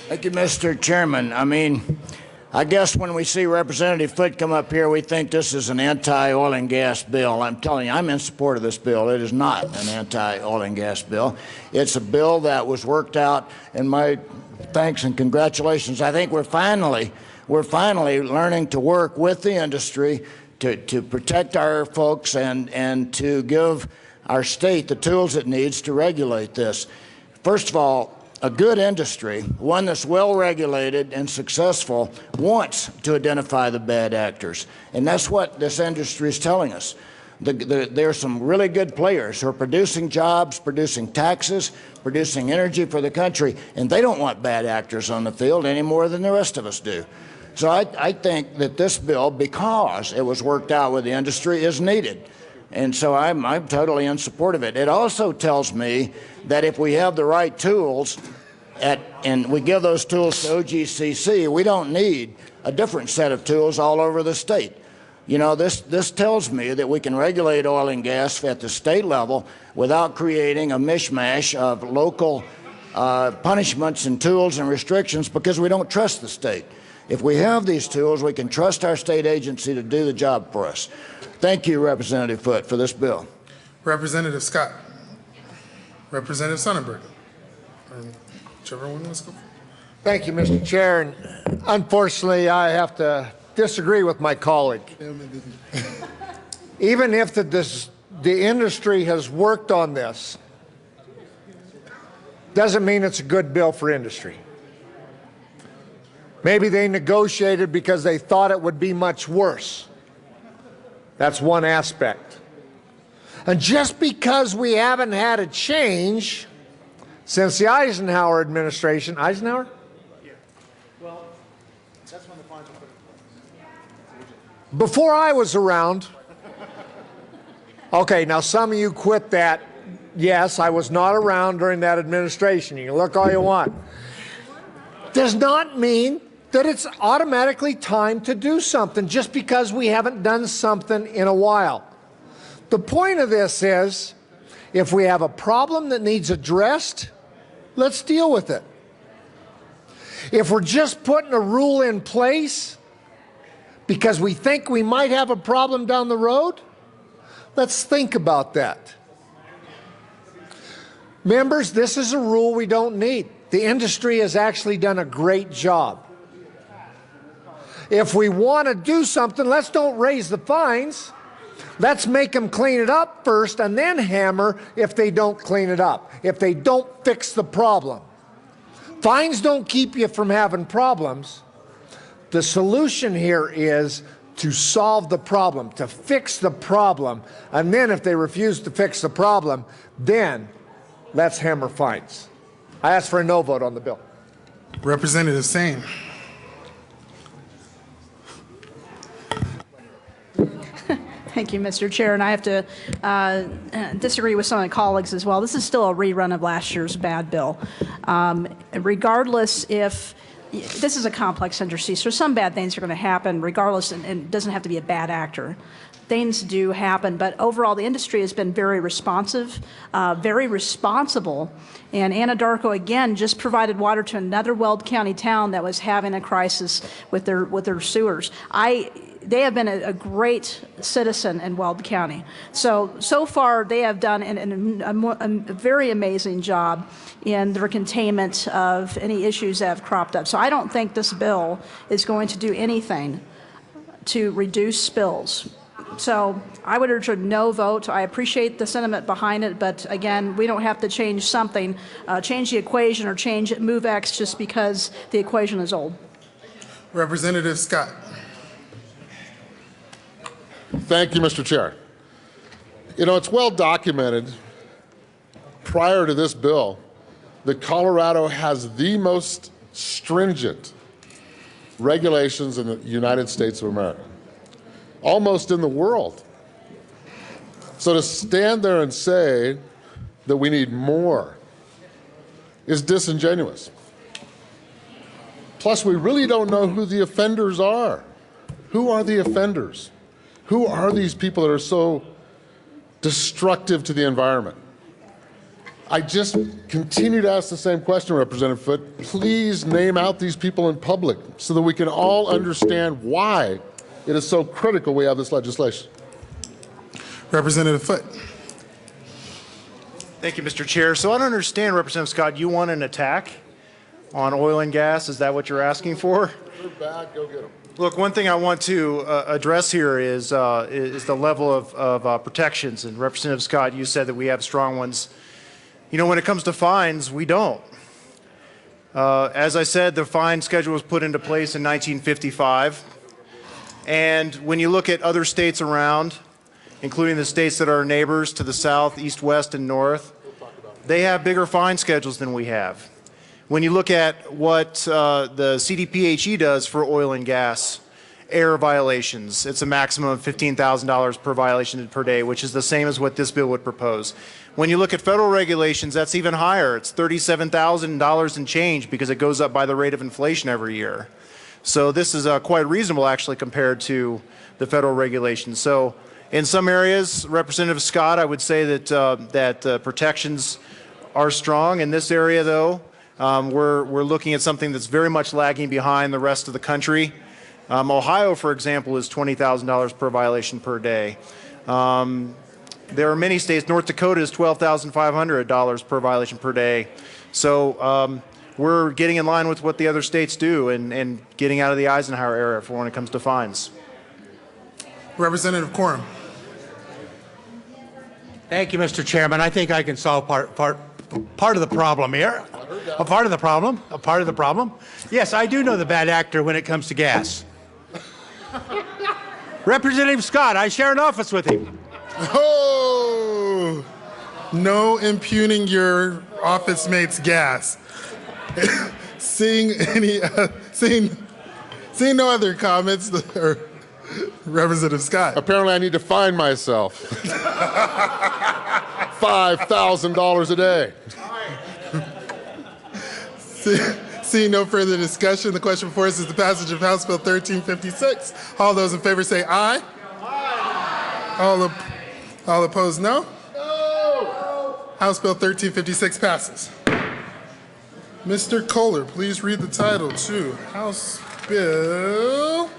Thank you, Mr. Chairman. I mean, I guess when we see Representative Foote come up here, we think this is an anti-oil and gas bill. I'm telling you, I'm in support of this bill. It is not an anti-oil and gas bill. It's a bill that was worked out, and my thanks and congratulations. I think we're finally learning to work with the industry to protect our folks and to give our state the tools it needs to regulate this. First of all, a good industry, one that's well regulated and successful, wants to identify the bad actors. And that's what this industry is telling us. There are some really good players who are producing jobs, producing taxes, producing energy for the country, and they don't want bad actors on the field any more than the rest of us do. So I think that this bill, because it was worked out with the industry, is needed. And so I'm totally in support of it. It also tells me that if we have the right tools and we give those tools to OGCC, we don't need a different set of tools all over the state. You know, this tells me that we can regulate oil and gas at the state level without creating a mishmash of local punishments and tools and restrictions because we don't trust the state. If we have these tools, we can trust our state agency to do the job for us. Thank you, Representative Foote, for this bill. Representative Scott. Representative Sonnenberg. Whichever one wants to go. Thank you, Mr. Chair. And unfortunately, I have to disagree with my colleague. Even if the industry has worked on this, doesn't mean it's a good bill for industry. Maybe they negotiated because they thought it would be much worse. That's one aspect. And just because we haven't had a change since the Eisenhower administration, Eisenhower? Yeah. Well, that's when the fines were put in place. Before I was around, okay, now some of you quit that. Yes, I was not around during that administration. You can look all you want. Does not mean that it's automatically time to do something just because we haven't done something in a while. The point of this is, if we have a problem that needs addressed, let's deal with it. If we're just putting a rule in place because we think we might have a problem down the road, let's think about that. Members, this is a rule we don't need. The industry has actually done a great job. If we want to do something, let's don't raise the fines. Let's make them clean it up first and then hammer if they don't clean it up, if they don't fix the problem. Fines don't keep you from having problems. The solution here is to solve the problem, to fix the problem, and then if they refuse to fix the problem, then let's hammer fines. I ask for a no vote on the bill. Representative Sane. Thank you, Mr. Chair, and I have to disagree with some of my colleagues as well. This is still a rerun of last year's bad bill. Regardless if this is a complex industry, so some bad things are going to happen regardless, and it doesn't have to be a bad actor. Things do happen, but overall the industry has been very responsive, very responsible, and Anadarko again just provided water to another Weld County town that was having a crisis with their sewers. They have been a great citizen in Weld County. So far they have done a very amazing job in their containment of any issues that have cropped up. So I don't think this bill is going to do anything to reduce spills. So I would urge a no vote. I appreciate the sentiment behind it, but again, we don't have to change something, change the equation or change MoveX just because the equation is old. Representative Scott. Thank you, Mr. Chair. You know, it's well documented prior to this bill that Colorado has the most stringent regulations in the United States of America, almost in the world. So to stand there and say that we need more is disingenuous. Plus, we really don't know who the offenders are. Who are the offenders? Who are these people that are so destructive to the environment? I just continue to ask the same question, Representative Foote. Please name out these people in public so that we can all understand why it is so critical we have this legislation. Representative Foote. Thank you, Mr. Chair. So I don't understand, Representative Scott, you want an attack on oil and gas? Is that what you're asking for? They're bad, go get them. Look, one thing I want to address here is the level of protections. And Representative Scott, you said that we have strong ones. You know, when it comes to fines, we don't. As I said, the fine schedule was put into place in 1955. And when you look at other states around, including the states that are our neighbors to the south, east, west, and north, they have bigger fine schedules than we have. When you look at what the CDPHE does for oil and gas air violations, it's a maximum of $15,000 per violation per day, which is the same as what this bill would propose. When you look at federal regulations, that's even higher. It's $37,000 and change because it goes up by the rate of inflation every year. So this is quite reasonable actually compared to the federal regulations. So in some areas, Representative Scott, I would say that protections are strong. In this area, though, we're looking at something that's very much lagging behind the rest of the country. Ohio, for example, is $20,000 per violation per day. There are many states. North Dakota is $12,500 per violation per day. So we're getting in line with what the other states do and getting out of the Eisenhower era for when it comes to fines. Representative Quorum. Thank you, Mr. Chairman. I think I can solve part of the problem here. A part of the problem. Yes, I do know the bad actor when it comes to gas. Representative Scott, I share an office with him. Oh, no impugning your office mate's gas. Seeing no other comments, Representative Scott. Apparently I need to fine myself. $5,000 a day. Seeing no further discussion, the question before us is the passage of House Bill 1356. All those in favor say aye. Aye. All opposed, no? No. House Bill 1356 passes. Mr. Kohler, please read the title to House Bill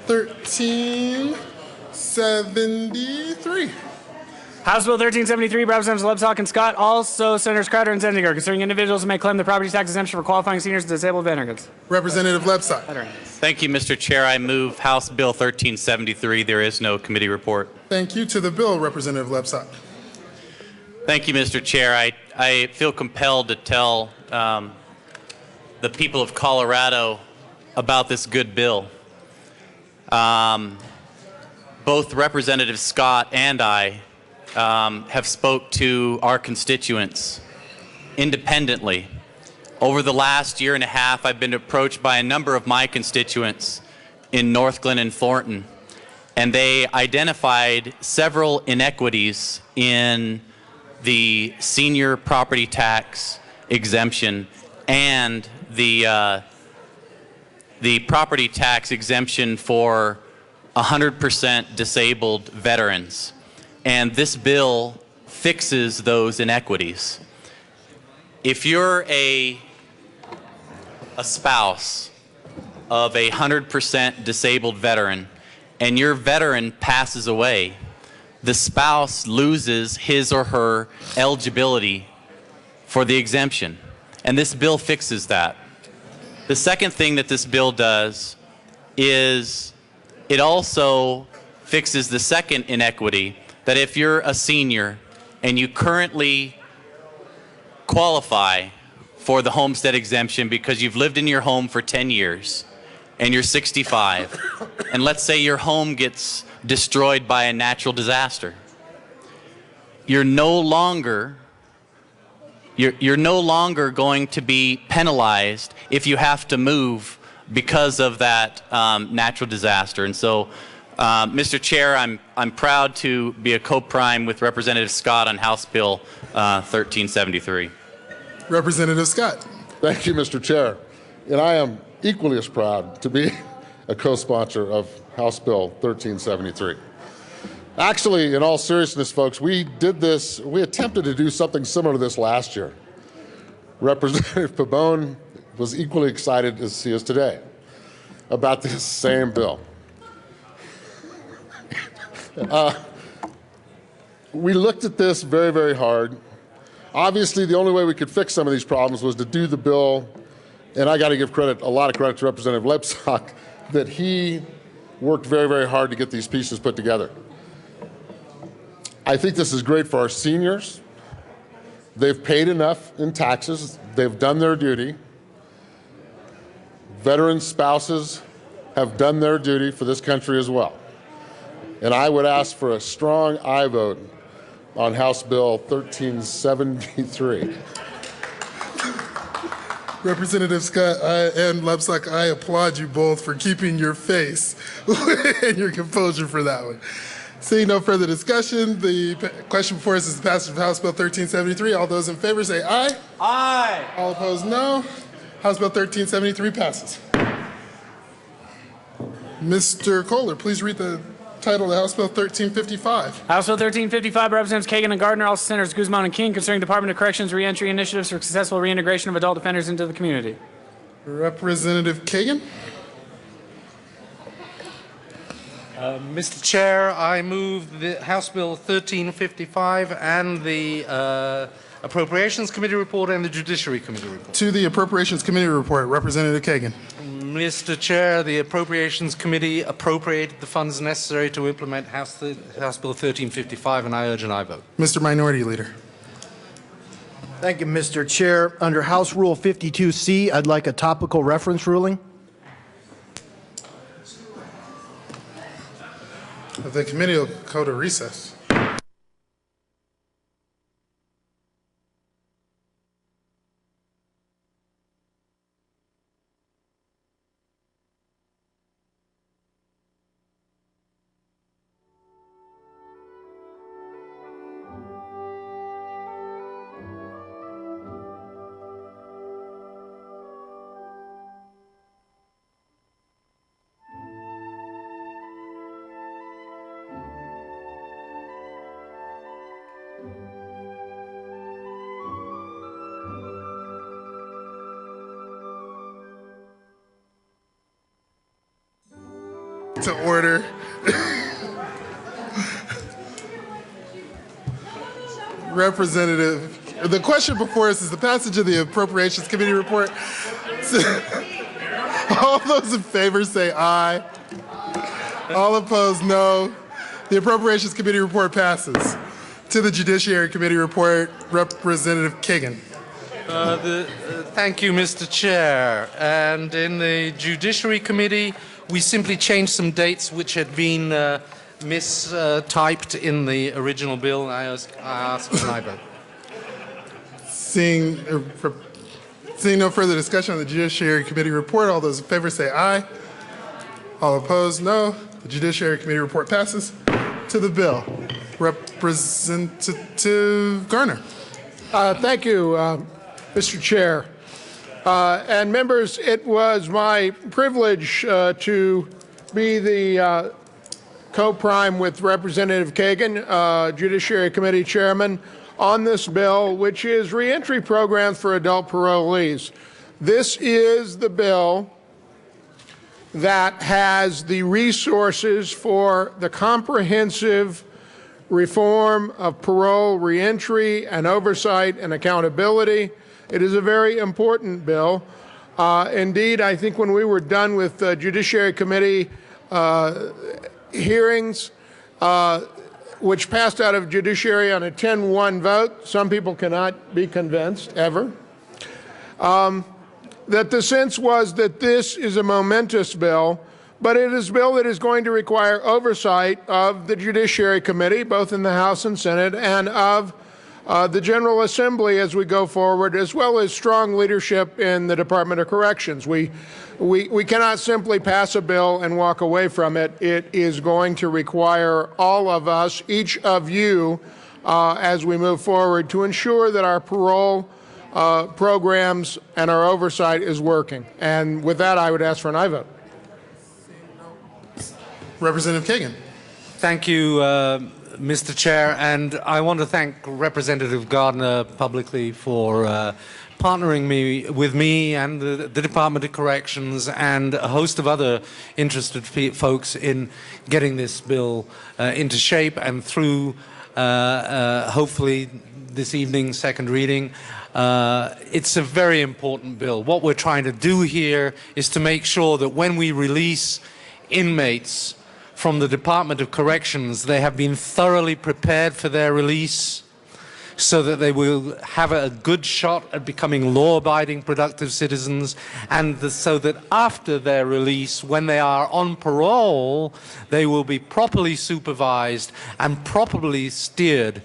1373. House Bill 1373, Representatives Lebsack and Scott, also Senators Crowder and Zendiger, concerning individuals who may claim the property tax exemption for qualifying seniors and disabled veterans. Representative Lebsack. Thank you, Mr. Chair. I move House Bill 1373. There is no committee report. Thank you. To the bill, Representative Lebsack. Thank you, Mr. Chair. I feel compelled to tell the people of Colorado about this good bill. Both Representative Scott and I have spoke to our constituents independently. Over the last year and a half, I've been approached by a number of my constituents in Northglenn and Thornton, and they identified several inequities in the senior property tax exemption and the property tax exemption for 100% disabled veterans. And this bill fixes those inequities. If you're a spouse of a 100% disabled veteran and your veteran passes away, the spouse loses his or her eligibility for the exemption. And this bill fixes that. The second thing that this bill does is it also fixes the second inequity, that if you're a senior and you currently qualify for the homestead exemption because you've lived in your home for 10 years and you're 65, and let's say your home gets destroyed by a natural disaster, you're no longer going to be penalized if you have to move because of that natural disaster. And so, Mr. Chair, I'm proud to be a co-prime with Representative Scott on House Bill 1373. Representative Scott. Thank you, Mr. Chair. And I am equally as proud to be a co-sponsor of House Bill 1373. Actually, in all seriousness, folks, we attempted to do something similar to this last year. Representative Pabon was equally excited as he is today about this same bill. We looked at this very, very hard. Obviously, the only way we could fix some of these problems was to do the bill, and I got to give credit, a lot of credit to Representative Lebsack, that he worked very, very hard to get these pieces put together. I think this is great for our seniors. They've paid enough in taxes. They've done their duty. Veteran spouses have done their duty for this country as well. And I would ask for a strong aye vote on House Bill 1373. Representative Scott and Lebsack, I applaud you both for keeping your face and your composure for that one. Seeing no further discussion, the question before us is the passage of House Bill 1373. All those in favor say aye. Aye. All opposed, no. House Bill 1373 passes. Mr. Kohler, please read the title of House Bill 1355. House Bill 1355 by Representatives Kagan and Gardner, also Senators Guzman and King, concerning Department of Corrections reentry initiatives for successful reintegration of adult offenders into the community. Representative Kagan. Mr. Chair, I move the House Bill 1355 and the Appropriations Committee report and the Judiciary Committee report. To the Appropriations Committee report, Representative Kagan. Mr. Chair, the Appropriations Committee appropriated the funds necessary to implement House Bill 1355, and I urge an aye vote. Mr. Minority Leader. Thank you, Mr. Chair. Under House Rule 52C, I'd like a topical reference ruling. The committee will go to recess. To order. Representative, the question before us is the passage of the Appropriations Committee report. All those in favor say aye. All opposed, no. The Appropriations Committee report passes. To the Judiciary Committee report, Representative Kagan. Thank you, Mr. Chair. And in the Judiciary Committee, we simply changed some dates which had been mistyped in the original bill, and I ask for an aye vote. Seeing no further discussion on the Judiciary Committee report, all those in favor say aye. All opposed, no. The Judiciary Committee report passes. To the bill, Representative Garner. Thank you, Mr. Chair. And members, it was my privilege to be the co-prime with Representative Kagan, Judiciary Committee Chairman, on this bill, which is reentry programs for adult parolees. This is the bill that has the resources for the comprehensive reform of parole, reentry, and oversight and accountability. It is a very important bill. Indeed, I think when we were done with Judiciary Committee hearings, which passed out of Judiciary on a 10-1 vote, some people cannot be convinced, ever, that the sense was that this is a momentous bill, but it is a bill that is going to require oversight of the Judiciary Committee, both in the House and Senate, and of the General Assembly as we go forward, as well as strong leadership in the Department of Corrections. We cannot simply pass a bill and walk away from it. It is going to require all of us, each of you, as we move forward, to ensure that our parole programs and our oversight is working. And with that, I would ask for an aye vote. Representative Kagan. Thank you, Mr. Chair, and I want to thank Representative Gardner publicly for partnering with me and the Department of Corrections and a host of other interested folks in getting this bill into shape and through, hopefully, this evening's second reading. It's a very important bill. What we're trying to do here is to make sure that when we release inmates from the Department of Corrections, they have been thoroughly prepared for their release so that they will have a good shot at becoming law-abiding, productive citizens, and so that after their release, when they are on parole, they will be properly supervised and properly steered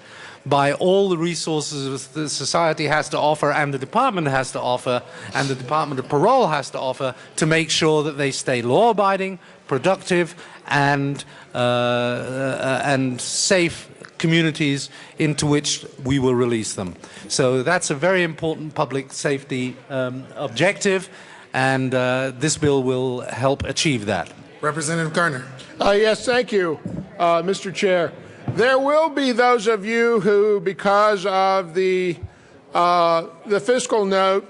by all the resources the society has to offer and the department has to offer and the Department of Parole has to offer to make sure that they stay law-abiding, productive, and safe communities into which we will release them. So that's a very important public safety objective, and this bill will help achieve that. Representative Garner. Yes, thank you, Mr. Chair. There will be those of you who, because of the fiscal note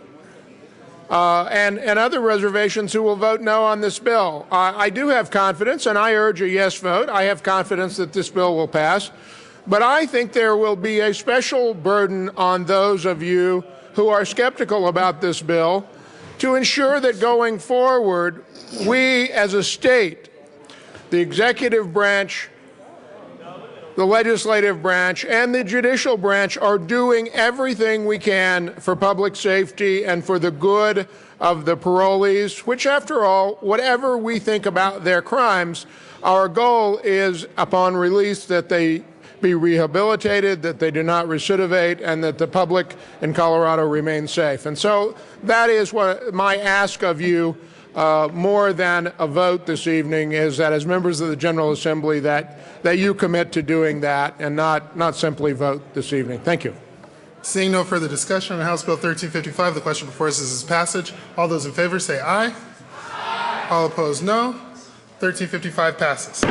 and other reservations, who will vote no on this bill. I do have confidence, and I urge a yes vote. I have confidence that this bill will pass. But I think there will be a special burden on those of you who are skeptical about this bill to ensure that going forward, we as a state, the executive branch, the legislative branch, and the judicial branch are doing everything we can for public safety and for the good of the parolees, which, after all, whatever we think about their crimes, our goal is, upon release, that they be rehabilitated, that they do not recidivate, and that the public in Colorado remains safe. And so that is what my ask of you, more than a vote this evening, is that as members of the General Assembly that you commit to doing that and not simply vote this evening. Thank you. Seeing no further discussion on House Bill 1355, the question before us is its passage. All those in favor say aye. Aye. All opposed, no. 1355 passes.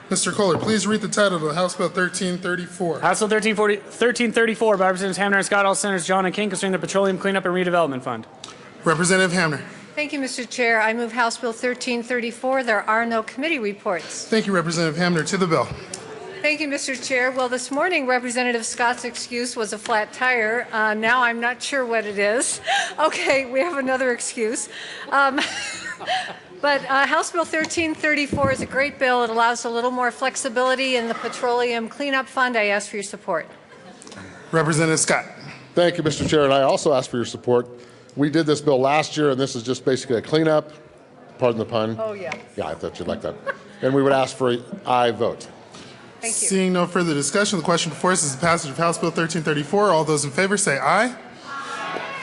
Mr. Kohler, please read the title of House Bill 1334. House Bill 1334 by Representatives Hamner and Scott, all Senators John and King, concerning the Petroleum Cleanup and Redevelopment Fund. Representative Hamner. Thank you, Mr. Chair. I move House Bill 1334. There are no committee reports. Thank you, Representative Hamner. To the bill. Thank you, Mr. Chair. Well, this morning, Representative Scott's excuse was a flat tire. Now I'm not sure what it is. Okay, we have another excuse. But House Bill 1334 is a great bill. It allows a little more flexibility in the Petroleum Cleanup Fund. I ask for your support. Representative Scott. Thank you, Mr. Chair, and I also ask for your support. We did this bill last year, and this is just basically a cleanup. Pardon the pun. Oh, yeah. Yeah, I thought you'd like that. And we would ask for an aye vote. Thank you. Seeing no further discussion, the question before us is the passage of House Bill 1334. All those in favor say aye.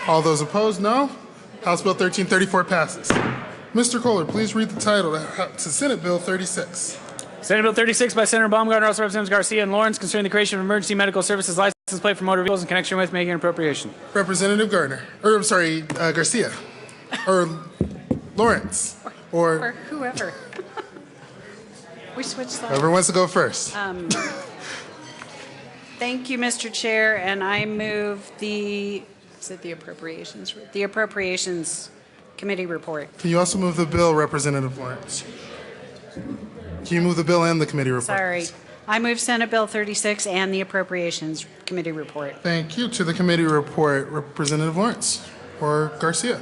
All those opposed, no. House Bill 1334 passes. Mr. Kohler, please read the title to Senate Bill 36. Senate Bill 36 by Senator Baumgartner, also Representatives Garcia and Lawrence, concerning the creation of emergency medical services license plate for motor vehicles in connection with making an appropriation. Representative Garcia, or Lawrence, or whoever. We switched sides. Whoever wants to go first. Thank you, Mr. Chair, and I move the Appropriations Committee report. Can you also move the bill, Representative Lawrence? Can you move the bill and the committee report? Sorry. I move Senate Bill 36 and the Appropriations Committee report. Thank you. To the committee report, Representative Lawrence or Garcia.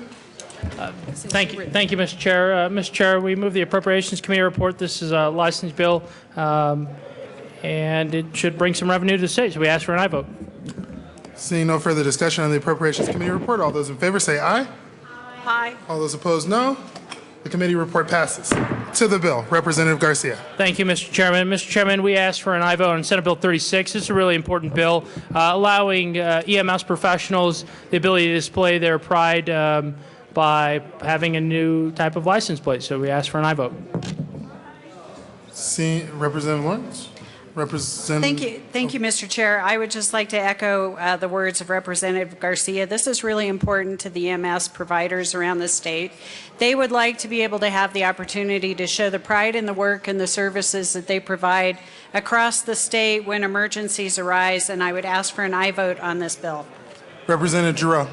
Thank you, Mr. Chair. Mr. Chair, we move the Appropriations Committee report. This is a license bill, and it should bring some revenue to the state, so we ask for an aye vote. Seeing no further discussion on the Appropriations Committee report, all those in favor say aye. Aye. All those opposed, no. The committee report passes. To the bill, Representative Garcia. Thank you, Mr. Chairman. Mr. Chairman, we ask for an aye vote on Senate Bill 36. This is a really important bill, allowing EMS professionals the ability to display their pride by having a new type of license plate. So we ask for an aye vote. Representative Lawrence. Thank you, Mr. Chair. I would just like to echo the words of Representative Garcia. This is really important to the EMS providers around the state. They would like to be able to have the opportunity to show the pride in the work and the services that they provide across the state when emergencies arise, and I would ask for an aye vote on this bill. Representative Giroux.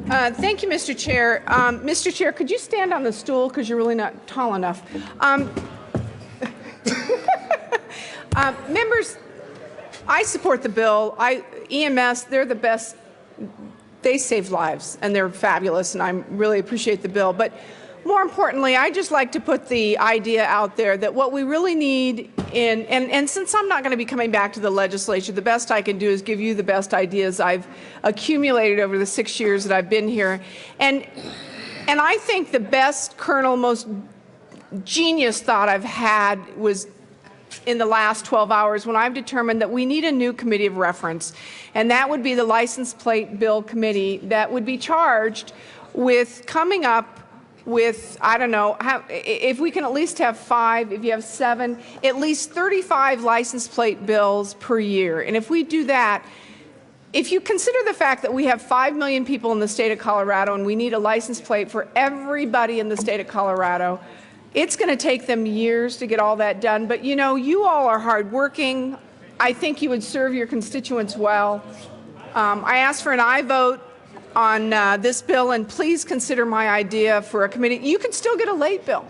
Thank you, Mr. Chair. Mr. Chair, could you stand on the stool because you're really not tall enough? Members, I support the bill. EMS, they're the best. They save lives, and they're fabulous, and I really appreciate the bill. But more importantly, I just like to put the idea out there that what we really need and since I'm not going to be coming back to the legislature, the best I can do is give you the best ideas I've accumulated over the 6 years that I've been here. And I think the best, most genius thought I've had was in the last 12 hours when I've determined that we need a new committee of reference, and that would be the License Plate Bill Committee that would be charged with coming up with, I don't know, if we can at least have 5, if you have 7, at least 35 license plate bills per year. And if we do that, if you consider the fact that we have 5 million people in the state of Colorado and we need a license plate for everybody in the state of Colorado, it's going to take them years to get all that done. But you know, you all are hardworking. I think you would serve your constituents well. I ask for an aye vote on this bill, and please consider my idea for a committee. You can still get a late bill.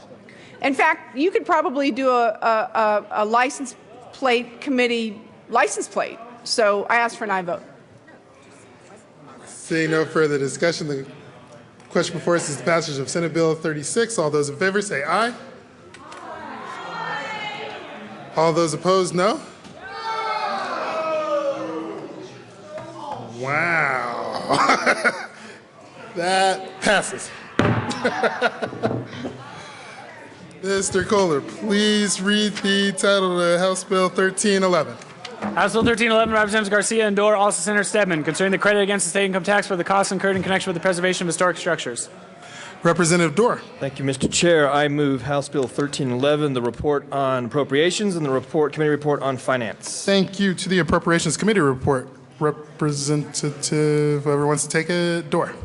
In fact, you could probably do a license plate committee license plate. So I ask for an aye vote. Seeing no further discussion, the question before us is the passage of Senate Bill 36. All those in favor say aye. All those opposed, no. Wow. That passes. Mr. Kohler, please read the title of House Bill 1311. House Bill 1311, Representatives Garcia and Dorr, also Senator Stedman, concerning the credit against the state income tax for the costs incurred in connection with the preservation of historic structures. Representative Dorr. Thank you, Mr. Chair. I move House Bill 1311, the report on appropriations, and the committee report on finance. Thank you. To the Appropriations Committee report, Representative, whoever wants to take it, Dorr.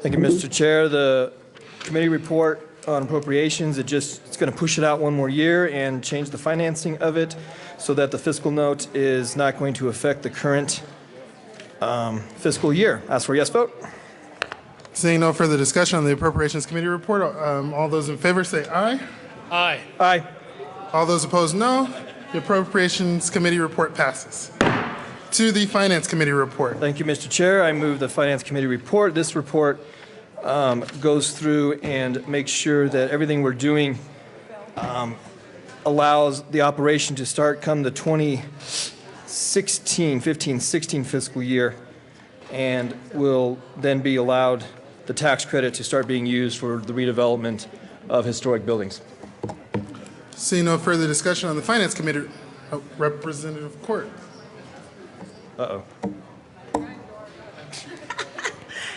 Thank you, Mr. Chair. The committee report on appropriations, it's going to push it out one more year and change the financing of it so that the fiscal note is not going to affect the current fiscal year. Ask for a yes vote. Seeing no further discussion on the Appropriations Committee report, all those in favor say aye. Aye. Aye. All those opposed, no. The Appropriations Committee report passes. To the Finance Committee report. Thank you, Mr. Chair. I move the Finance Committee report. This report goes through and makes sure that everything we're doing allows the operation to start come the 15-16 fiscal year, and will then be allowed the tax credit to start being used for the redevelopment of historic buildings. Seeing no further discussion on the Finance Committee, Representative Court. Uh-oh.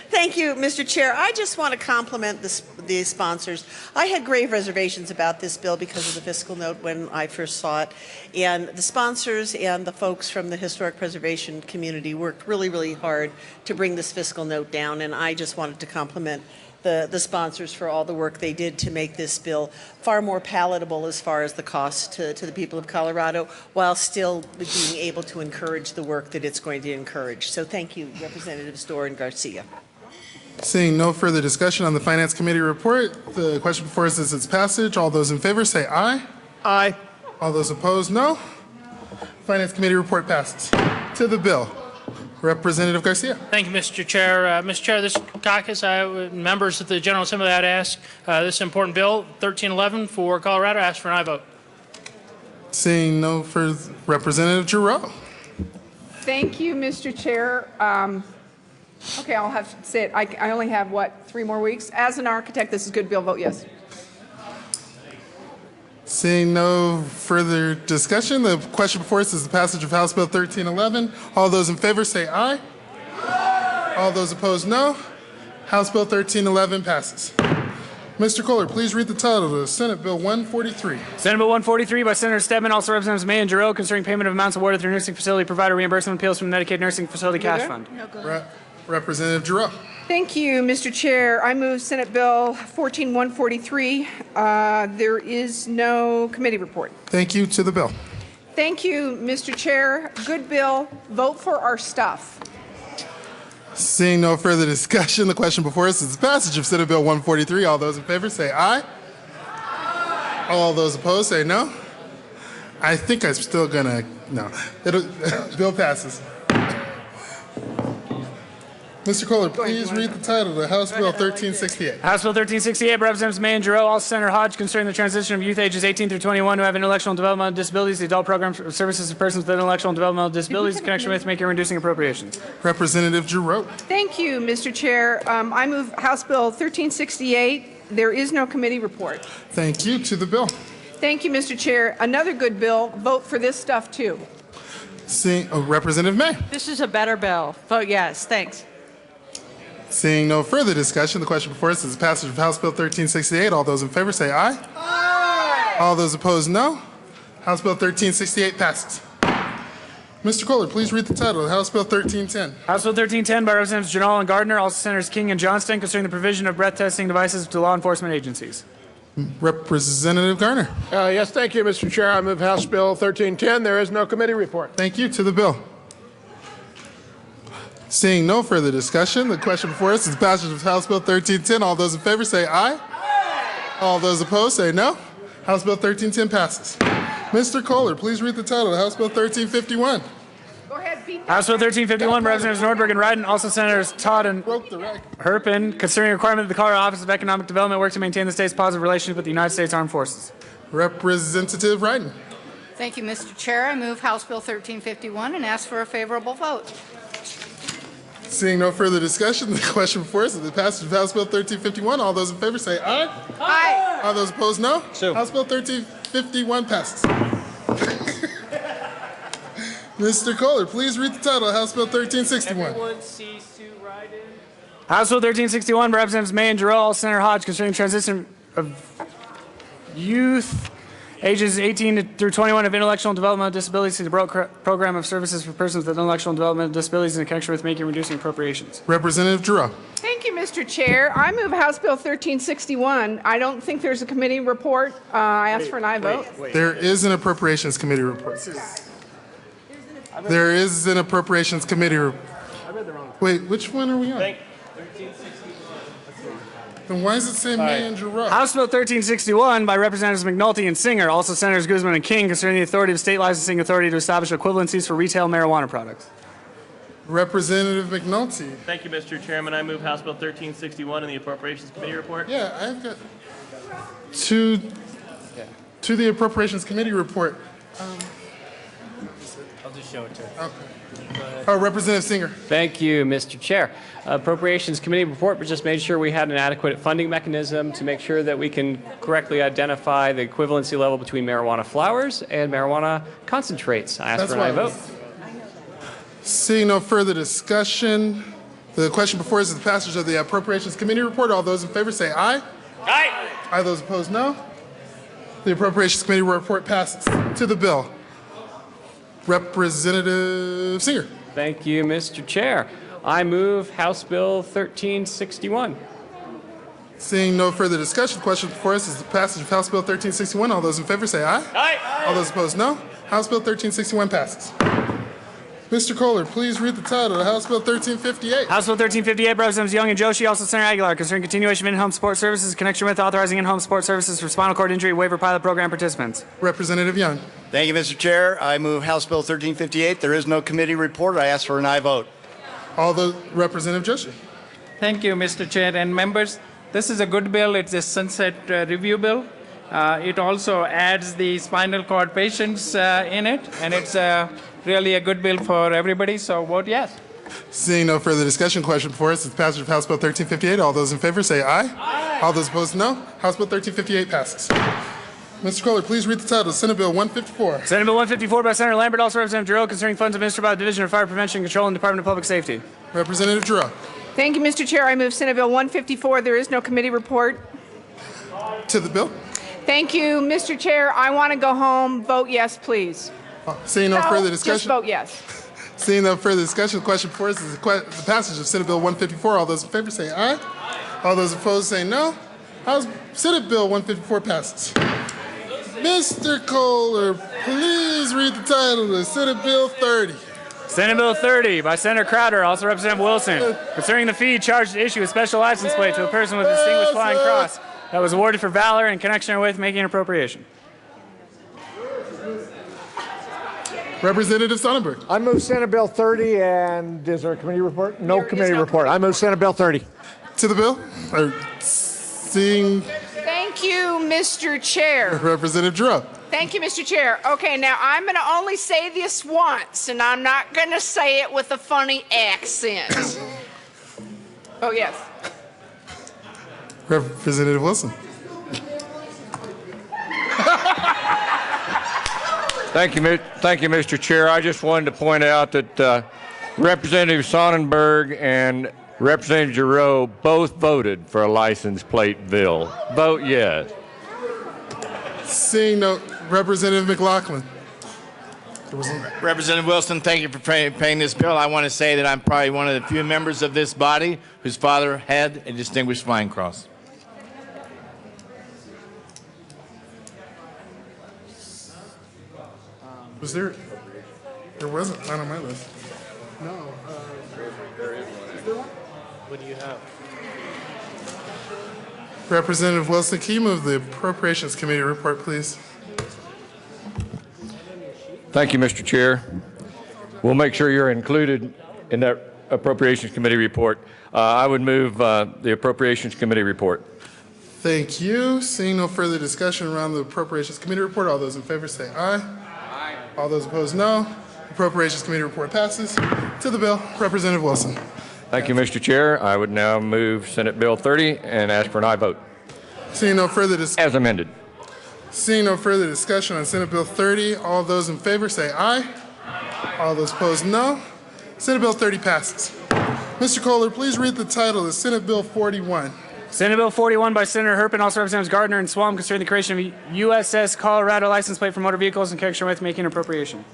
Thank you, Mr. Chair. I just want to compliment the sponsors. I had grave reservations about this bill because of the fiscal note when I first saw it. And the sponsors and the folks from the historic preservation community worked really, really hard to bring this fiscal note down. And I just wanted to compliment the sponsors for all the work they did to make this bill far more palatable as far as the cost to the people of Colorado, while still being able to encourage the work that it's going to encourage. So thank you, Representatives Dorr and Garcia. Seeing no further discussion on the Finance Committee report, the question before us is its passage. All those in favor say aye. Aye. All those opposed, no. Finance Committee report passes. To the bill, Representative Garcia. Thank you, Mr. Chair. Mr. Chair, this caucus, members of the General Assembly, I'd ask this important bill, 1311 for Colorado, ask for an aye vote. Seeing no further, Representative Giroux. Thank you, Mr. Chair. Okay, I'll have to say it. I only have, 3 more weeks? As an architect, this is a good bill. Vote yes. Seeing no further discussion, the question before us is the passage of House Bill 1311. All those in favor say aye. Aye. All those opposed, no. House Bill 1311 passes. Mr. Kohler, please read the title of Senate Bill 143. Senate Bill 143 by Senator Stedman, also Representatives May and Giroux, concerning payment of amounts awarded through nursing facility provider reimbursement appeals from the Medicaid Nursing Facility Cash Fund. Representative Giroux. Thank you, Mr. Chair. I move Senate Bill 14143. There is no committee report. Thank you. To the bill. Thank you, Mr. Chair. Good bill. Vote for our stuff. Seeing no further discussion, the question before us is the passage of Senate Bill 143. All those in favor say aye. Aye. All those opposed say no. I think I'm still gonna, no. Bill passes. Mr. Kohler, please read the title of the House Bill 1368. House Bill 1368, Representatives May and Giroux, also Senator Hodge, concerning the transition of youth ages 18 through 21 who have intellectual and developmental disabilities, the adult program for services to persons with intellectual and developmental disabilities in connection with making and reducing appropriations. Representative Giroux. Thank you, Mr. Chair. I move House Bill 1368. There is no committee report. Thank you. To the bill. Thank you, Mr. Chair. Another good bill. Vote for this stuff, too. Representative May. This is a better bill. Vote yes. Thanks. Seeing no further discussion, the question before us is the passage of House Bill 1368. All those in favor say aye. Aye. All those opposed, no. House Bill 1368 passes. Mr. Kohler, please read the title of House Bill 1310. House Bill 1310 by Representatives Janal and Gardner, also Senators King and Johnston, concerning the provision of breath testing devices to law enforcement agencies. Representative Garner. Yes, thank you, Mr. Chair. I move House Bill 1310. There is no committee report. Thank you. To the bill. Seeing no further discussion, the question before us is the passage of House Bill 1310. All those in favor say aye. Aye. All those opposed say no. House Bill 1310 passes. Mr. Kohler, please read the title of House Bill 1351. Go ahead, beat House Bill 1351, Representatives Nordberg and Ryden, also Senators Todd and Herpin, concerning a requirement of the Colorado Office of Economic Development work to maintain the state's positive relationship with the United States Armed Forces. Representative Ryden. Thank you, Mr. Chair. I move House Bill 1351 and ask for a favorable vote. Seeing no further discussion, the question before us is the passage of House Bill 1351. All those in favor say aye. Aye. All those opposed, no. House Bill 1351 passes. Mr. Kohler, please read the title of House Bill 1361. Everyone see Sue Ryden. House Bill 1361 by Representatives May and Jarrell, Senator Hodge, concerning transition of youth ages 18 through 21 of intellectual and developmental disabilities to the program of services for persons with intellectual and developmental disabilities in connection with making and reducing appropriations. Representative Giroux. Thank you, Mr. Chair. I move House Bill 1361. I don't think there's a committee report. I ask for an aye vote. There is an Appropriations Committee report. There is an Appropriations Committee report. Wait, which one are we on? Then why does it say May and Giroux? House Bill 1361 by Representatives McNulty and Singer, also Senators Guzman and King, concerning the authority of state licensing authority to establish equivalencies for retail marijuana products. Representative McNulty. Thank you, Mr. Chairman. I move House Bill 1361 in the Appropriations Committee report. Yeah, I've got to the Appropriations Committee report. I'll just show it to her. Okay. Representative Singer. Thank you, Mr. Chair. Appropriations Committee report, but just made sure we had an adequate funding mechanism to make sure that we can correctly identify the equivalency level between marijuana flowers and marijuana concentrates. I ask for an aye vote. Seeing no further discussion, the question before us is the passage of the Appropriations Committee report. All those in favor say aye. Aye. Aye. Those opposed, no. The Appropriations Committee report passes. To the bill. Representative Singer. Thank you, Mr. Chair. I move House Bill 1361. Seeing no further discussion, the question before us is the passage of House Bill 1361. All those in favor say aye. Aye. All those opposed, no. House Bill 1361 passes. Mr. Kohler, please read the title of House Bill 1358. House Bill 1358, Representatives Young and Joshi, also Senator Aguilar, concerning continuation of in-home support services in connection with authorizing in-home support services for spinal cord injury waiver pilot program participants. Representative Young. Thank you, Mr. Chair. I move House Bill 1358. There is no committee report. I ask for an aye vote. All the Representative Joshi. Thank you, Mr. Chair and members. This is a good bill. It's a sunset review bill. It also adds the spinal cord patients in it, and it's really a good bill for everybody, so vote yes. Seeing no further discussion, question before us is the passage of House Bill 1358. All those in favor say aye. Aye. All those opposed, no. House Bill 1358 passes. Mr. Kohler, please read the title of Senate Bill 154. Senate Bill 154 by Senator Lambert, also Representative Giroux, concerning funds administered by the Division of Fire Prevention and Control and Department of Public Safety. Representative Giroux. Thank you, Mr. Chair. I move Senate Bill 154. There is no committee report. To the bill. Thank you, Mr. Chair. I want to go home. Vote yes, please. Seeing no further discussion. Just vote yes. Seeing no further discussion, the question before us is the passage of Senate Bill 154. All those in favor say aye. All those opposed say no. House Senate Bill 154 passes. Mr. Kohler, please read the title of Senate Bill 30. Senate Bill 30 by Senator Crowder, also Representative Wilson, concerning the fee charged to issue a special license plate to a person with a distinguished flying cross that was awarded for valor in connection with making an appropriation. Representative Sonnenberg. I move Senate Bill 30, and is there a committee report? No committee report. I move Senate Bill 30. To the bill? Seeing. Thank you, Mr. Chair. Representative Giroux. Thank you, Mr. Chair. Okay, now I'm going to only say this once, and I'm not going to say it with a funny accent. Oh, yes. Representative Wilson. Thank you, Mr. Chair. I just wanted to point out that Representative Sonnenberg and Representative Giroux both voted for a license plate bill. Vote yes. Seeing no, Representative McLaughlin. Representative Wilson, thank you for paying this bill. I want to say that I'm probably one of the few members of this body whose father had a Distinguished Flying Cross. Was there? There wasn't one on my list. No. There is one. Is there one? What do you have? Representative Wilson, can you move the Appropriations Committee report, please? Thank you, Mr. Chair. We'll make sure you're included in that Appropriations Committee report. I would move the Appropriations Committee report. Thank you. Seeing no further discussion around the Appropriations Committee report, all those in favor say aye. Aye. All those opposed, no. Appropriations Committee report passes. To the bill, Representative Wilson. Thank you, Mr. Chair. I would now move Senate Bill 30 and ask for an aye vote. Seeing no further discussion. As amended. Seeing no further discussion on Senate Bill 30, all those in favor say aye. Aye. All those opposed, no. Senate Bill 30 passes. Mr. Kohler, please read the title of Senate Bill 41. Senate Bill 41 by Senator Herpin, also Representatives Gardner and Swam, concerning the creation of USS Colorado license plate for motor vehicles in connection with making appropriation.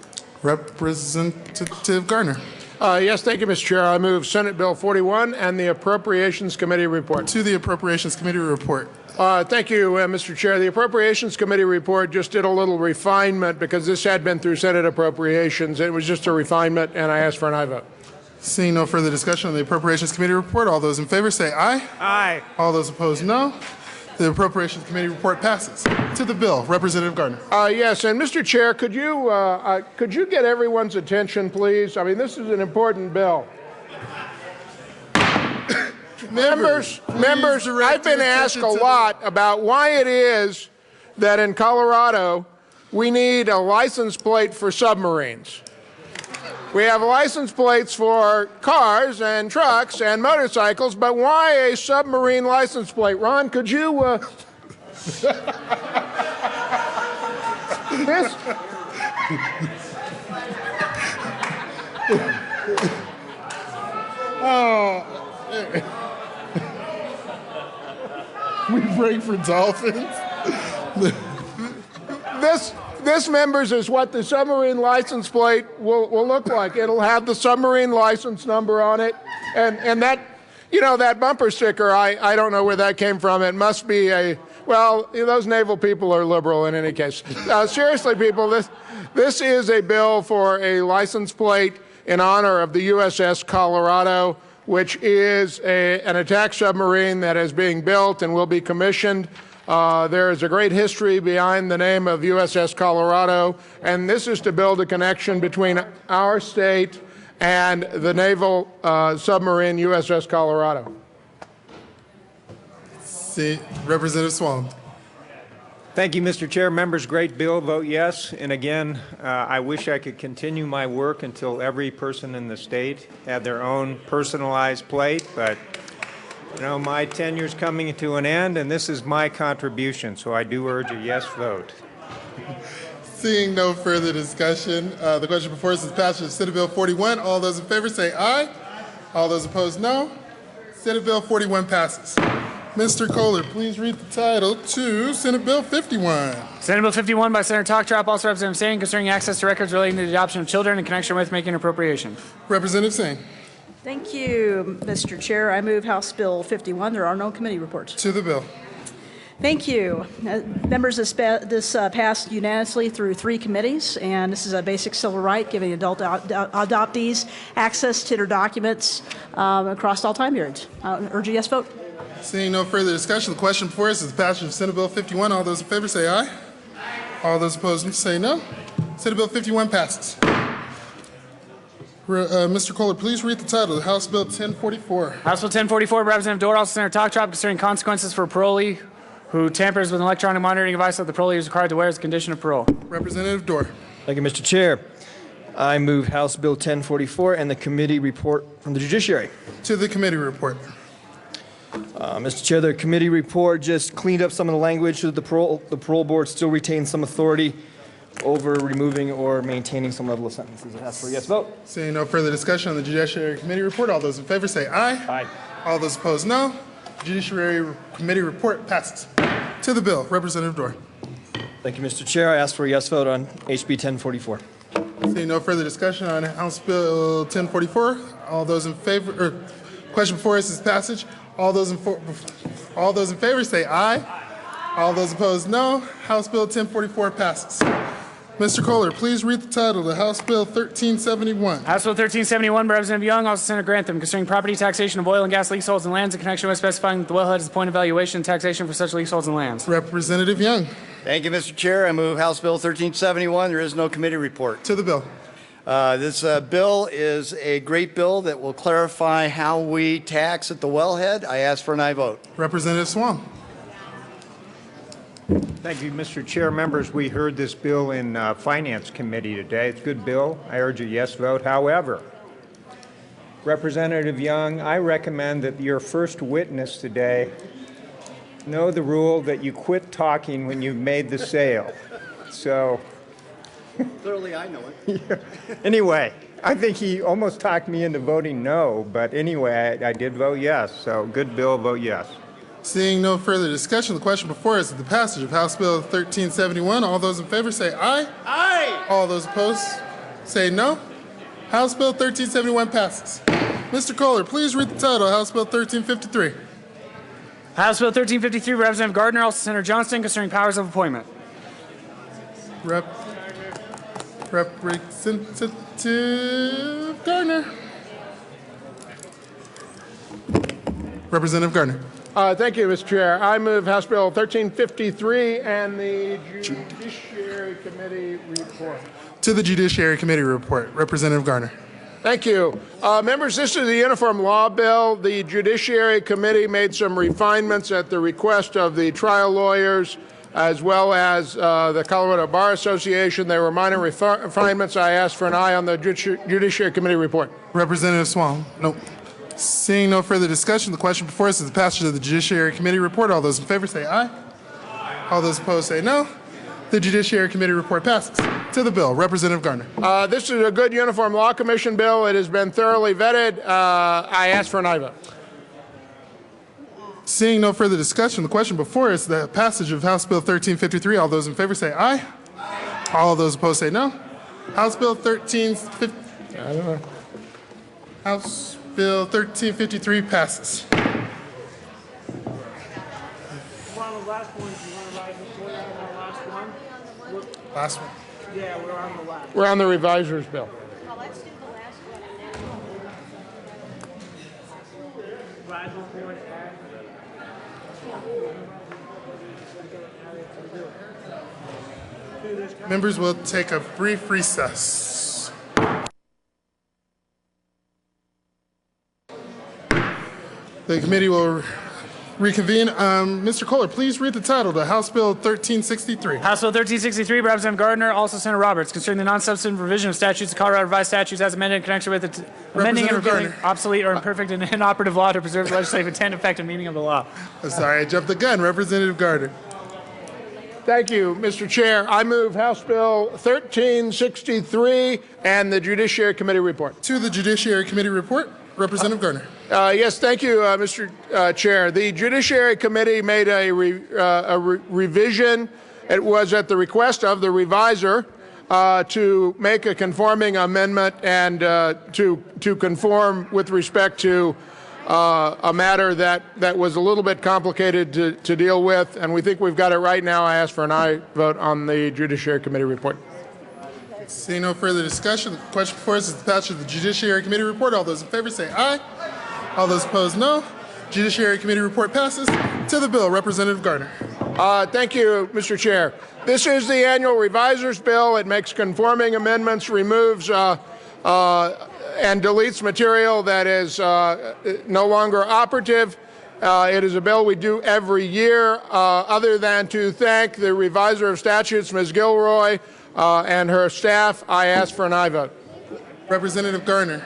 Representative Gardner. Yes, thank you, Mr. Chair. I move Senate Bill 41 and the Appropriations Committee report. To the Appropriations Committee report. Thank you, Mr. Chair. The Appropriations Committee report just did a little refinement because this had been through Senate Appropriations. It was just a refinement, and I ask for an aye vote. Seeing no further discussion on the Appropriations Committee report, all those in favor say aye. Aye. All those opposed, no. The Appropriations Committee report passes. To the bill, Representative Gardner. Yes, and Mr. Chair, could you get everyone's attention, please? I mean, this is an important bill. Members, I've been asked a lot about why it is that in Colorado we need a license plate for submarines. We have license plates for cars and trucks and motorcycles, but why a submarine license plate? Ron, could you... This... We break for dolphins. This, members, is what the submarine license plate will look like. It'll have the submarine license number on it. And that, that bumper sticker, I don't know where that came from. It must be a, well, those naval people are liberal in any case. Seriously, people, this is a bill for a license plate in honor of the USS Colorado, which is an attack submarine that is being built and will be commissioned. There is a great history behind the name of USS Colorado, and this is to build a connection between our state and the naval submarine USS Colorado. See, Representative Swam. Thank you, Mr. Chair. Members, great bill. Vote yes. And again, I wish I could continue my work until every person in the state had their own personalized plate, but my tenure's coming to an end, and this is my contribution, so I do urge a yes vote. Seeing no further discussion, the question before us is passage of Senate Bill 41. All those in favor say aye. All those opposed, no. Senate Bill 41 passes. Mr. Kohler, please read the title to Senate Bill 51. Senate Bill 51 by Senator Talktrap, also Representative Singh, concerning access to records relating to the adoption of children in connection with making appropriation. Representative Singh. Thank you, Mr. Chair. I move House Bill 51. There are no committee reports. To the bill. Thank you. Members, this passed unanimously through 3 committees, and this is a basic civil right giving adult adoptees access to their documents across all time periods. Urge a yes vote. Seeing no further discussion, the question before us is the passage of Senate Bill 51. All those in favor say aye. All those opposed say no. Senate Bill 51 passes. Mr. Kohler, please read the title of House Bill 1044. House Bill 1044, Representative Dorr, also Senator Talktrap, concerning consequences for a parolee who tampers with an electronic monitoring device that the parolee is required to wear as a condition of parole. Representative Dorr. Thank you, Mr. Chair. I move House Bill 1044 and the committee report from the judiciary. To the committee report. Mr. Chair, the committee report just cleaned up some of the language so that the parole board still retains some authority over removing or maintaining some level of sentences. I ask for a yes vote. Seeing no further discussion on the Judiciary Committee report, all those in favor say aye. Aye. All those opposed, no. Judiciary Committee report passes. To the bill, Representative Dorr. Thank you, Mr. Chair. I ask for a yes vote on HB 1044. Seeing no further discussion on House Bill 1044, all those in favor, or question before us is passage. All those in favor say aye. All those opposed, no. House Bill 1044 passes. Mr. Kohler, please read the title of House Bill 1371. House Bill 1371 by Representative Young, also Senator Grantham, concerning property taxation of oil and gas leaseholds and lands in connection with specifying that the wellhead is the point of valuation and taxation for such leaseholds and lands. Representative Young. Thank you, Mr. Chair. I move House Bill 1371. There is no committee report. To the bill. This bill is a great bill that will clarify how we tax at the wellhead. I ask for an aye vote. Representative Swan. Thank you, Mr. Chair. Members, we heard this bill in Finance Committee today. It's a good bill. I urge a yes vote. However, Representative Young, I recommend that your first witness today know the rule that you quit talking when you've made the sale. So, Clearly, I know it. anyway, I think he almost talked me into voting no, but anyway, I did vote yes. So, good bill, vote yes. Seeing no further discussion, the question before us is the passage of House Bill 1371. All those in favor say aye. Aye. All those opposed say no. House Bill 1371 passes. Mr. Kohler, please read the title of House Bill 1353. House Bill 1353 by Representative Gardner, also Senator Johnston, concerning powers of appointment. Representative Gardner. Representative Gardner. Thank you, Mr. Chair. I move House Bill 1353 and the Judiciary Committee report. To the Judiciary Committee report, Representative Gardner. Thank you. Members, this is the Uniform Law Bill. The Judiciary Committee made some refinements at the request of the trial lawyers as well as the Colorado Bar Association. They were minor refinements. I ask for an aye on the Judiciary Committee report. Representative Swan. Nope. Seeing no further discussion, the question before us is the passage of the Judiciary Committee report. All those in favor say aye. All those opposed say no. The Judiciary Committee report passes. To the bill, Representative Gardner. This is a good Uniform Law Commission bill. It has been thoroughly vetted. I ask for an aye vote. Seeing no further discussion, the question before us is the passage of House Bill 1353. All those in favor say aye. All those opposed say no. House Bill 1353. I don't know. House Bill 1353 passes. Last one. Yeah, we're on the last. We're on the reviser's bill. Well, let's do the last one. Members will take a brief recess. The committee will reconvene. Mr. Kohler, please read the title to House Bill 1363. House Bill 1363 by Representative Gardner, also Senator Roberts, concerning the non-substantive revision of statutes, the Colorado Revised Statutes as amended in connection with it, amending and repealing obsolete or imperfect and inoperative law to preserve the legislative intent, effect, and meaning of the law. I'm sorry, I jumped the gun. Representative Gardner. Thank you, Mr. Chair. I move House Bill 1363 and the Judiciary Committee report. To the Judiciary Committee report, Representative Gardner. Yes, thank you, Mr. Chair. The Judiciary Committee made a revision. It was at the request of the reviser to make a conforming amendment and to conform with respect to a matter that was a little bit complicated to deal with, and we think we've got it right now. I ask for an aye vote on the Judiciary Committee report. Seeing no further discussion, the question before us is the passage of the Judiciary Committee report. All those in favor say aye. All those opposed, no. Judiciary Committee report passes. To the bill, Representative Gardner. Thank you, Mr. Chair. This is the annual reviser's bill. It makes conforming amendments, removes and deletes material that is no longer operative. It is a bill we do every year. Other than to thank the reviser of statutes, Ms. Gilroy, and her staff, I ask for an aye vote. Representative Gardner.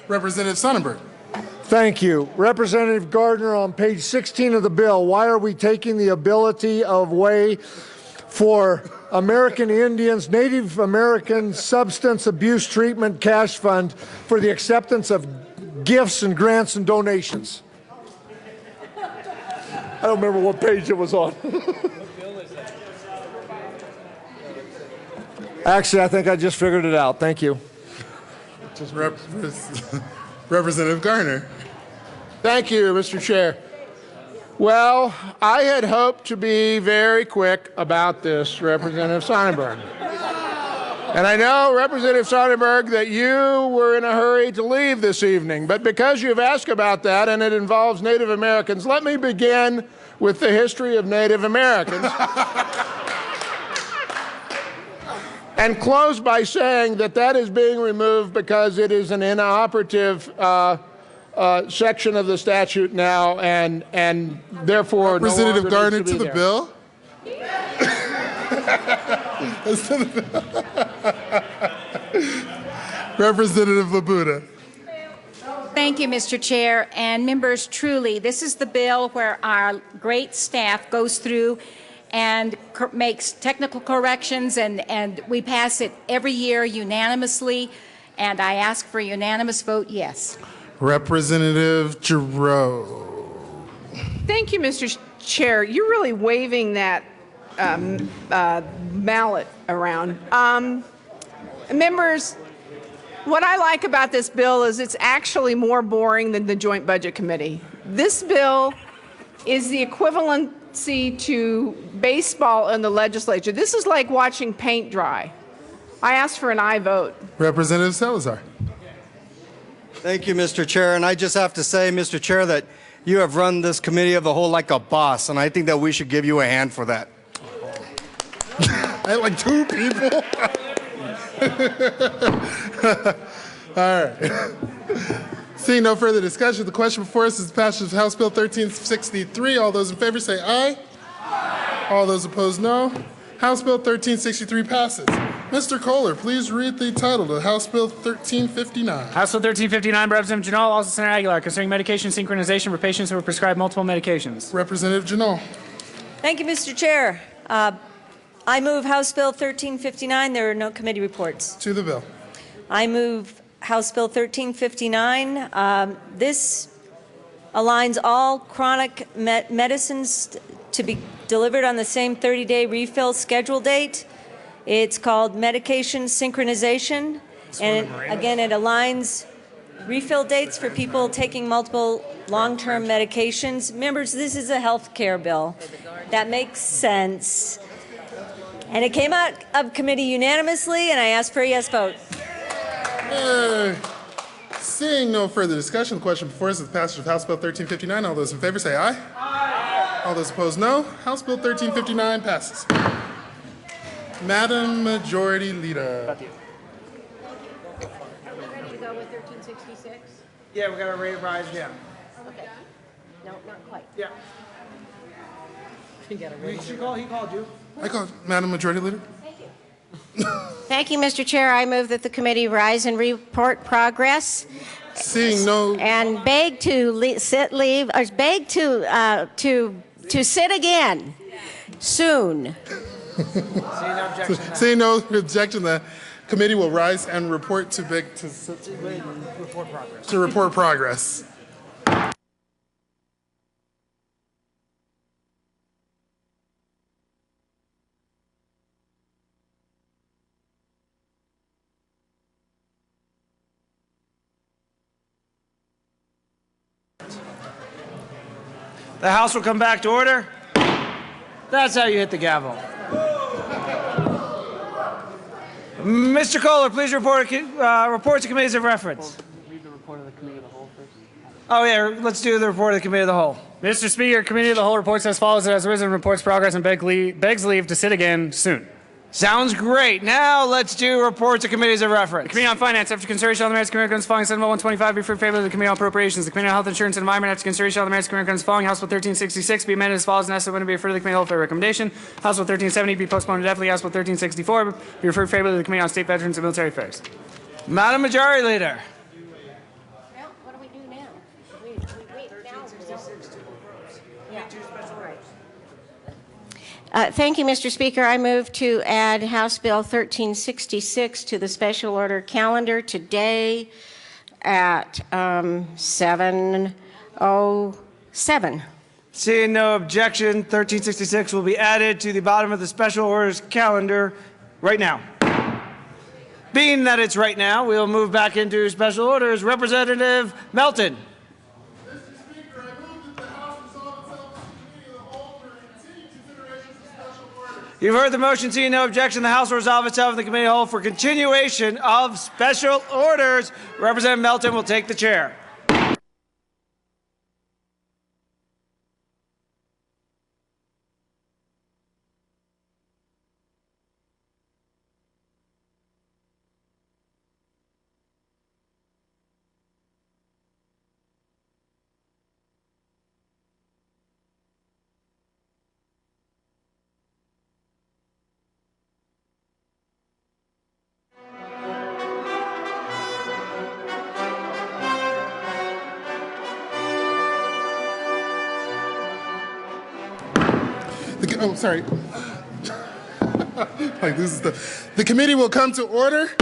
Representative Sonnenberg. Thank you. Representative Gardner, on page 16 of the bill, why are we taking the ability of way for American Indians, Native American Substance Abuse Treatment Cash Fund for the acceptance of gifts and grants and donations. I don't remember what page it was on. Actually, I think I just figured it out. Thank you. Representative Garner. Thank you, Mr. Chair. Well, I had hoped to be very quick about this, Representative Sonnenberg. And I know, Representative Sonnenberg, that you were in a hurry to leave this evening. But because you've asked about that and it involves Native Americans, let me begin with the history of Native Americans. And close by saying that that is being removed because it is an inoperative section of the statute now, and therefore Representative no Garner to the there. bill. Representative Labuda. Thank you, Mr. Chair. And members, truly, this is the bill where our great staff goes through and makes technical corrections, and we pass it every year unanimously, and I ask for a unanimous vote yes. Representative Giroux. Thank you, Mr. Chair. You're really waving that mallet around. Members, what I like about this bill is it's actually more boring than the Joint Budget Committee. This bill is the equivalency to baseball in the legislature. This is like watching paint dry. I ask for an aye vote. Representative Salazar. Thank you, Mr. Chair. And I just have to say, Mr. Chair, that you have run this committee of the whole like a boss, and I think that we should give you a hand for that. I had like 2 people. All right. Seeing no further discussion, the question before us is the passage of House Bill 1363. All those in favor say aye. Aye. All those opposed, no. House Bill 1363 passes. Mr. Kohler, please read the title of House Bill 1359. House Bill 1359, Representative Janal, also Senator Aguilar, concerning medication synchronization for patients who are prescribed multiple medications. Representative Janal. Thank you, Mr. Chair. I move House Bill 1359. There are no committee reports. To the bill. I move House Bill 1359. This aligns all chronic medicines to be delivered on the same 30-day refill schedule date. It's called medication synchronization, and again, it aligns refill dates for people taking multiple long-term medications. Members, this is a health care bill. That makes sense. And it came out of committee unanimously, and I ask for a yes vote. Seeing no further discussion, the question before us is the passage of House Bill 1359. All those in favor say aye. Aye. All those opposed, no. House Bill 1359 passes. Madam Majority Leader. Ready to go with 1366? Yeah, we got to revise, yeah. Okay. No, not quite. Yeah. He called you. I called Madam Majority Leader. Thank you, Mr. Chair. I move that the committee rise and report progress. Seeing no. And beg to sit again soon. Seeing no objection, the committee will rise and report to Report progress. To report progress. The House will come back to order. That's how you hit the gavel. Mr. Kohler, please report to committees of reference. Read the report of the committee of the whole first. Oh, yeah, let's do the report of the committee of the whole. Mr. Speaker, committee of the whole reports as follows. It has arisen, reports progress, and begs leave to sit again soon. Sounds great. Now let's do reports of committees of reference. The Committee on Finance, after consideration of the merits of Committee following Senate Bill 125, be referred favorably to the Committee on Appropriations. The Committee on Health Insurance and Environment, after consideration of the merits of Committee following House Bill 1366, be amended as follows and asked to be referred to the Committee on Health for recommendation. House Bill 1370 be postponed indefinitely. House Bill 1364 be referred favorably to the Committee on State Veterans and Military Affairs. Madam Majority Leader. Well, what do we do now? We wait now. Yeah. Thank you, Mr. Speaker. I move to add House Bill 1366 to the special order calendar today at 7:07. Seeing no objection, 1366 will be added to the bottom of the special orders calendar right now. Being that it's right now, we'll move back into special orders. Representative Melton. You've heard the motion. Seeing no objection, the House will resolve itself in the committee of the whole for continuation of special orders. Representative Melton will take the chair. Oh, sorry. Like this is the committee will come to order.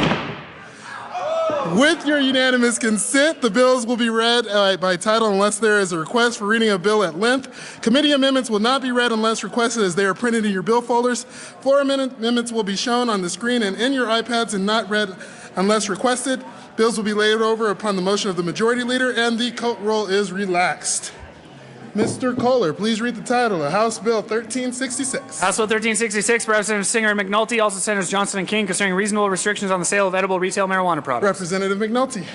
With your unanimous consent, the bills will be read by title unless there is a request for reading a bill at length. Committee amendments will not be read unless requested, as they are printed in your bill folders. Floor amendments will be shown on the screen and in your iPads and not read unless requested. Bills will be laid over upon the motion of the majority leader, and the coat roll is relaxed. Mr. Kohler, please read the title of House Bill 1366. House Bill 1366, Representatives Singer and McNulty, also Senators Johnson and King, concerning reasonable restrictions on the sale of edible retail marijuana products. Representative McNulty.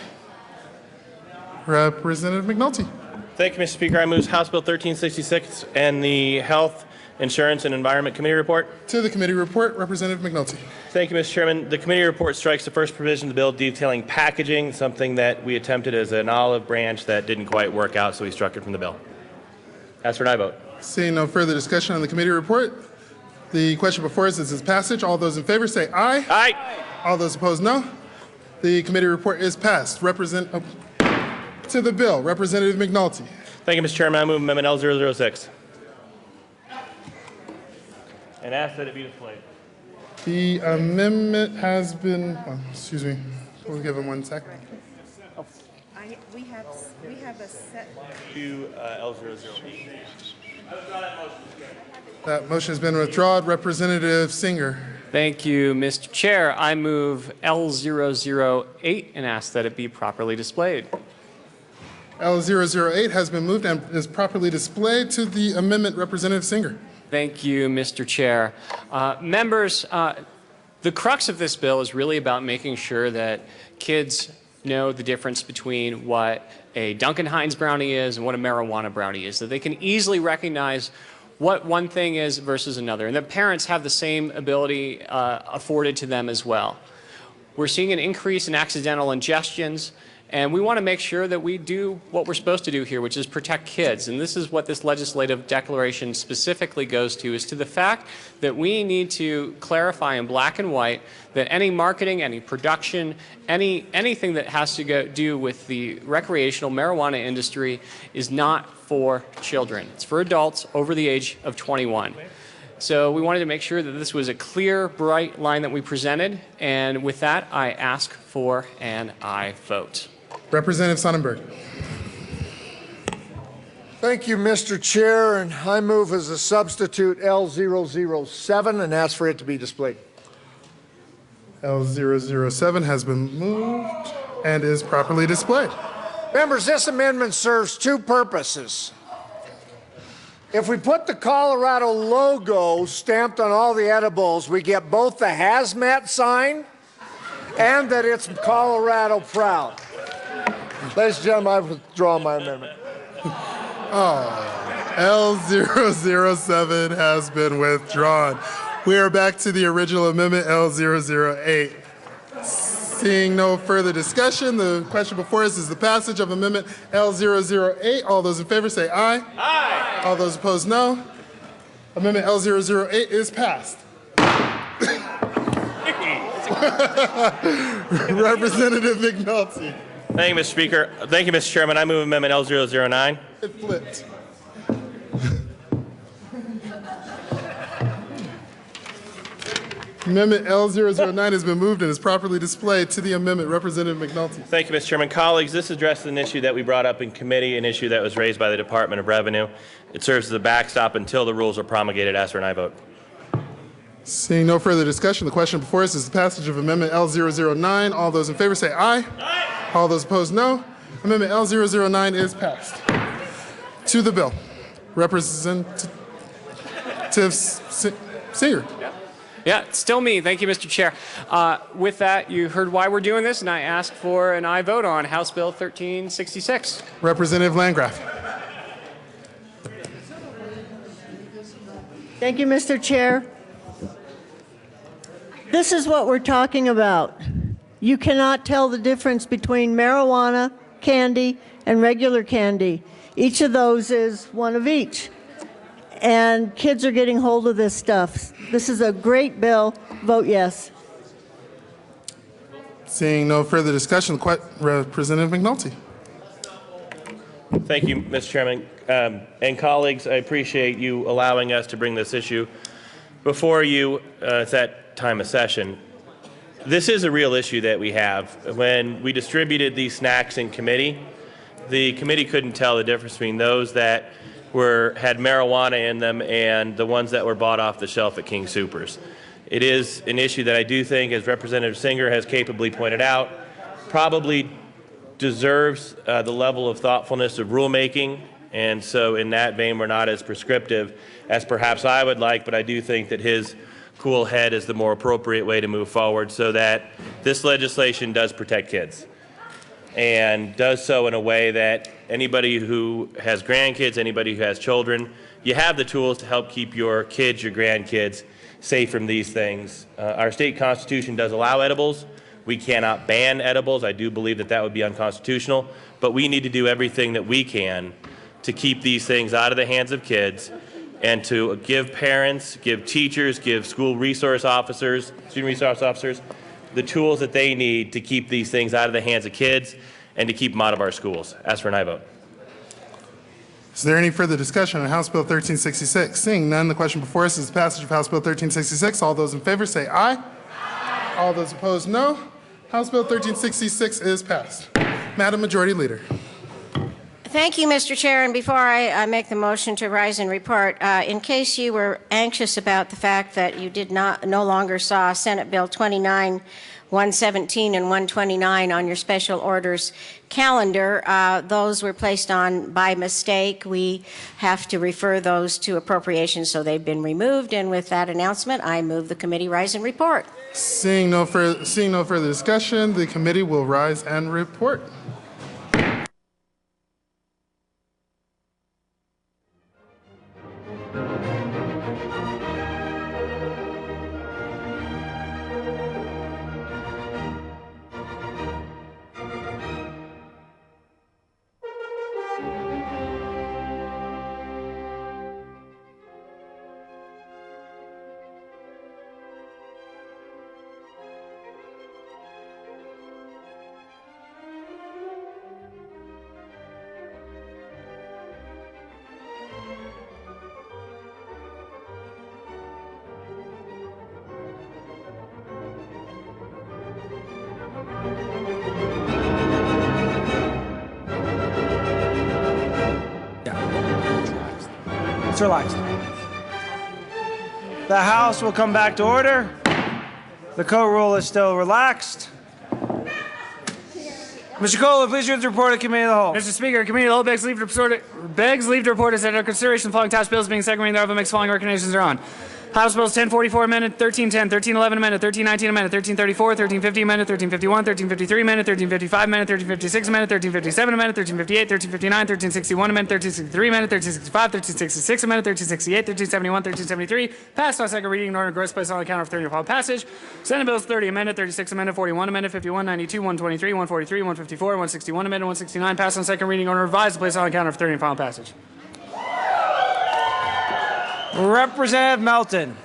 Representative McNulty. Thank you, Mr. Speaker. I move House Bill 1366 and the Health, Insurance, and Environment Committee report. To the committee report, Representative McNulty. Thank you, Mr. Chairman. The committee report strikes the first provision of the bill detailing packaging, something that we attempted as an olive branch that didn't quite work out, so we struck it from the bill. Ask for an aye vote. Seeing no further discussion on the committee report, the question before us is its passage. All those in favor say aye. Aye. All those opposed, no. The committee report is passed. To the bill, Representative McNulty. Thank you, Mr. Chairman. I move Amendment L006 and ask that it be displayed. The amendment has been, excuse me, we'll give him 1 second. We have a set. To L008. That motion has been withdrawn. Representative Singer. Thank you, Mr. Chair. I move L008 and ask that it be properly displayed. L008 has been moved and is properly displayed. To the amendment, Representative Singer. Thank you, Mr. Chair. Members, the crux of this bill is really about making sure that kids know the difference between what a Duncan Hines brownie is and what a marijuana brownie is, that they can easily recognize what one thing is versus another, and that parents have the same ability afforded to them as well. We're seeing an increase in accidental ingestions, and we want to make sure that we do what we're supposed to do here, which is protect kids. And this is what this legislative declaration specifically goes to, is to the fact that we need to clarify in black and white that any marketing, any production, anything that has to do with the recreational marijuana industry is not for children. It's for adults over the age of 21. So we wanted to make sure that this was a clear, bright line that we presented. And with that, I ask for an aye vote. Representative Sonnenberg. Thank you, Mr. Chair, and I move as a substitute L007 and ask for it to be displayed. L007 has been moved and is properly displayed. Members, this amendment serves two purposes. If we put the Colorado logo stamped on all the edibles, we get both the hazmat sign and that it's Colorado proud. Ladies and gentlemen, I withdraw my amendment. L007 has been withdrawn. We are back to the original amendment, L008. Seeing no further discussion, the question before us is the passage of amendment L008. All those in favor say aye. Aye. All those opposed, no. Amendment L008 is passed. Representative McNulty. Thank you, Mr. Speaker. Thank you, Mr. Chairman. I move Amendment L009. It flipped. Amendment L009 has been moved and is properly displayed. To the amendment, Representative McNulty. Thank you, Mr. Chairman. Colleagues, this addresses an issue that we brought up in committee, an issue that was raised by the Department of Revenue. It serves as a backstop until the rules are promulgated. Ask for an aye vote. Seeing no further discussion, the question before us is the passage of Amendment L009. All those in favor say aye. Aye. All those opposed, no. Amendment L009 is passed. To the bill. Representative Singer. Yeah, still me. Thank you, Mr. Chair. With that, you heard why we're doing this, and I ask for an aye vote on House Bill 1366. Representative Landgraf. Thank you, Mr. Chair. This is what we're talking about. You cannot tell the difference between marijuana, candy, and regular candy. Each of those is one of each. And kids are getting hold of this stuff. This is a great bill. Vote yes. Seeing no further discussion, Representative McNulty. Thank you, Mr. Chairman. And colleagues, I appreciate you allowing us to bring this issue before you at that time of session. This is a real issue that we have. When we distributed these snacks in committee, the committee couldn't tell the difference between those that had marijuana in them and the ones that were bought off the shelf at King Soopers. It is an issue that I do think, as Representative Singer has capably pointed out, probably deserves the level of thoughtfulness of rulemaking, and so in that vein we're not as prescriptive as perhaps I would like, but I do think that his cool head is the more appropriate way to move forward so that this legislation does protect kids and does so in a way that anybody who has grandkids, anybody who has children, you have the tools to help keep your kids, your grandkids safe from these things. Our state constitution does allow edibles. We cannot ban edibles. I do believe that that would be unconstitutional, but we need to do everything that we can to keep these things out of the hands of kids and to give parents, give teachers, give school resource officers, student resource officers, the tools that they need to keep these things out of the hands of kids and to keep them out of our schools. Ask for an aye vote. Is there any further discussion on House Bill 1366? Seeing none, the question before us is the passage of House Bill 1366. All those in favor say aye. Aye. All those opposed, no. House Bill 1366 is passed. Madam Majority Leader. Thank you, Mr. Chair. And before I make the motion to rise and report, in case you were anxious about the fact that you no longer saw Senate Bill 29, 117, and 129 on your special orders calendar, those were placed on by mistake. We have to refer those to appropriations, so they've been removed. And with that announcement, I move the committee rise and report. Seeing no further discussion, the committee will rise and report. Relaxed. The House will come back to order. The co-rule is still relaxed. Mr. Kohler, please read the report of the Committee of the Whole. Mr. Speaker, Committee of the Whole begs leave to report is that under consideration the following tax bills being second reading thereof and makes the following recommendations thereon. House Bills 1044 amended, 1310, 1311 amended, 1319 amended, 1334, 1350 amended, 1351, 1353 amended, 1355 amended, 1356 amended, 1357 amended, 1358, 1359, 1361 amended, 1363 amended, 1365, 1366 amended, 1368, 1371, 1373. Passed on second reading in order to gross place on the counter of 30 upon passage. Senate Bills 30 amended, 36 amended, 41 amended, 51, 92, 123, 143, 154, 161 amended, 169. Passed on second reading in order to revise the place on the counter of 30 upon passage. Representative Melton.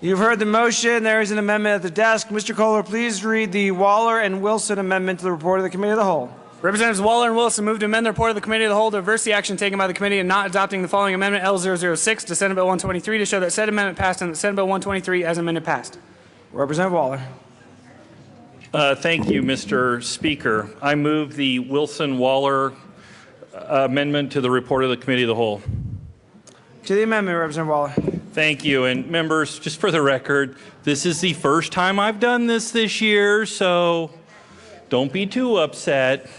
You've heard the motion. There is an amendment at the desk. Mr. Kohler, please read the Waller and Wilson amendment to the report of the Committee of the Whole. Representatives Waller and Wilson move to amend the report of the Committee of the Whole to reverse the action taken by the committee in not adopting the following amendment L006 to Senate Bill 123 to show that said amendment passed and that Senate Bill 123 as amended passed. Representative Waller. Thank you, Mr. Speaker. I move the Wilson-Waller amendment to the report of the Committee of the Whole. To the amendment, Representative Waller. Thank you. And members, just for the record, this is the first time I've done this year, so don't be too upset.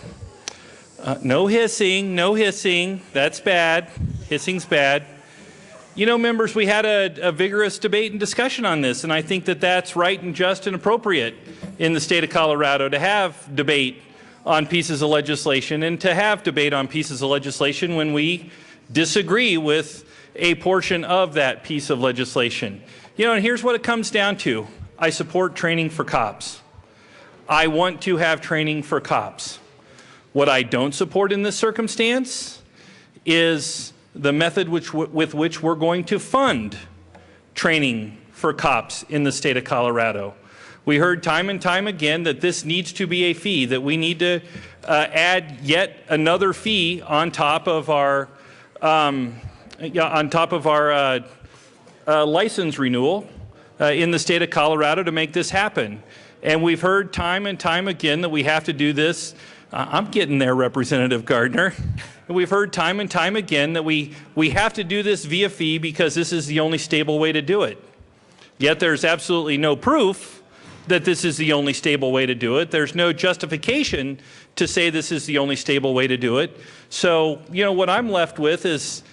No hissing, no hissing. That's bad. Hissing's bad. You know, members, we had a vigorous debate and discussion on this, and I think that that's right and just and appropriate in the state of Colorado to have debate on pieces of legislation and to have debate on pieces of legislation when we disagree with a portion of that piece of legislation. You know, and here's what it comes down to. I support training for cops. I want to have training for cops. What I don't support in this circumstance is the method with which we're going to fund training for cops in the state of Colorado. We heard time and time again that this needs to be a fee, that we need to add yet another fee on top of our license renewal in the state of Colorado to make this happen. And we've heard time and time again that we have to do this. I'm getting there, Representative Gardner. And we've heard time and time again that we have to do this via fee because this is the only stable way to do it. Yet there's absolutely no proof that this is the only stable way to do it. There's no justification to say this is the only stable way to do it. So, you know, what I'm left with is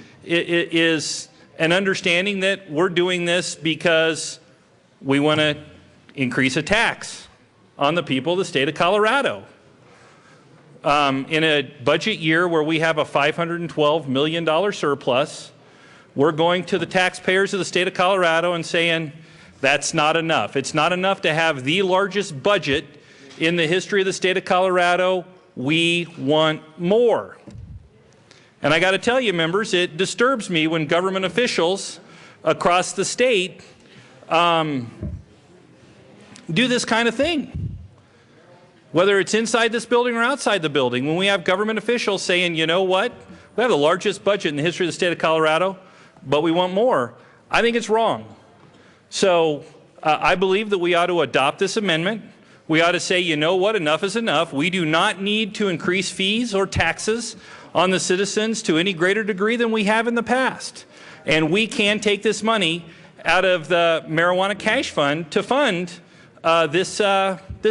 an understanding that we're doing this because we want to increase a tax on the people of the state of Colorado. In a budget year where we have a $512 million surplus, we're going to the taxpayers of the state of Colorado and saying, that's not enough. It's not enough to have the largest budget in the history of the state of Colorado. We want more. And I got to tell you, members, it disturbs me when government officials across the state do this kind of thing. Whether it's inside this building or outside the building, when we have government officials saying, you know what, we have the largest budget in the history of the state of Colorado, but we want more, I think it's wrong. So I believe that we ought to adopt this amendment. We ought to say, you know what, enough is enough. We do not need to increase fees or taxes on the citizens to any greater degree than we have in the past. And we can take this money out of the marijuana cash fund to fund this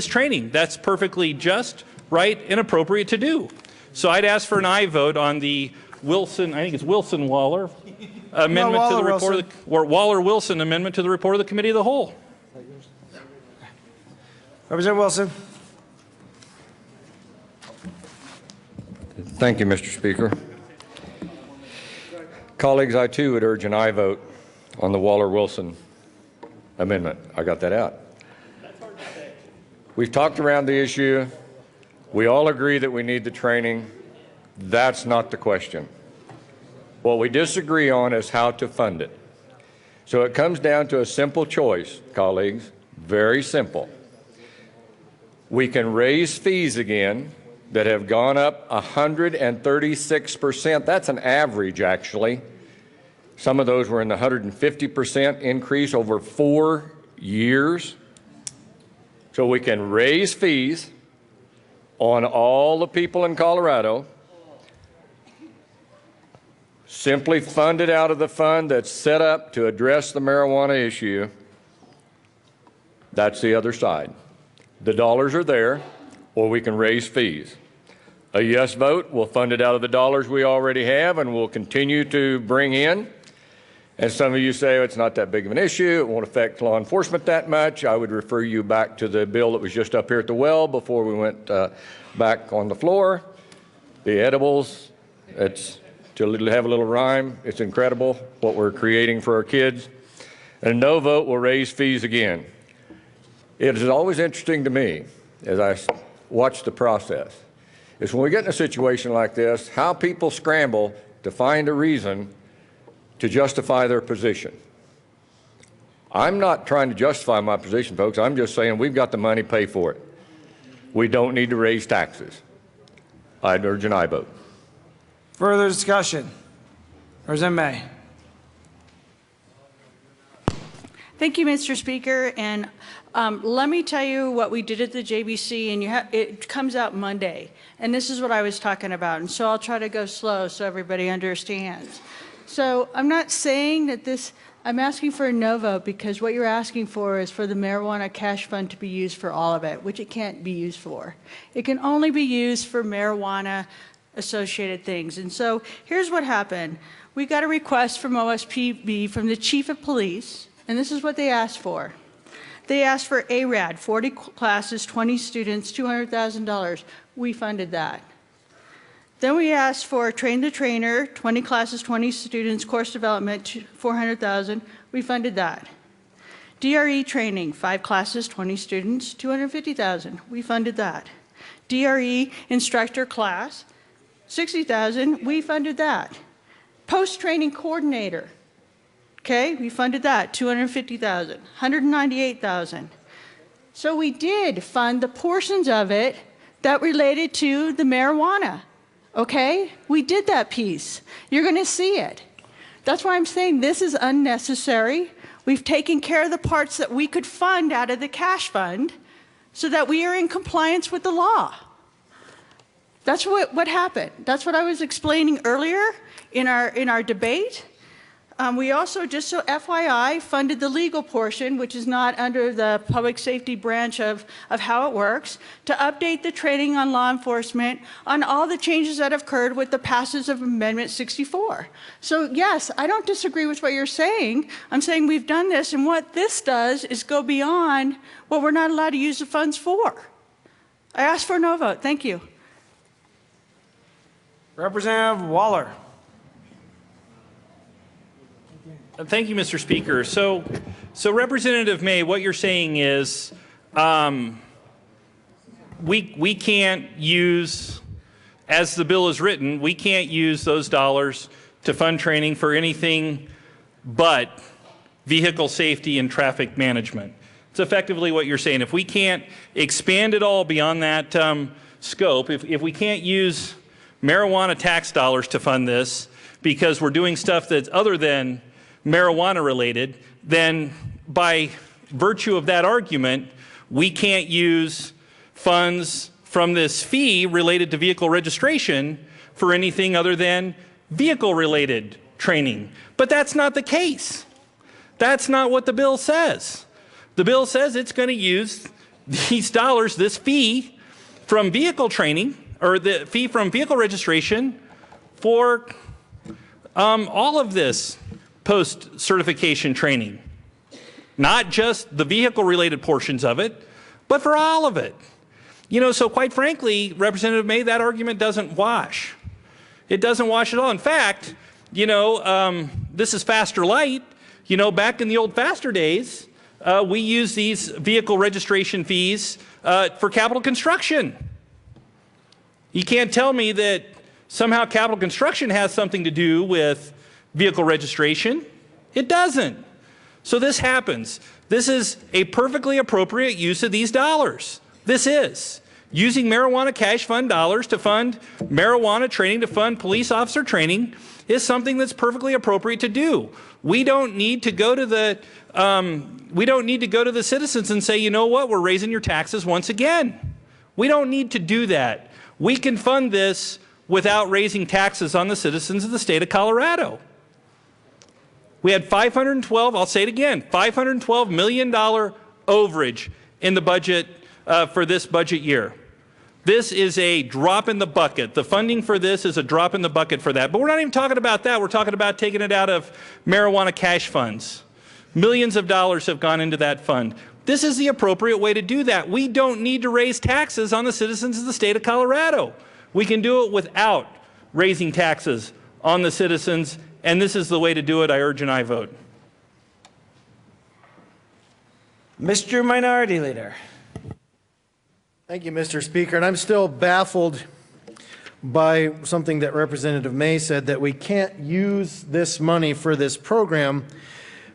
training. That's perfectly just, right, and appropriate to do. So I'd ask for an aye vote on the Wilson, I think it's Wilson-Waller amendment to the report of the, or Waller-Wilson amendment to the report of the Committee of the Whole. Representative Wilson. Thank you, Mr. Speaker. Colleagues, I too would urge an aye vote on the Waller-Wilson amendment. I got that out. We've talked around the issue. We all agree that we need the training. That's not the question. What we disagree on is how to fund it. So it comes down to a simple choice, colleagues, very simple. We can raise fees again that have gone up 136%. That's an average, actually. Some of those were in the 150% increase over 4 years. So we can raise fees on all the people in Colorado, simply fund it out of the fund that's set up to address the marijuana issue. That's the other side. The dollars are there, or we can raise fees. A yes vote, we'll fund it out of the dollars we already have and we'll continue to bring in. And some of you say, oh, it's not that big of an issue, it won't affect law enforcement that much. I would refer you back to the bill that was just up here at the well before we went back on the floor. The edibles, it's to have a little rhyme. It's incredible what we're creating for our kids. And a no vote will raise fees again. It is always interesting to me as I watch the process is when we get in a situation like this, how people scramble to find a reason to justify their position. I'm not trying to justify my position, folks. I'm just saying we've got the money, pay for it. We don't need to raise taxes. I'd urge an aye vote. Further discussion? Representative May. Thank you, Mr. Speaker. And let me tell you what we did at the JBC, and it comes out Monday. And this is what I was talking about. And so I'll try to go slow so everybody understands. So I'm not saying that this, I'm asking for a no vote because what you're asking for is for the marijuana cash fund to be used for all of it, which it can't be used for. It can only be used for marijuana associated things. And so here's what happened. We got a request from OSPB, from the chief of police, and this is what they asked for. They asked for ARAD, 40 classes, 20 students, $200,000. We funded that. Then we asked for Train the Trainer, 20 classes, 20 students, course development, $400,000. We funded that. DRE training, 5 classes, 20 students, $250,000. We funded that. DRE instructor class, $60,000. We funded that. Post-training coordinator, okay, we funded that, $250,000, $198,000. So we did fund the portions of it that related to the marijuana, okay? We did that piece. You're going to see it. That's why I'm saying this is unnecessary. We've taken care of the parts that we could fund out of the cash fund so that we are in compliance with the law. That's what happened. That's what I was explaining earlier in our debate. We also, just so FYI, funded the legal portion, which is not under the public safety branch of how it works, to update the training on law enforcement on all the changes that have occurred with the passage of Amendment 64. So yes, I don't disagree with what you're saying. I'm saying we've done this, and what this does is go beyond what we're not allowed to use the funds for. I ask for a no vote. Thank you. Representative Waller. Thank you, Mr. Speaker. So Representative May, what you're saying is we can't use, as the bill is written, we can't use those dollars to fund training for anything but vehicle safety and traffic management. It's effectively what you're saying. If we can't expand it all beyond that scope, if we can't use marijuana tax dollars to fund this because we're doing stuff that's other than marijuana related, then by virtue of that argument, we can't use funds from this fee related to vehicle registration for anything other than vehicle related training. But that's not the case. That's not what the bill says. The bill says it's going to use these dollars, this fee from vehicle training, or the fee from vehicle registration, for all of this post-certification training. Not just the vehicle-related portions of it, but for all of it. You know, so quite frankly, Representative May, that argument doesn't wash. It doesn't wash at all. In fact, you know, this is Faster Light. You know, back in the old Faster days, we used these vehicle registration fees for capital construction. You can't tell me that somehow capital construction has something to do with vehicle registration. It doesn't. So this happens. This is a perfectly appropriate use of these dollars. This is. Using marijuana cash fund dollars to fund marijuana training, to fund police officer training, is something that's perfectly appropriate to do. We don't need to go to the citizens and say, you know what, we're raising your taxes once again. We don't need to do that. We can fund this without raising taxes on the citizens of the state of Colorado. We had I'll say it again, $512 million overage in the budget for this budget year. This is a drop in the bucket. The funding for this is a drop in the bucket for that. But we're not even talking about that. We're talking about taking it out of marijuana cash funds. Millions of dollars have gone into that fund. This is the appropriate way to do that. We don't need to raise taxes on the citizens of the state of Colorado. We can do it without raising taxes on the citizens, and this is the way to do it. I urge an aye vote. Mr. Minority Leader. Thank you, Mr. Speaker. And I'm still baffled by something that Representative May said, that we can't use this money for this program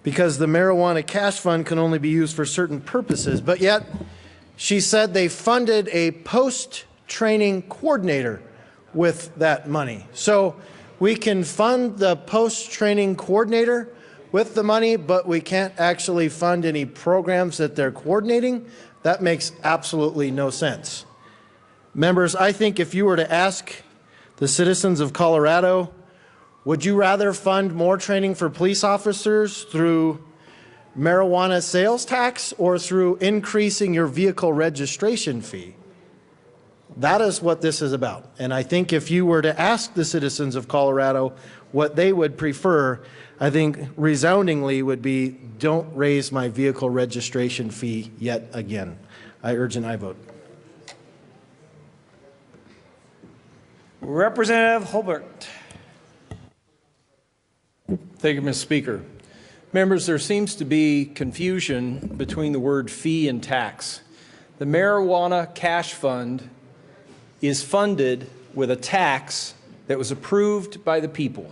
because the marijuana cash fund can only be used for certain purposes. But yet, she said they funded a post-training coordinator. with that money. So we can fund the post-training coordinator with the money, but we can't actually fund any programs that they're coordinating. That makes absolutely no sense. Members, I think if you were to ask the citizens of Colorado, would you rather fund more training for police officers through marijuana sales tax or through increasing your vehicle registration fee? That is what this is about. And I think if you were to ask the citizens of Colorado what they would prefer, I think resoundingly would be, don't raise my vehicle registration fee yet again. I urge an aye vote. Representative Holbert. Thank you, Mr. Speaker. Members, there seems to be confusion between the word fee and tax. The Marijuana Cash Fund is funded with a tax that was approved by the people.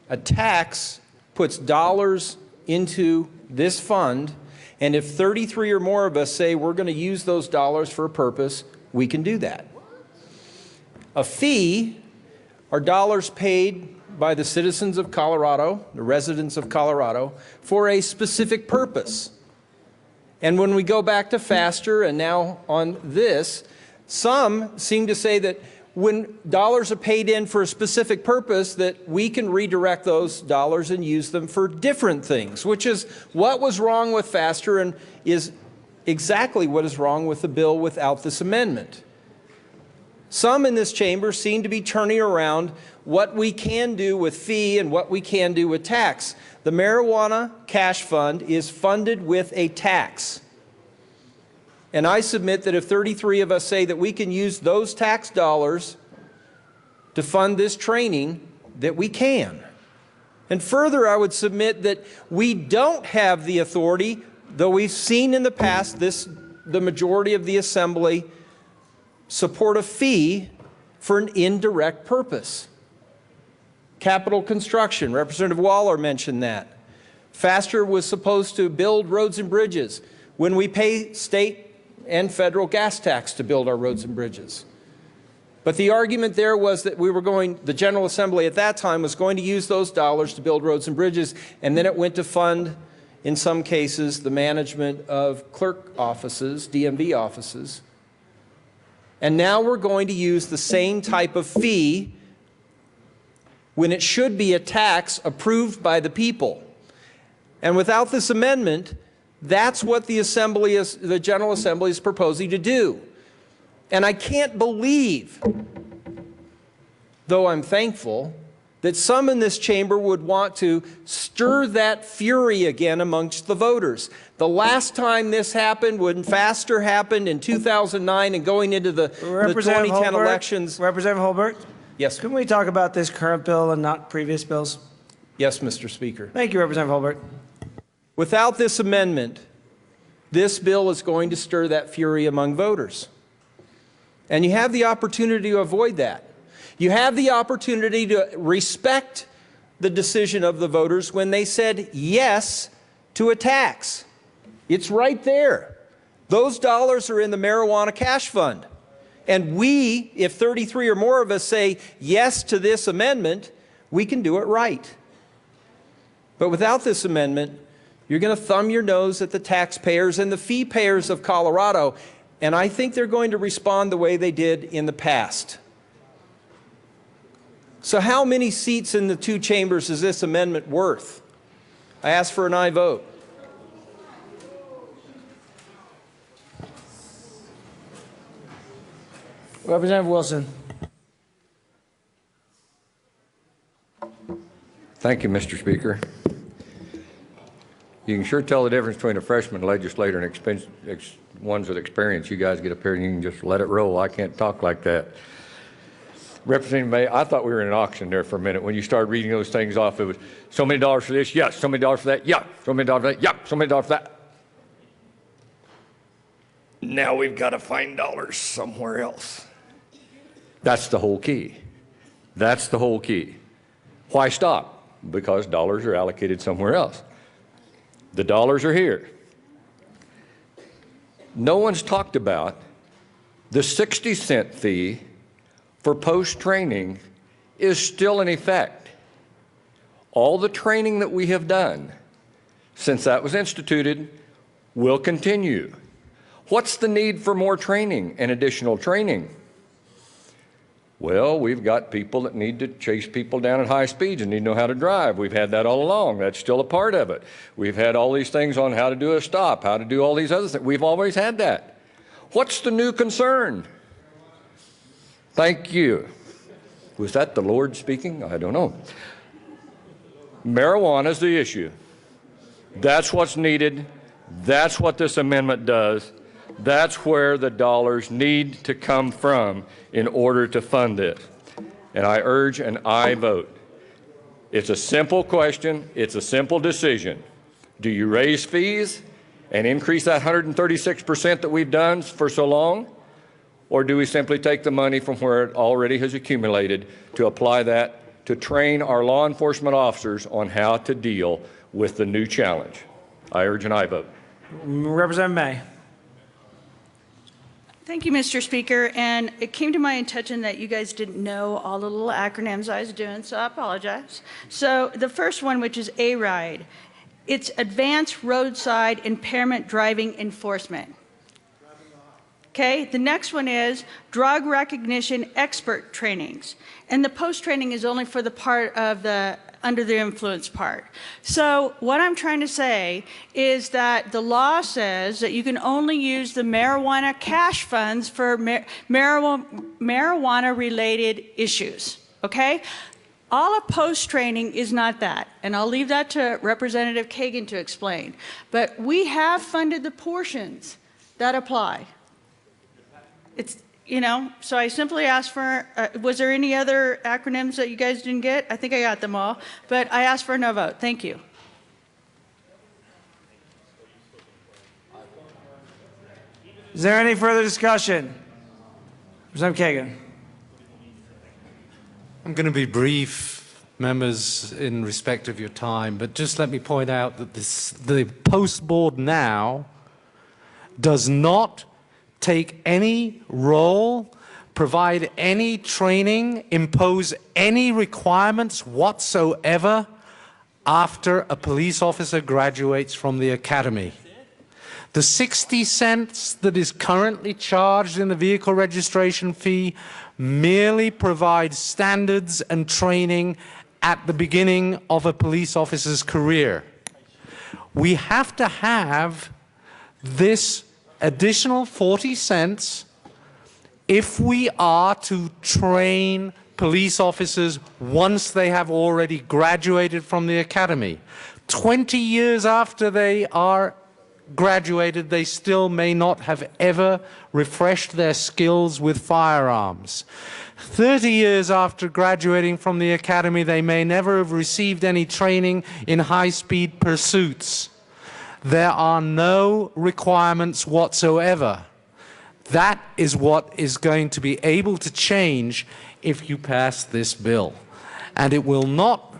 A tax puts dollars into this fund, and if 33 or more of us say we're going to use those dollars for a purpose, we can do that. A fee are dollars paid by the citizens of Colorado, the residents of Colorado, for a specific purpose. And when we go back to FASTER and now on this, some seem to say that when dollars are paid in for a specific purpose, that we can redirect those dollars and use them for different things, which is what was wrong with FASTER and is exactly what is wrong with the bill without this amendment. Some in this chamber seem to be turning around what we can do with fee and what we can do with tax. The Marijuana Cash Fund is funded with a tax. And I submit that if 33 of us say that we can use those tax dollars to fund this training, that we can. And further, I would submit that we don't have the authority, though we've seen in the past the majority of the Assembly support a fee for an indirect purpose. Capital construction, Representative Waller mentioned that. FASTER was supposed to build roads and bridges when we pay state and federal gas tax to build our roads and bridges. But the argument there was that the General Assembly at that time was going to use those dollars to build roads and bridges, and then it went to fund, in some cases, the management of clerk offices, DMV offices. And now we're going to use the same type of fee when it should be a tax approved by the people. And without this amendment, that's what the General Assembly is proposing to do. And I can't believe, though I'm thankful, that some in this chamber would want to stir that fury again amongst the voters. The last time this happened, when FASTER happened in 2009 and going into the 2010 elections. Representative Holbert? Yes. Can we talk about this current bill and not previous bills? Yes, Mr. Speaker. Thank you, Representative Holbert. Without this amendment, this bill is going to stir that fury among voters. And you have the opportunity to avoid that. You have the opportunity to respect the decision of the voters when they said yes to a tax. It's right there. Those dollars are in the Marijuana Cash Fund. And we, if 33 or more of us say yes to this amendment, we can do it right. But without this amendment, you're going to thumb your nose at the taxpayers and the fee payers of Colorado, and I think they're going to respond the way they did in the past. So how many seats in the two chambers is this amendment worth? I ask for an aye vote. Representative Wilson. Thank you, Mr. Speaker. You can sure tell the difference between a freshman legislator and ones with experience. You guys get up here and you can just let it roll. I can't talk like that. Representative May, I thought we were in an auction there for a minute. When you started reading those things off, it was so many dollars for this, yes, so many dollars for that, yeah, so many dollars for that, yeah, so many dollars for that. Now we've got to find dollars somewhere else. That's the whole key. That's the whole key. Why stop? Because dollars are allocated somewhere else. The dollars are here. No one's talked about the 60-cent fee for post-training is still in effect. All the training that we have done since that was instituted will continue. What's the need for more training and additional training? Well, we've got people that need to chase people down at high speeds and need to know how to drive. We've had that all along. That's still a part of it. We've had all these things on how to do a stop, how to do all these other things. We've always had that. What's the new concern? Thank you. Was that the Lord speaking? I don't know. Marijuana is the issue. That's what's needed. That's what this amendment does. That's where the dollars need to come from in order to fund this. And I urge an aye vote. It's a simple question. It's a simple decision. Do you raise fees and increase that 136% that we've done for so long? Or do we simply take the money from where it already has accumulated to apply that to train our law enforcement officers on how to deal with the new challenge? I urge an aye vote. Representative May. Thank you, Mr. Speaker. And it came to my attention that you guys didn't know all the little acronyms I was doing, so I apologize. So the first one, which is ARIDE, it's Advanced Roadside Impairment Driving Enforcement. Okay, the next one is Drug Recognition Expert Trainings. And the post-training is only for the part of the under the influence part. So what I'm trying to say is that the law says that you can only use the marijuana cash funds for marijuana-related issues, okay? All of post-training is not that, and I'll leave that to Representative Kagan to explain. But we have funded the portions that apply. It's, you know, so I simply asked for, was there any other acronyms that you guys didn't get? I think I got them all, but I asked for a no vote. Thank you. Is there any further discussion? Representative Kagan. I'm going to be brief, members, in respect of your time, but just let me point out that the post board now does not take any role, provide any training, impose any requirements whatsoever after a police officer graduates from the academy. The 60 cents that is currently charged in the vehicle registration fee merely provides standards and training at the beginning of a police officer's career. We have to have this additional 40 cents if we are to train police officers once they have already graduated from the academy. 20 years after they are graduated, they still may not have ever refreshed their skills with firearms. 30 years after graduating from the academy, they may never have received any training in high-speed pursuits. There are no requirements whatsoever. That is what is going to be able to change if you pass this bill. And it will not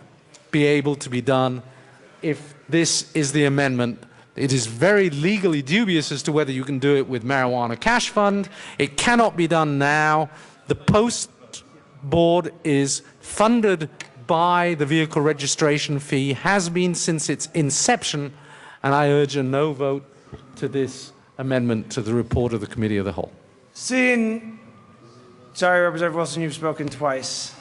be able to be done if this is the amendment. It is very legally dubious as to whether you can do it with marijuana cash fund. It cannot be done now. The post board is funded by the vehicle registration fee, has been since its inception, and I urge a no vote to this amendment to the report of the Committee of the Whole. Sorry, Representative Wilson, you've spoken twice.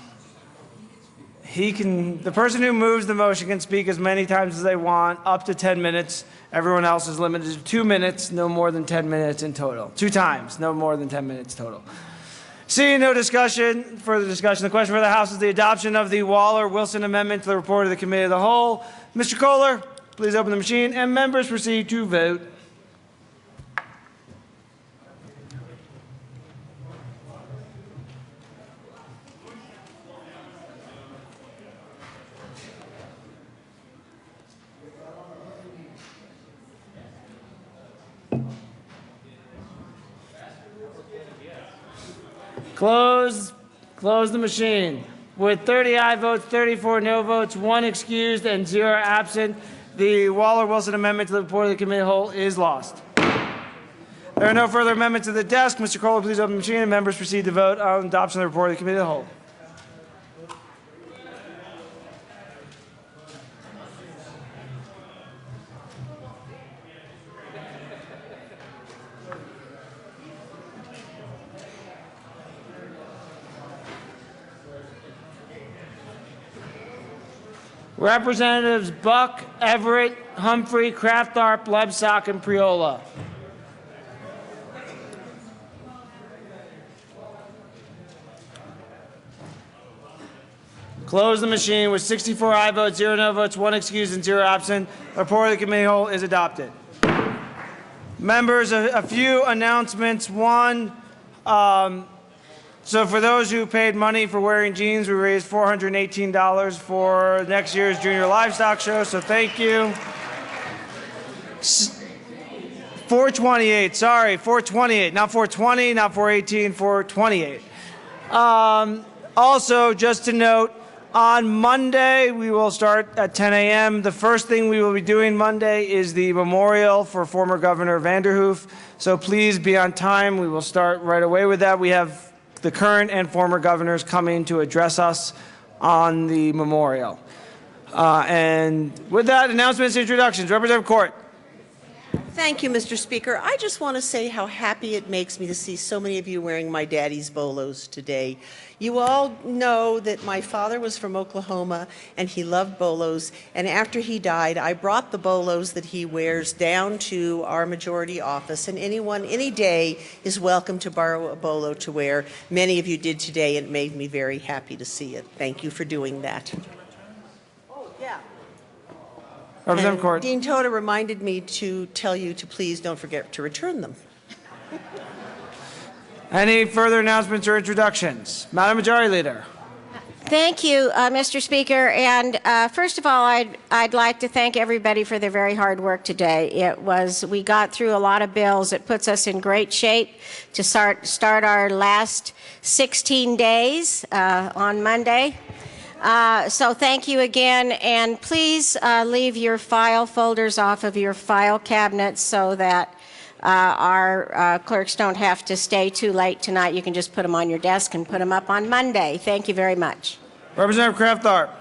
The person who moves the motion can speak as many times as they want, up to 10 minutes. Everyone else is limited to 2 minutes, no more than 10 minutes in total. 2 times, no more than 10 minutes total. Seeing no further discussion, the question for the House is the adoption of the Waller-Wilson amendment to the report of the Committee of the Whole. Mr. Kohler, please open the machine, and members proceed to vote. Close the machine. With 30 aye votes, 34 no votes, 1 excused, and 0 absent, the Waller-Wilson amendment to the report of the Committee of the Whole is lost. There are no further amendments to the desk. Mr. Kohler, please open the machine, and members proceed to vote on adoption of the report of the Committee of the Whole. Representatives Buck, Everett, Humphrey, Kraftharp, Lebsock, and Priola. Close the machine with 64 aye votes, 0 no votes, 1 excused, and 0 absent. The report of the committee whole is adopted. Members, a few announcements. One, so for those who paid money for wearing jeans, we raised $418 for next year's Junior Livestock Show, so thank you. 428, sorry, 428, not 420, not 418, 428. Also, just to note, on Monday, we will start at 10 a.m. The first thing we will be doing Monday is the memorial for former Governor Vanderhoof. So please be on time. We will start right away with that. We have the current and former governors coming to address us on the memorial. And with that, announcements, introductions. Representative Court. Thank you, Mr. Speaker. I just want to say how happy it makes me to see so many of you wearing my daddy's bolos today. You all know that my father was from Oklahoma and he loved bolos, and after he died, I brought the bolos that he wears down to our majority office, and anyone, any day, is welcome to borrow a bolo to wear. Many of you did today, and it made me very happy to see it. Thank you for doing that. Representative Court. Dean Toda reminded me to tell you to please don't forget to return them. Any further announcements or introductions? Madam Majority Leader. Thank you, Mr. Speaker. And first of all, I'd like to thank everybody for their very hard work today. We got through a lot of bills. It puts us in great shape to start our last 16 days on Monday. So thank you again, and please leave your file folders off of your file cabinets so that our clerks don't have to stay too late tonight. You can just put them on your desk and put them up on Monday. Thank you very much. Representative Kraftharp.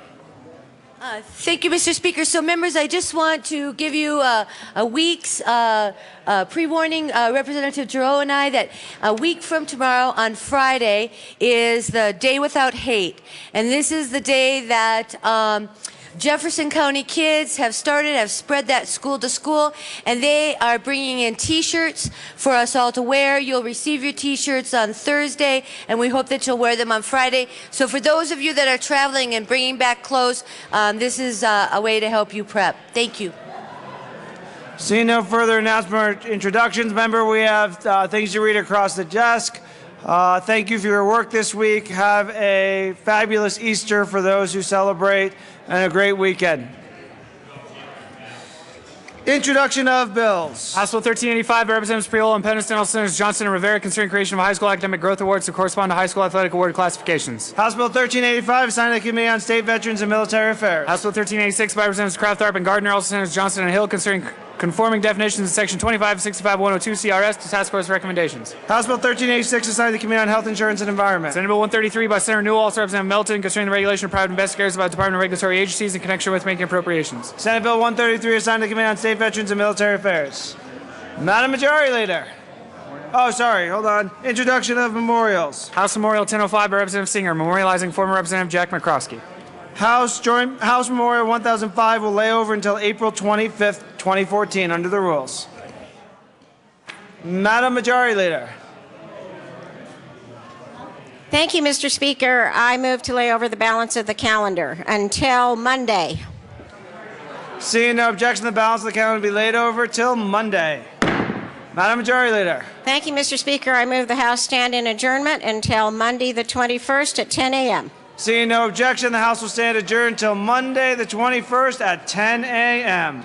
Thank you, Mr. Speaker. So, members, I just want to give you a week's pre-warning, Representative Giroux and I, that a week from tomorrow on Friday is the Day Without Hate. And this is the day that Jefferson County kids have spread that school to school, and they are bringing in T-shirts for us all to wear. You'll receive your T-shirts on Thursday, and we hope that you'll wear them on Friday. So for those of you that are traveling and bringing back clothes, this is a way to help you prep. Thank you. Seeing no further announcement or introductions, member, we have things to read across the desk. Thank you for your work this week. Have a fabulous Easter for those who celebrate, and a great weekend. Introduction of bills. House Bill 1385 by Representatives Priola and Pendleton, Senators Johnson and Rivera, concerning creation of high school academic growth awards to correspond to high school athletic award classifications. House Bill 1385 signed by the Committee on State Veterans and Military Affairs. House Bill 1386 by Representatives Kraftharp and Gardner, also Senators Johnson and Hill, concerning conforming definitions in Section 2565-102 CRS to task force recommendations. House Bill 1386 assigned to the Committee on Health Insurance and Environment. Senate Bill 133 by Senator Newell, also Representative Melton, concerning the regulation of private investigators about Department of Regulatory agencies in connection with making appropriations. Senate Bill 133 assigned to the Committee on State Veterans and Military Affairs. Madam Majority Leader. Oh, sorry, hold on. Introduction of memorials. House Memorial 1005 by Representative Singer, memorializing former Representative Jack McCroskey. House Memorial 1005 will lay over until April 25th, 2014 under the rules. Madam Majority Leader. Thank you, Mr. Speaker. I move to lay over the balance of the calendar until Monday. Seeing no objection, the balance of the calendar will be laid over till Monday. Madam Majority Leader. Thank you, Mr. Speaker. I move the House stand in adjournment until Monday the 21st at 10 a.m. Seeing no objection, the House will stand adjourned until Monday the 21st at 10 a.m.